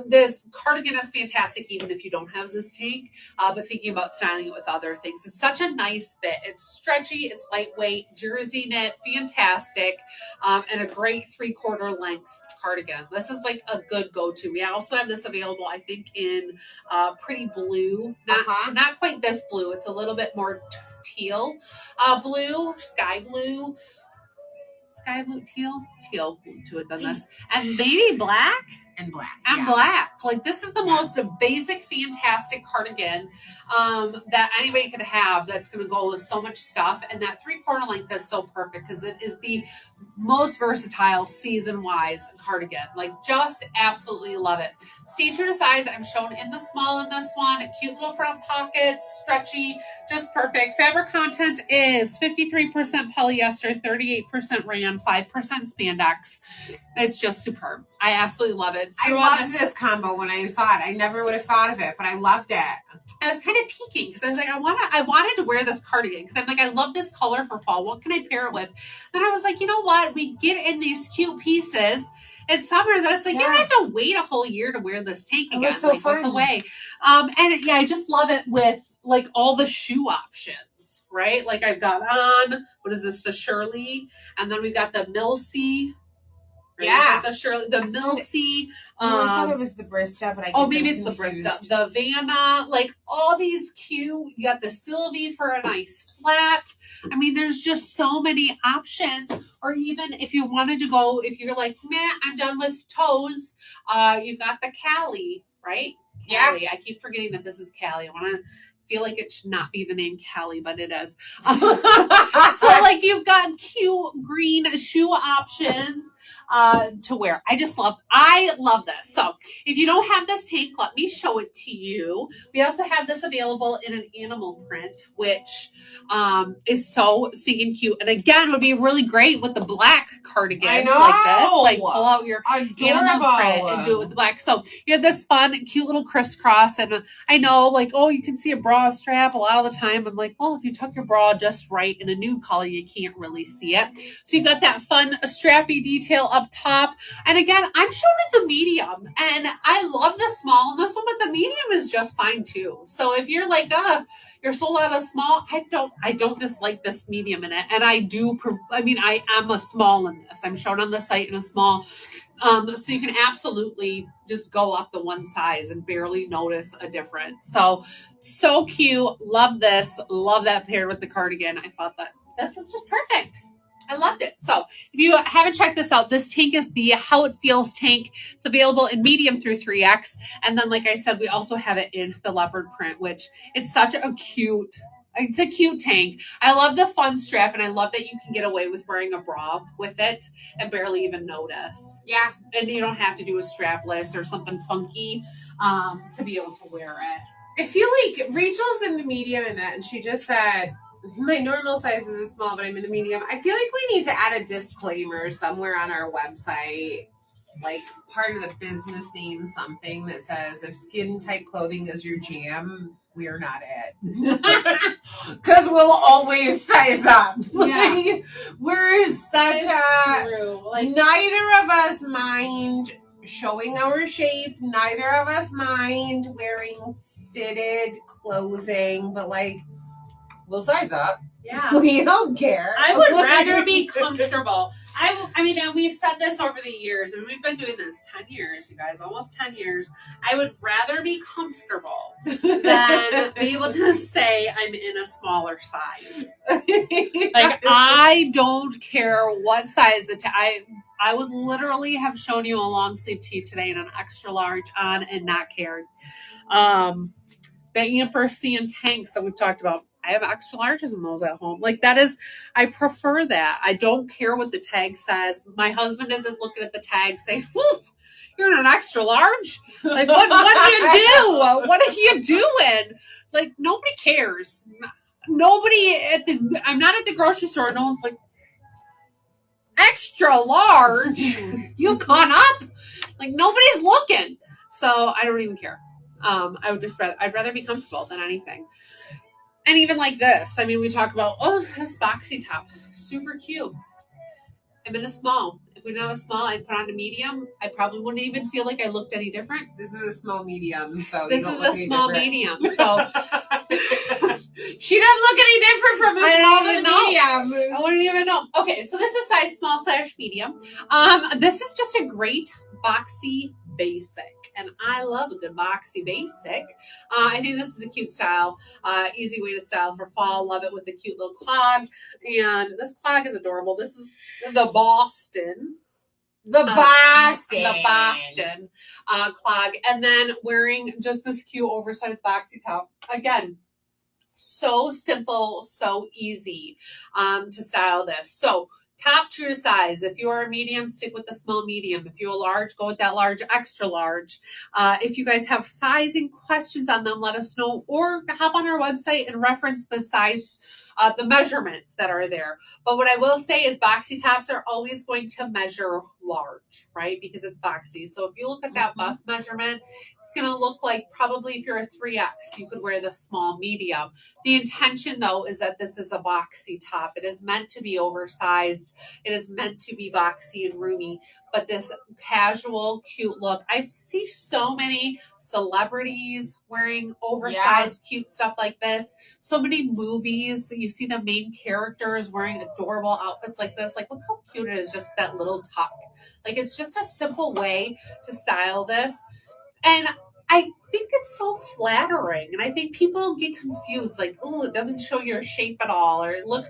This cardigan is fantastic even if you don't have this tank, but thinking about styling it with other things. It's such a nice fit. It's stretchy, it's lightweight, jersey knit, fantastic, and a great 3/4 length cardigan. This is like a good go-to. We also have this available, I think, in pretty blue. Not quite this blue. It's a little bit more teal blue, sky blue, teal blue to it than this, and maybe black. And black. Like this is the most basic, fantastic cardigan that anybody could have. That's going to go with so much stuff, and that 3/4 length is so perfect because it is the most versatile season-wise cardigan. Like, just absolutely love it. Stay true to size. I'm shown in the small in this one. A cute little front pocket, stretchy, just perfect. Fabric content is 53% polyester, 38% rayon, 5% spandex. It's just superb. I absolutely love it. I loved this combo when I saw it. I never would have thought of it, but I loved it. I was kind of peeking because I was like, I wanted to wear this cardigan because I'm like, I love this color for fall. What can I pair it with? Then I was like, you know what? We get in these cute pieces. It's summer that it's like, you don't have to wait a whole year to wear this tank again. It was so fun. What's away? I just love it with like all the shoe options, right? Like I've got on, what is this? The Shirley. And then we've got the Milsey. Right? Yeah. The Milsey. I thought it was the Brista, but maybe it's the Brista. The Vanna, like all these cute. You got the Sylvie for a nice flat. I mean, there's just so many options. Or even if you wanted to go, if you're like, meh, I'm done with toes, you got the Cali, right? Cali. Yeah. I keep forgetting that this is Cali. I want to feel like it should not be the name Callie, but it is. So like you've got cute green shoe options to wear. I love this. So if you don't have this tank, let me show it to you. We also have this available in an animal print, which is so stinking cute. And again, would be really great with the black cardigan I know. like this. Like pull out your Adorable. animal print and do it with the black. So you have this fun, cute little crisscross. And I know, like, oh, you can see a bra strap a lot of the time. I'm like, well, if you tuck your bra just right in a nude color, you can't really see it. So you got that fun strappy detail up top. And again, I'm showing it the medium. And I love the small in this one, but the medium is just fine too. So if you're like, you're sold out of small, I don't dislike this medium in it. And I am a small in this. I'm shown on the site in a small. So you can absolutely just go up the one size and barely notice a difference. So cute. Love this. Love that paired with the cardigan. I thought that this is just perfect. I loved it. So if you haven't checked this out, this tank is the How It Feels tank. It's available in medium through 3X. And then, like I said, we also have it in the leopard print, which it's a cute tank. I love the fun strap, and I love that you can get away with wearing a bra with it and barely even notice. Yeah. And you don't have to do a strapless or something funky to be able to wear it. I feel like Rachel's in the medium in that, and she just said, my normal size is a small, but I'm in the medium. I feel like we need to add a disclaimer somewhere on our website, like part of the business name, something that says, if skin tight clothing is your jam, we are not it. Because we'll always size up. Yeah. We're such Like, neither of us mind showing our shape. Neither of us mind wearing fitted clothing, but like, we'll size up. Yeah. We don't care. I would rather be comfortable. I mean, and we've said this over the years, and we've been doing this 10 years, you guys, almost 10 years. I would rather be comfortable than be able to say I'm in a smaller size. Like, I don't care what size I would literally have shown you a long sleeve tee today in an extra large on and not cared. Banging and Percy and tanks that we've talked about. I have extra larges in those at home. Like I prefer that. I don't care what the tag says. My husband isn't looking at the tag saying, whoop, you're in an extra large? Like, what do you do? What are you doing? Like, nobody cares. I'm not at the grocery store. No one's like, extra large? You've gone up? Like, nobody's looking. So I don't even care. I'd rather be comfortable than anything. And even like this, I mean, we talk about, this boxy top, super cute. I'm in a small. If we didn't have a small, I'd put on a medium. I probably wouldn't even feel like I looked any different. This is a small medium, so this is a small medium. So she doesn't look any different from the small to the medium. I wouldn't even know. Okay, so this is size small / medium. This is just a great boxy basic. And I love a good boxy basic. I think this is a cute style, easy way to style for fall. Love it with a cute little clog. And this clog is adorable. This is the Boston. The Boston clog. And then wearing just this cute oversized boxy top. Again, so simple, so easy to style this. So top true to size. If you're a medium, stick with the small medium. If you're a large, go with that large, extra large. If you guys have sizing questions on them, let us know, or hop on our website and reference the size, the measurements that are there. But what I will say is boxy tops are always going to measure large, right? Because it's boxy. So if you look at that bust measurement, it's going to look like probably if you're a 3X, you could wear the small medium. The intention, though, is that this is a boxy top. It is meant to be oversized. It is meant to be boxy and roomy. But this casual, cute look, I see so many celebrities wearing oversized, cute stuff like this. So many movies, you see the main characters wearing adorable outfits like this. Like, look how cute it is, just that little tuck. Like, it's just a simple way to style this. And I think it's so flattering. And I think people get confused, like, oh, it doesn't show your shape at all, or it looks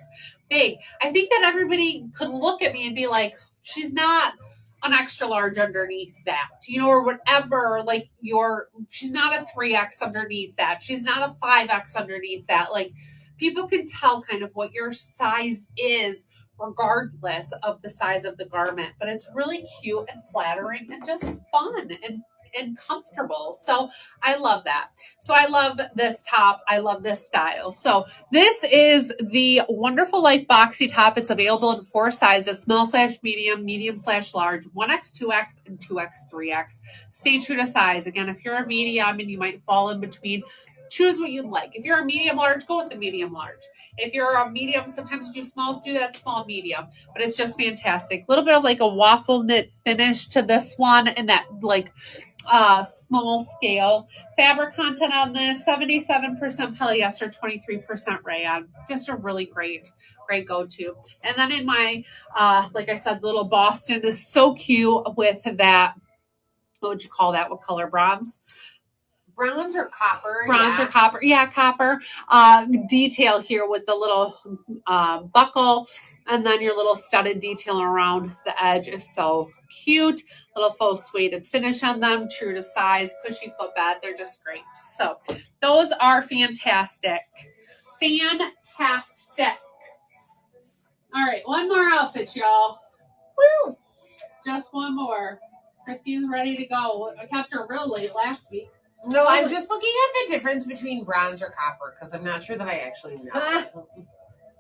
big. I think that everybody could look at me and be like, she's not an extra large underneath that, or whatever, like she's not a 3X underneath that. She's not a 5X underneath that. Like people can tell kind of what your size is regardless of the size of the garment, but it's really cute and flattering and just fun and comfortable. So I love that. So I love this top. I love this style. So this is the Wonderful Life Boxy Top. It's available in 4 sizes, small/medium, medium/large, 1X, 2X, and 2X, 3X. Stay true to size. Again, if you're a medium and you might fall in between, choose what you'd like. If you're a medium large, go with the medium large. If you're a medium, sometimes do smalls, do that small medium. But it's just fantastic. A little bit of like a waffle knit finish to this one, and that like small scale. Fabric content on this, 77% polyester, 23% rayon. Just a really great go-to. And then in my, like I said, little Boston, so cute with that, what would you call that? What color? Bronze? Bronze or copper? Bronze or copper. Yeah, copper. Detail here with the little buckle, and then your little studded detail around the edge is so cute. Little faux suede finish on them, true to size, cushy footbed. They're just great. So those are fantastic. Fantastic. All right, one more outfit, y'all. Woo! Just one more. Christine's ready to go. I kept her real late last week. No, I'm just looking at the difference between bronze or copper because I'm not sure that I actually know.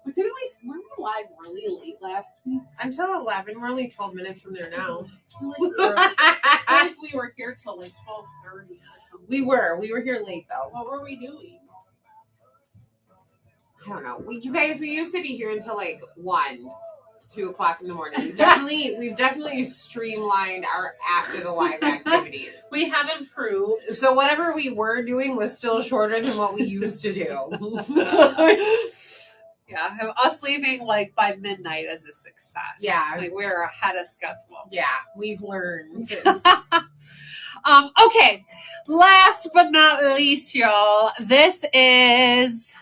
But didn't we were live really late last week? Until 11. We're only 12 minutes from there now. I feel like we were here till like 12:30. We were here late though. What were we doing? I don't know. You guys, we used to be here until like 1, 2 o'clock in the morning. We've definitely streamlined our after the live activities. We have improved. So whatever we were doing was still shorter than what we used to do. Yeah, us leaving like by midnight is a success. Yeah. Like we're ahead of schedule. Yeah, we've learned. Okay, last but not least, y'all, this is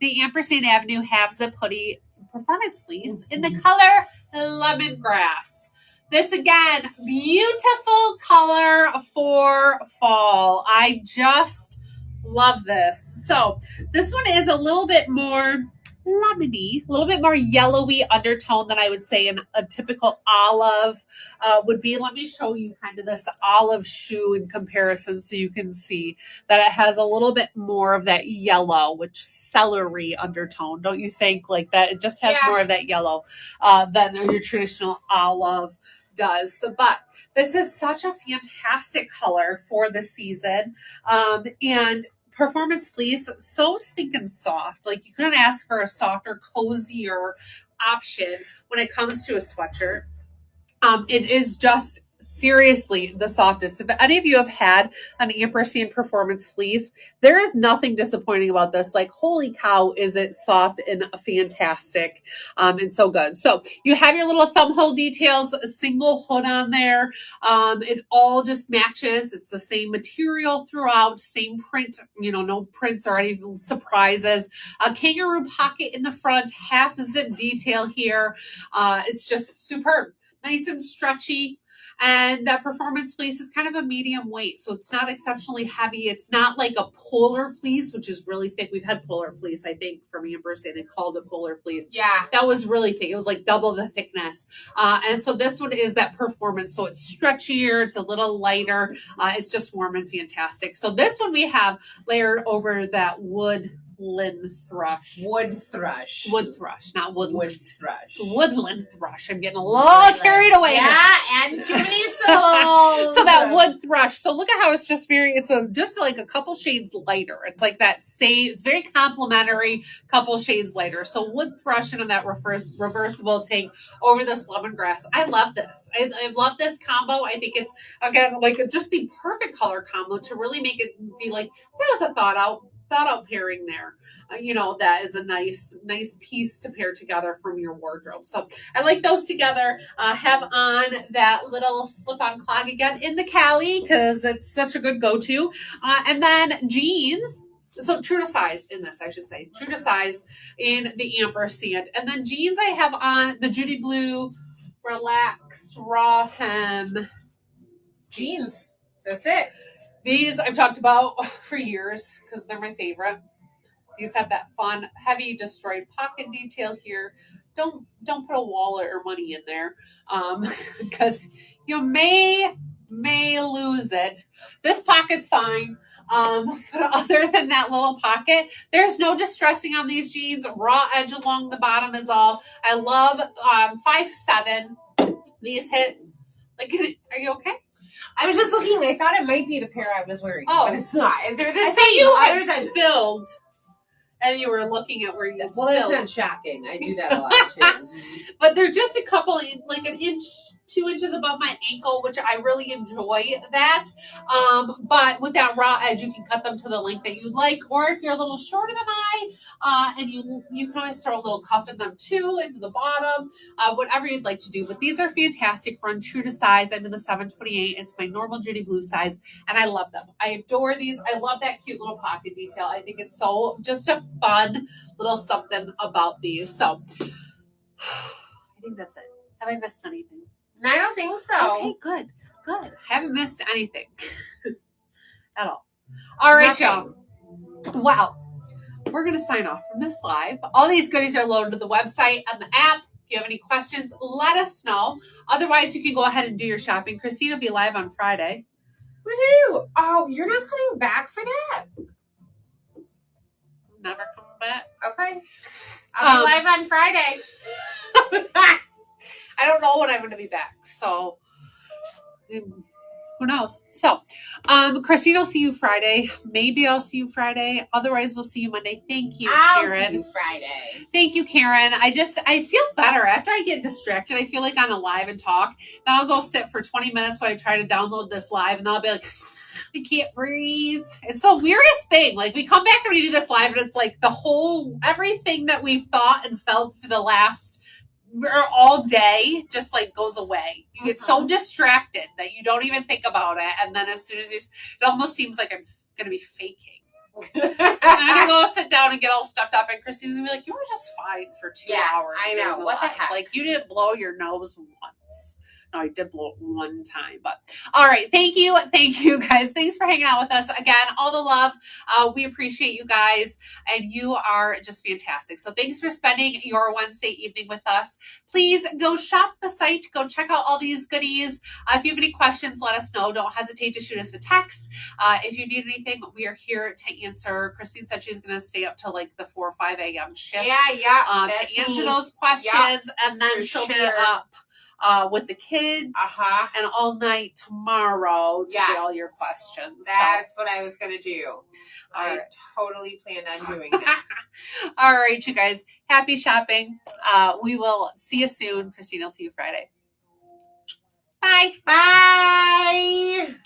the Ampersand Avenue Half Zip Hoodie Performance Fleece in the color Lemongrass. This again, beautiful color for fall. I just love this. So this one is a little bit more lemony, a little bit more yellowy undertone than I would say in a typical olive would be. Let me show you kind of this olive shoe in comparison so you can see that it has a little bit more of that yellow, which celery undertone. Don't you think? Like that, it just has more of that yellow than your traditional olive does. But this is such a fantastic color for the season. And Performance fleece, so stinking soft. Like you couldn't ask for a softer, cozier option when it comes to a sweatshirt. It is just seriously the softest. If any of you have had an Ampersand Performance fleece, there is nothing disappointing about this. Like, holy cow, is it soft and fantastic and so good. So you have your little thumb hole details, a single hood on there. It all just matches. It's the same material throughout, same print, no prints or any surprises. A kangaroo pocket in the front, half zip detail here. It's just superb. Nice and stretchy. And that Performance fleece is kind of a medium weight, so it's not exceptionally heavy. It's not like a polar fleece, which is really thick. We've had polar fleece, I think, from Ampersand. They called it polar fleece. Yeah. That was really thick. It was like double the thickness. And so this one is that Performance. So it's stretchier. It's a little lighter. It's just warm and fantastic. So this one we have layered over that woodland thrush. Wood thrush, not woodland. Wood thrush. Woodland thrush. I'm getting a little carried away. Yeah, and too many syllables. So that wood thrush. So look at how it's just just like a couple shades lighter. It's like that same, it's very complimentary, couple shades lighter. So wood thrush and that reversible take over this lemongrass. I love this. I love this combo. I think it's, again, like just the perfect color combo to really make it be like, that was a thought out pairing there. That is a nice piece to pair together from your wardrobe. So I like those together. Have on that little slip-on clog again in the Cali because it's such a good go-to. And then jeans. So true to size in this, I should say. True to size in the Ampersand. And then jeans I have on the Judy Blue relaxed raw hem jeans. That's it. These I've talked about for years because they're my favorite. These have that fun, heavy destroyed pocket detail here. Don't put a wallet or money in there, because you may lose it. This pocket's fine. But other than that little pocket, there's no distressing on these jeans. Raw edge along the bottom is all. I love 5'7". These hit like. Are you okay? I was just looking. I thought it might be the pair I was wearing, but it's not. They're the I same. You other had than spilled. And you were looking at where you well, spilled. that's not shocking. I do that a lot too. But they're just a couple, like an inch, 2 inches above my ankle, which I really enjoy that. But with that raw edge, you can cut them to the length that you'd like. Or if you're a little shorter than I, and you can always throw a little cuff in them too, into the bottom, whatever you'd like to do. But these are fantastic, run true to size. I'm in the 728. It's my normal Judy Blue size, and I love them. I adore these. I love that cute little pocket detail. I think it's so just a fun little something about these. So I think that's it. Have I missed anything? I don't think so. Okay, good. Haven't missed anything at all. All right, y'all. Wow. We're going to sign off from this live. All these goodies are loaded to the website and the app. If you have any questions, let us know. Otherwise, you can go ahead and do your shopping. Christine will be live on Friday. Woohoo! Oh, you're not coming back for that? Never come back. Okay. I'll be live on Friday. I don't know when I'm going to be back, so who knows? So, Christine will see you Friday. Maybe I'll see you Friday. Otherwise, we'll see you Monday. Thank you, Karen. I'll see you Friday. Thank you, Karen. I feel better after I get distracted. I feel like I'm alive and talk. Then I'll go sit for 20 minutes while I try to download this live, and then I'll be like, I can't breathe. It's the weirdest thing. Like, we come back and we do this live, and it's like everything that we've thought and felt for the last all day just like goes away. You get so distracted that you don't even think about it, and then as soon as it almost seems like I'm gonna be faking. I'm gonna go sit down and get all stuck up, and Christine's gonna be like, "You were just fine for 2 hours." I know. What the heck? Like, you didn't blow your nose once. No, I did blow it one time, but all right. Thank you guys. Thanks for hanging out with us again. All the love. We appreciate you guys, and you are just fantastic. So thanks for spending your Wednesday evening with us. Please go shop the site. Go check out all these goodies. If you have any questions, let us know. Don't hesitate to shoot us a text. If you need anything, we are here to answer. Christine said she's going to stay up till like the 4 or 5 a.m. shift. To answer those questions, and then she'll be up with the kids and all night tomorrow to get all your questions. That's what I was going to do. I totally planned on doing that. All right, you guys. Happy shopping. We will see you soon. Christine, I'll see you Friday. Bye. Bye.